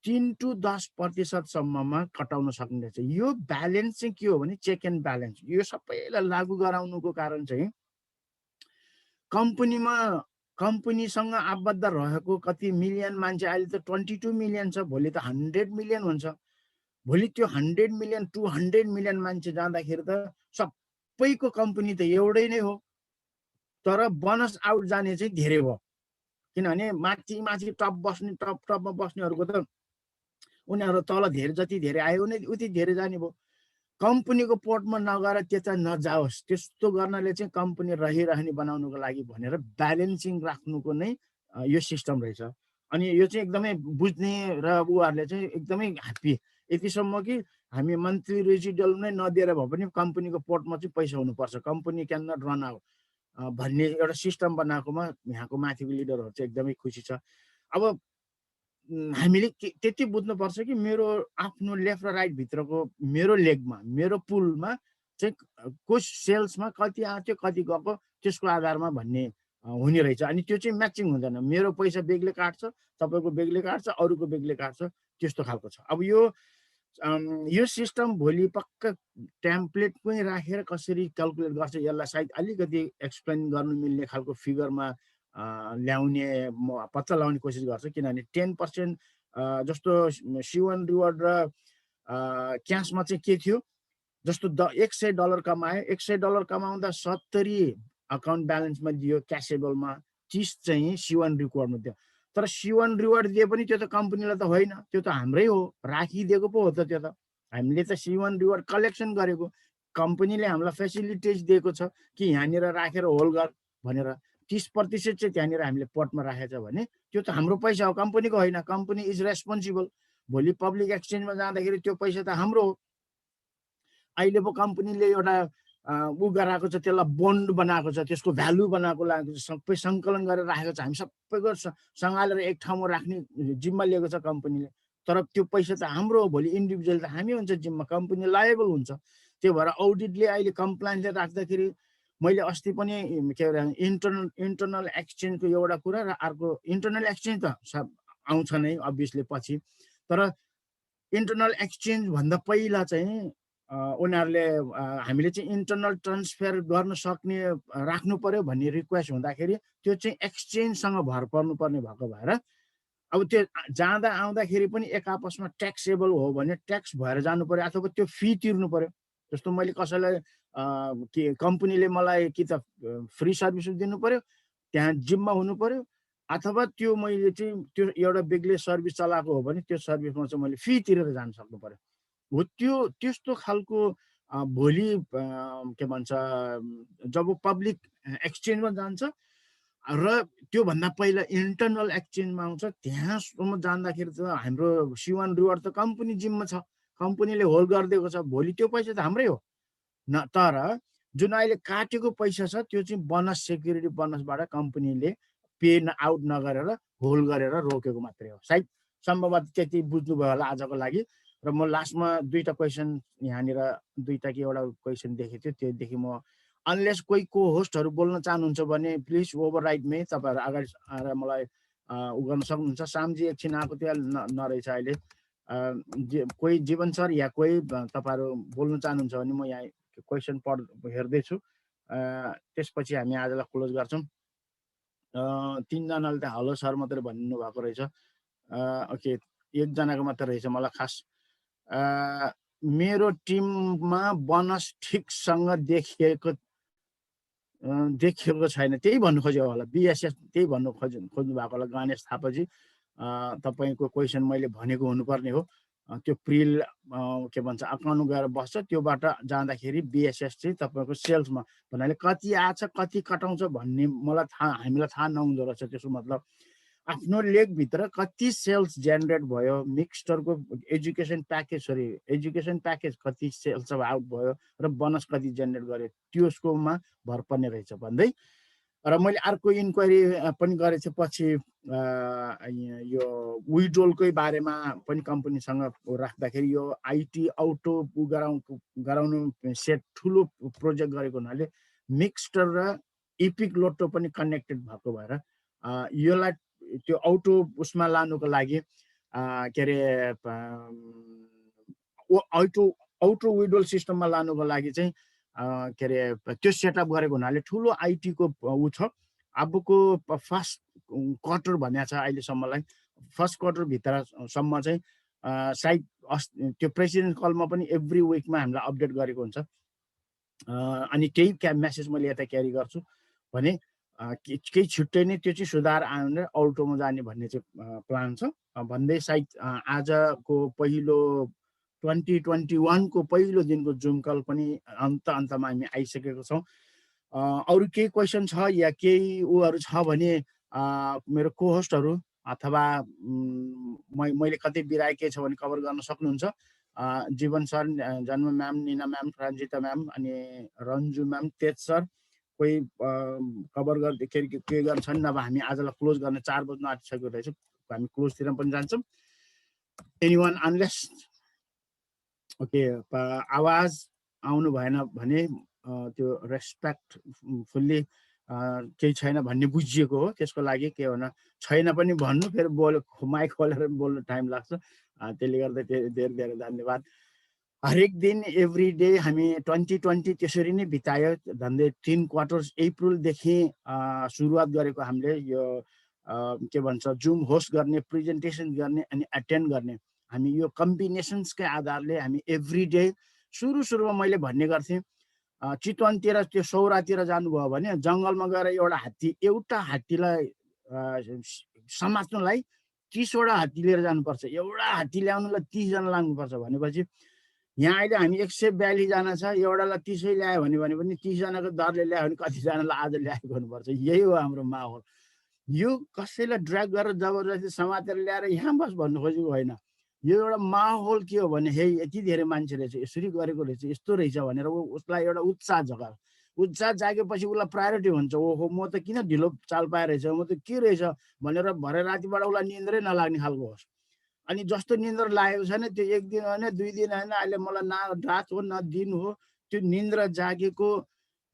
3 to 10% कटाउन सक्ने रहेछ। यो ब्यालेन्स चाहिँ के हो भने चेक एन्ड ब्यालेन्स। यो सबैलाई लागू गराउनुको कारण चाहिँ कम्पनीसँग आबद्ध रहेको कति मिलियन मान्छे, अहिले त 22 मिलियन छ, भोलि त 100 मिलियन हुन्छ। भोलि त्यो 100 मिलियन 200 मिलियन मान्छे जाँदाखेरि त सबैको कम्पनी त एउटै नै हो, तर बोनस आउट जाने चाहिँ धेरै भयो। किनभने माथि टपमा बस्नेहरूको त उनीहरू तल जति धेरै आयो उति धेरै जाने भयो। कम्पनीको पोर्टमा नगएर त्यता नजाओस्, त्यस्तो गर्नाले चाहिँ कम्पनी रहिरहने बनाउनुको लागि भनेर ब्यालेन्सिङ राख्नुको नै यो सिस्टम रहेछ। अनि यो चाहिँ एकदमै बुझ्ने र उहाँहरूले चाहिँ एकदमै ह्याप्पी, यतिसम्म कि हामी मन्थली रेजिडल नै नदिएर भए पनि कम्पनीको पोर्टमा चाहिँ पैसा हुनुपर्छ, company can not run out भन्ने एउटा सिस्टम बनाएकोमा यहाँको माथिको लिडरहरू चाहिँ एकदमै खुसी छ। अब हामीले त्यति बुझ्नुपर्छ कि मेरो आफ्नो लेफ्ट र राइट भित्रको मेरो लेगमा, मेरो पुलमा चाहिँ को सेल्समा कति आयो कति गएको त्यसको आधारमा भन्ने हुने रहेछ। अनि त्यो चाहिँ म्याचिङ हुँदैन, मेरो पैसा बेग्लै काट्छ, तपाईँको बेग्लै काट्छ, अरूको बेग्लै काट्छ, त्यस्तो खालको छ। अब यो यो सिस्टम भोलि पक्का टेम्प्लेट पनि राखेर कसरी क्याल्कुलेट गर्छ यसलाई सायद अलिकति एक्सप्लेन गर्नु मिल्ने खालको फिगरमा ल्याउने म पत्ता लगाउने कोसिस गर्छु। किनभने 10% जस्तो C1 रिवार्ड र क्यासमा चाहिँ के थियो, जस्तो $100 कमायो, $100 कमाउँदा 70 अकाउन्ट ब्यालेन्समा दियो क्यासेबलमा, 30 चाहिँ C1 रिवार्डमा दियो। तर C1 रिवार्ड दिए पनि त्यो त कम्पनीलाई त होइन, त्यो त हाम्रै हो, राखिदिएको पो हो त। त्यो त हामीले त C1 रिवार्ड कलेक्सन गरेको, कम्पनीले हामीलाई फेसिलिटिज दिएको छ कि यहाँनिर राखेर होल्ड गर भनेर। 30% चाहिँ त्यहाँनिर हामीले पटमा राखेको छ भने त्यो त हाम्रो पैसा हो, कम्पनीको होइन। Company is responsible. भोलि पब्लिक एक्सचेन्जमा जाँदाखेरि त्यो पैसा त हाम्रो हो। अहिले पो कम्पनीले एउटा ऊ गराएको छ, त्यसलाई बोन्ड बनाएको छ, त्यसको भ्यालु बनाएको लागेको छ, सबै सङ्कलन गरेर राखेको छ। हामी सबैको सँगालेर एक ठाउँमा राख्ने जिम्मा लिएको छ कम्पनीले। तर त्यो पैसा त हाम्रो हो। भोलि इन्डिभिजुअल त हामी हुन्छ जिम्मा, कम्पनी लायबल हुन्छ। त्यो भएर अडिटले अहिले कम्प्लायन्सले राख्दाखेरि मैले अस्ति पनि के अरे इन्टरनल एक्सचेन्जको एउटा कुरा र अर्को इन्टरनल एक्सचेन्ज त आउँछ नै अभियसली पछि। तर इन्टरनल एक्सचेन्ज भन्दा पहिला चाहिँ उनीहरूले हामीले चाहिँ इन्टरनल ट्रान्सफर गर्न सक्ने राख्नु पर्यो भन्ने रिक्वेस्ट हुँदाखेरि त्यो चाहिँ एक्सचेन्जसँग भर पर्नुपर्ने भएको भएर अब त्यो जाँदा आउँदाखेरि पनि एक आपसमा ट्याक्सेबल हो भने ट्याक्स भएर जानु पर्यो अथवा त्यो फी तिर्नु पर्यो। जस्तो मैले कसैलाई के कम्पनीले मलाई कि त फ्री सर्भिस दिनु पर्यो, त्यहाँ जिम्मा हुनु पर्यो, अथवा त्यो मैले चाहिँ त्यो एउटा बेग्लै सर्भिस चलाएको हो भने त्यो सर्भिसमा चाहिँ मैले फी तिरेर जान सक्नु पर्यो। हो त्यो त्यस्तो खालको भोलि के भन्छ जब पब्लिक एक्सचेन्जमा जान्छ र त्योभन्दा पहिला इन्टरनल एक्सचेन्जमा आउँछ, त्यहाँसम्म जाँदाखेरि त हाम्रो C1 रिवार्ड त कम्पनी जिम्मा छ, कम्पनीले होल्ड गरिदिएको छ। भोलि त्यो पैसा त हाम्रै हो न। तर जुन अहिले काटेको पैसा छ त्यो चाहिँ बोनस, सेक्युरिटी बोनसबाट कम्पनीले पे आउट नगरेर होल्ड गरेर रोकेको मात्रै हो। सायद सम्भवतः त्यति बुझ्नुभयो होला आजको लागि। र म लास्टमा दुईटा क्वेसन यहाँनिर दुईटा कि एउटा क्वेसन देखेको थियो, त्योदेखि म अनलेस कोही को होस्टहरू बोल्न चाहनुहुन्छ भने प्लिज ओभरराइड मे, तपाईँहरू अगाडि आएर मलाई उ गर्न सक्नुहुन्छ। सामजी एकछिन आएको थियो, नरहेछ अहिले। कोही जीवन सर या कोही तपाईँहरू बोल्न चाहनुहुन्छ भने म यहाँ क्वेसन हेर्दैछु, त्यसपछि हामी आजलाई क्लोज गर्छौँ। तीनजनाले त हेलो सर मात्रै भन्नु भएको रहेछ। ओके, एकजनाको मात्रै रहेछ मलाई खास। मेरो टिममा बोनस ठिकसँग देखिएको छैन, त्यही भन्नु खोज्यो होला। BSS त्यही भन्नु खोज्नु भएको होला गणेश थापाजी। तपाईँको क्वेसन मैले भनेको हुनुपर्ने हो। त्यो प्रिल के भन्छ अकाउन्ट गएर बस्छ, त्योबाट जाँदाखेरि BSS चाहिँ तपाईँको सेल्समा भन्नाले कति आछ कति कटाउँछ भन्ने मलाई थाहा, हामीलाई थाहा नहुँदो रहेछ। त्यसको मतलब आफ्नो लेगभित्र कति सेल्स जेनेरेट भयो, मिक्सटरको एजुकेसन प्याकेज कति सेल्स आउट भयो र बोनस कति जेनेरेट गर्यो, त्यसकोमा भर पर्ने रहेछ भन्दै। र मैले अर्को इन्क्वायरी पनि गरेको छु पछि यो विड्रोलकै बारेमा पनि कम्पनीसँग राख्दाखेरि यो IT अटो गराउनु सेट ठुलो प्रोजेक्ट गरेको हुनाले मिक्सटर र इपिक लोटो पनि कनेक्टेड भएको भएर यसलाई त्यो अटो उसमा लानुको लागि के अरे अटो विड्रोल सिस्टममा लानुको लागि चाहिँ के अरे त्यो सेटअप गरेको हुनाले ठुलो IT को ऊ छ। अबको फर्स्ट क्वार्टर भनेको छ अहिलेसम्मलाई, फर्स्ट क्वार्टर भित्रसम्म चाहिँ सायद त्यो प्रेसिडेन्ट कलमा पनि एभ्री विकमा हामीलाई अपडेट गरेको हुन्छ। अनि त्यही मेसेज मैले यता क्यारी गर्छु भने केही छिट्टै नै त्यो चाहिँ सुधार आउने अल्टोमा जाने भन्ने चाहिँ प्लान छ भन्दै सायद आजको पहिलो 2021 को पहिलो दिनको जुम कल पनि अन्तमा हामी आइसकेको छौँ। अरू केही क्वेसन छ या केही उहरू छ भने मेरो को होस्टहरू अथवा मैले कतै बिराएकै छ भने कभर गर्न सक्नुहुन्छ। जीवन सर, जन्म म्याम, निना म्याम, रञ्जिता म्याम, अनि रन्जु म्याम, तेज सर कोही कभर के गर्छन्, नभए हामी आजलाई क्लोज गर्न 4 बज्न आँटिसकेको रहेछ, हामी क्लोजतिर पनि जान्छौँ। एनीवन अनलेस ओके आवाज आउनु भएन भने त्यो रेस्पेक्टफुल्ली केही छैन भन्ने बुझिएको हो। त्यसको लागि के भन छैन पनि भन्नु, फेरि माइक खोलेर बोल्नु टाइम लाग्छ। त्यसले गर्दा धेरै धेरै धन्यवाद। हरेक दिन एभ्री डे हामी 2020 त्यसरी नै बितायो। झन्डै 3 क्वार्टर्स अप्रिलदेखि सुरुवात गरेको हामीले यो के भन्छ जुम होस्ट गर्ने, प्रेजेन्टेसन गर्ने अनि एटेन्ड गर्ने। हामी यो कम्बिनेसन्सकै आधारले हामी एभ्री डे सुरुमा मैले भन्ने गर्थेँ, चितवनतिर त्यो सौरातिर जानुभयो भने जङ्गलमा गएर एउटा हात्तीलाई समात्नुलाई 30वटा हात्ती लिएर जानुपर्छ। एउटा हात्ती ल्याउनुलाई 30 जना लाग्नुपर्छ भनेपछि यहाँ अहिले हामी 142 जना छ। एउटालाई 30 ल्यायो भने पनि 30 जनाको दरले ल्यायो भने कतिजनालाई आज ल्याएको हुनुपर्छ। यही हो हाम्रो माहौल। यो कसैलाई ड्र्याग गरेर जबरजस्ती समातेर ल्याएर यहाँ बस भन्नु खोजेको होइन। यो एउटा माहौल के हो भने हे यति धेरै मान्छे रहेछ, यसरी गरेको रहेछ, यस्तो रहेछ भनेर उसलाई एउटा उत्साह जागेपछि उसलाई प्रायोरिटी हुन्छ। ओहो म त किन ढिलो चाल पाएरहेछ, म त के रहेछ भनेर भरे रातिबाट उसलाई निन्द्रै नलाग्ने खालको होस्। अनि जस्तो निन्द्रा लागेको छैन त्यो 1 दिन होइन 2 दिन होइन, अहिले मलाई न रात हो न दिन हो, त्यो निन्द्रा जागेको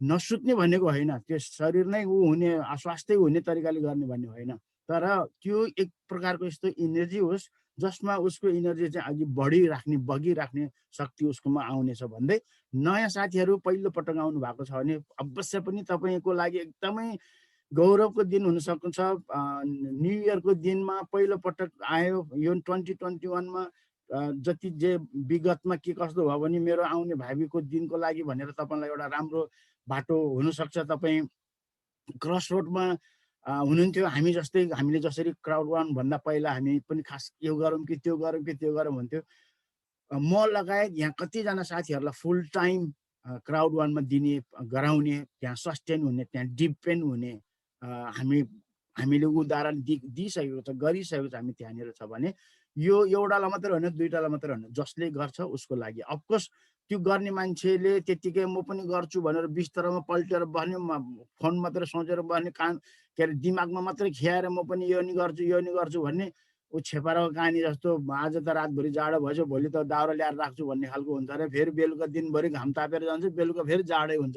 नसुत्ने भनेको होइन, त्यो शरीर नै हुने अस्वास्थ्य हुने तरिकाले गर्ने भन्ने होइन। तर त्यो एक प्रकारको यस्तो इनर्जी होस् जसमा उसको इनर्जी चाहिँ अघि बगिराख्ने शक्ति उसकोमा आउनेछ भन्दै नयाँ साथीहरू पहिलो पटक आउनु भएको छ भने अवश्य पनि तपाईँको लागि एकदमै गौरवको दिन हुन सक्छ। न्यु इयरको दिनमा पहिलो पटक आयो यो 2021 मा जति जे विगतमा के कस्तो भयो भने मेरो आउने भावीको दिनको लागि भनेर तपाईँलाई एउटा राम्रो बाटो हुनसक्छ। तपाईँ क्रस रोडमा हुनुहुन्थ्यो, हामीले जसरी क्राउड वान भन्दा पहिला हामी पनि खास यो गरौँ कि त्यो गरौँ भन्थ्यो। म लगायत यहाँ कतिजना साथीहरूलाई फुल टाइम क्राउड वानमा गराउने, त्यहाँ सस्टेन हुने, त्यहाँ डिपेन्ड हुने हामीले उदाहरण दिइसकेको छ, गरिसकेको छ हामी त्यहाँनिर छ भने यो एउटालाई मात्रै होइन, दुईटालाई मात्रै होइन, जसले गर्छ उसको लागि। अफकोर्स त्यो गर्ने मान्छेले त्यतिकै म पनि गर्छु भनेर बिस्तरामा पल्टेर बस्ने, फोन मात्रै सोचेर बस्ने, के अरे दिमागमा मात्रै खियाएर म पनि यो नि गर्छु भन्ने ऊ छेपाराको कहानी जस्तो आज त रातभरि जाडो भएछ भोलि त दाउरा ल्याएर राख्छु भन्ने खालको हुन्छ अरे। फेरि बेलुका दिनभरि घाम तापेर जान्छ, बेलुका फेरि जाडै हुन्छ।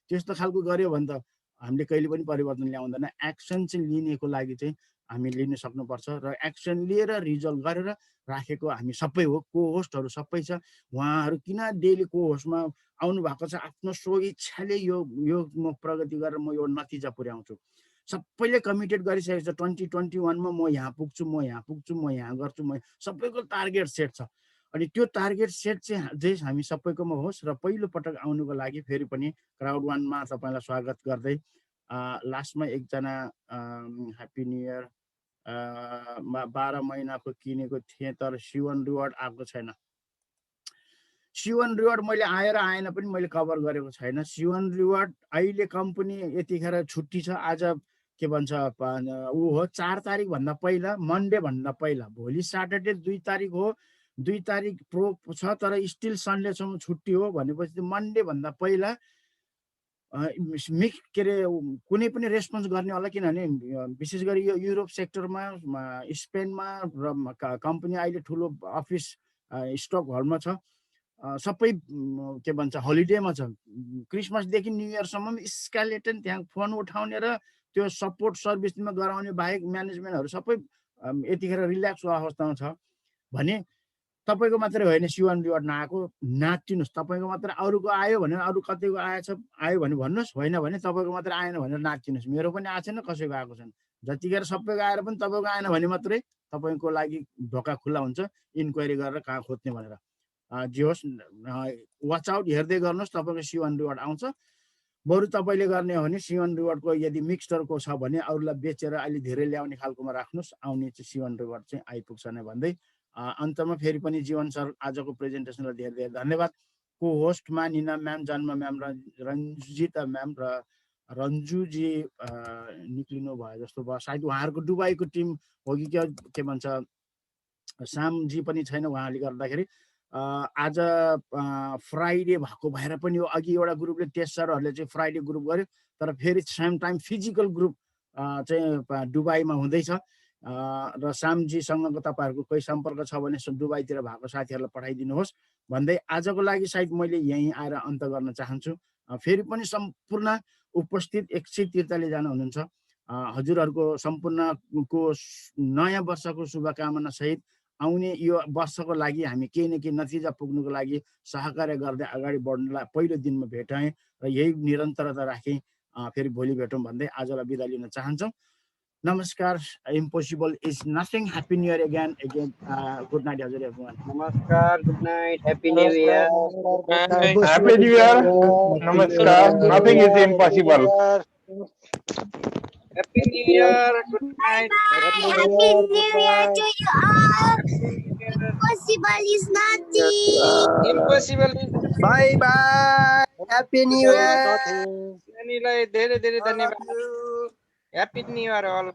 त्यस्तो खालको गऱ्यो भने त हामीले कहिले पनि परिवर्तन ल्याउँदैन। एक्सन चाहिँ लिनेको लागि चाहिँ हामी लिन सक्नुपर्छ र एक्सन लिएर रिजल्भ गरेर राखेको हामी सबै हो। को होस्टहरू सबै छ, उहाँहरू किन डेली को होस्टमा आउनु भएको छ, आफ्नो स्वेच्छाले यो म प्रगति गरेर म यो नतिजा पुर्याउँछु। सबैले कमिटेड गरिसकेको छ 2021 मा म यहाँ पुग्छु, म यहाँ गर्छु, म सबैको टार्गेट सेट छ। अनि त्यो टार्गेट सेट चाहिँ हामी सबैकोमा होस् र पहिलो पटक आउनुको लागि फेरि पनि क्राउड वानमा तपाईँलाई स्वागत गर्दै लास्टमा एकजना ह्याप्पी न्यु इयर 12 महिनाको किनेको थिएँ तर सिवन रिवार्ड आएको छैन। सिवन रिवार्ड मैले आएन पनि मैले कभर गरेको छैन। सिवन रिवार्ड अहिले कम्पनी यतिखेर छुट्टी छ। आज के भन्छ ऊ हो 4 तारिक भन्दा पहिला, मन्डे भन्दा पहिला, भोलि स्याटरडे 2 तारिक हो, 2 तारिक प्रो छ तर स्टिल सन्डेसम्म छुट्टी हो भनेपछि मन्डे भन्दा पहिला के अरे कुनै पनि रेस्पोन्स गर्ने होला। किनभने विशेष गरी यो युरोप सेक्टरमा, स्पेनमा र कम्पनी अहिले ठुलो अफिस स्टकहोल्डमा छ, सबै के भन्छ होलिडेमा छ। क्रिसमसदेखि न्यु इयरसम्म स्क्यालेटन त्यहाँ फोन उठाउने र त्यो सपोर्ट सर्भिसमा गराउने बाहेक म्यानेजमेन्टहरू सबै यतिखेर रिल्याक्स अवस्थामा छ भने तपाईँको मात्रै होइन सिवन रिवार्ड नआएको, नाचिदिनुहोस्। तपाईँको मात्रै अरूको आयो भने अरू कतिको आयो भने भन्नुहोस्, होइन भने तपाईँको मात्रै आएन भनेर नाचिदिनुहोस्। मेरो पनि आएको छैन, कसैको आएको छैन। जतिखेर सबैको आएर पनि तपाईँको आएन भने मात्रै तपाईँको लागि ढोका खुल्ला हुन्छ इन्क्वायरी गरेर कहाँ खोज्ने भनेर। जे होस् वाच आउट हेर्दै गर्नुहोस्, तपाईँको सिवन रिवार्ड आउँछ। बरु तपाईँले गर्ने हो भने सिवन रिवार्डको यदि मिक्सचरको छ भने अरूलाई बेचेर अलि धेरै ल्याउने खालकोमा राख्नुहोस्, आउने चाहिँ सिवन रिवार्ड चाहिँ आइपुग्छ नै भन्दै अन्तमा फेरि पनि जीवन सर आजको प्रेजेन्टेसनलाई धेरै धेरै धन्यवाद। को होस्टमा निना म्याम, जन्म म्याम र रन्जिता म्याम र रन्जुजी निक्लिनु भयो जस्तो भयो। सायद उहाँहरूको दुबईको टिम हो कि के भन्छ, श्यामजी पनि छैन उहाँले गर्दाखेरि। आज फ्राइडे भएको भएर पनि हो। अघि एउटा ग्रुपले टेस्टरहरूले चाहिँ फ्राइडे ग्रुप गर्यो तर फेरि सेम टाइम फिजिकल ग्रुप चाहिँ दुबईमा हुँदैछ र श्यामजीसँगको तपाईँहरूको कोही सम्पर्क छ भने दुबईतिर भएको साथीहरूलाई पठाइदिनुहोस् भन्दै आजको लागि सायद मैले यहीँ आएर अन्त गर्न चाहन्छु। फेरि पनि सम्पूर्ण उपस्थित 143 जना हुनुहुन्छ। हजुरहरूको सम्पूर्णको नयाँ वर्षको शुभकामना सहित आउने यो वर्षको लागि हामी केही न केही नतिजा पुग्नुको लागि सहकार्य गर्दै अगाडि बढ्नुलाई पहिलो दिनमा भेटाएँ र यही निरन्तरता राखेँ। फेरि भोलि भेटौँ भन्दै आजलाई बिदा लिन चाहन्छौँ। नमस्कार। Impossible is nothing. Happy new year again. Good night हजुर एभ्रिवान। नमस्कार, good night, happy new year. Happy New Year. Namaskar. Nothing is impossible. Happy new year, good night. Happy New Year to you all. Impossible is nothing. Impossible. Bye bye, happy new year. नानीलाई धेरै धेरै धन्यवाद। Happy new year all.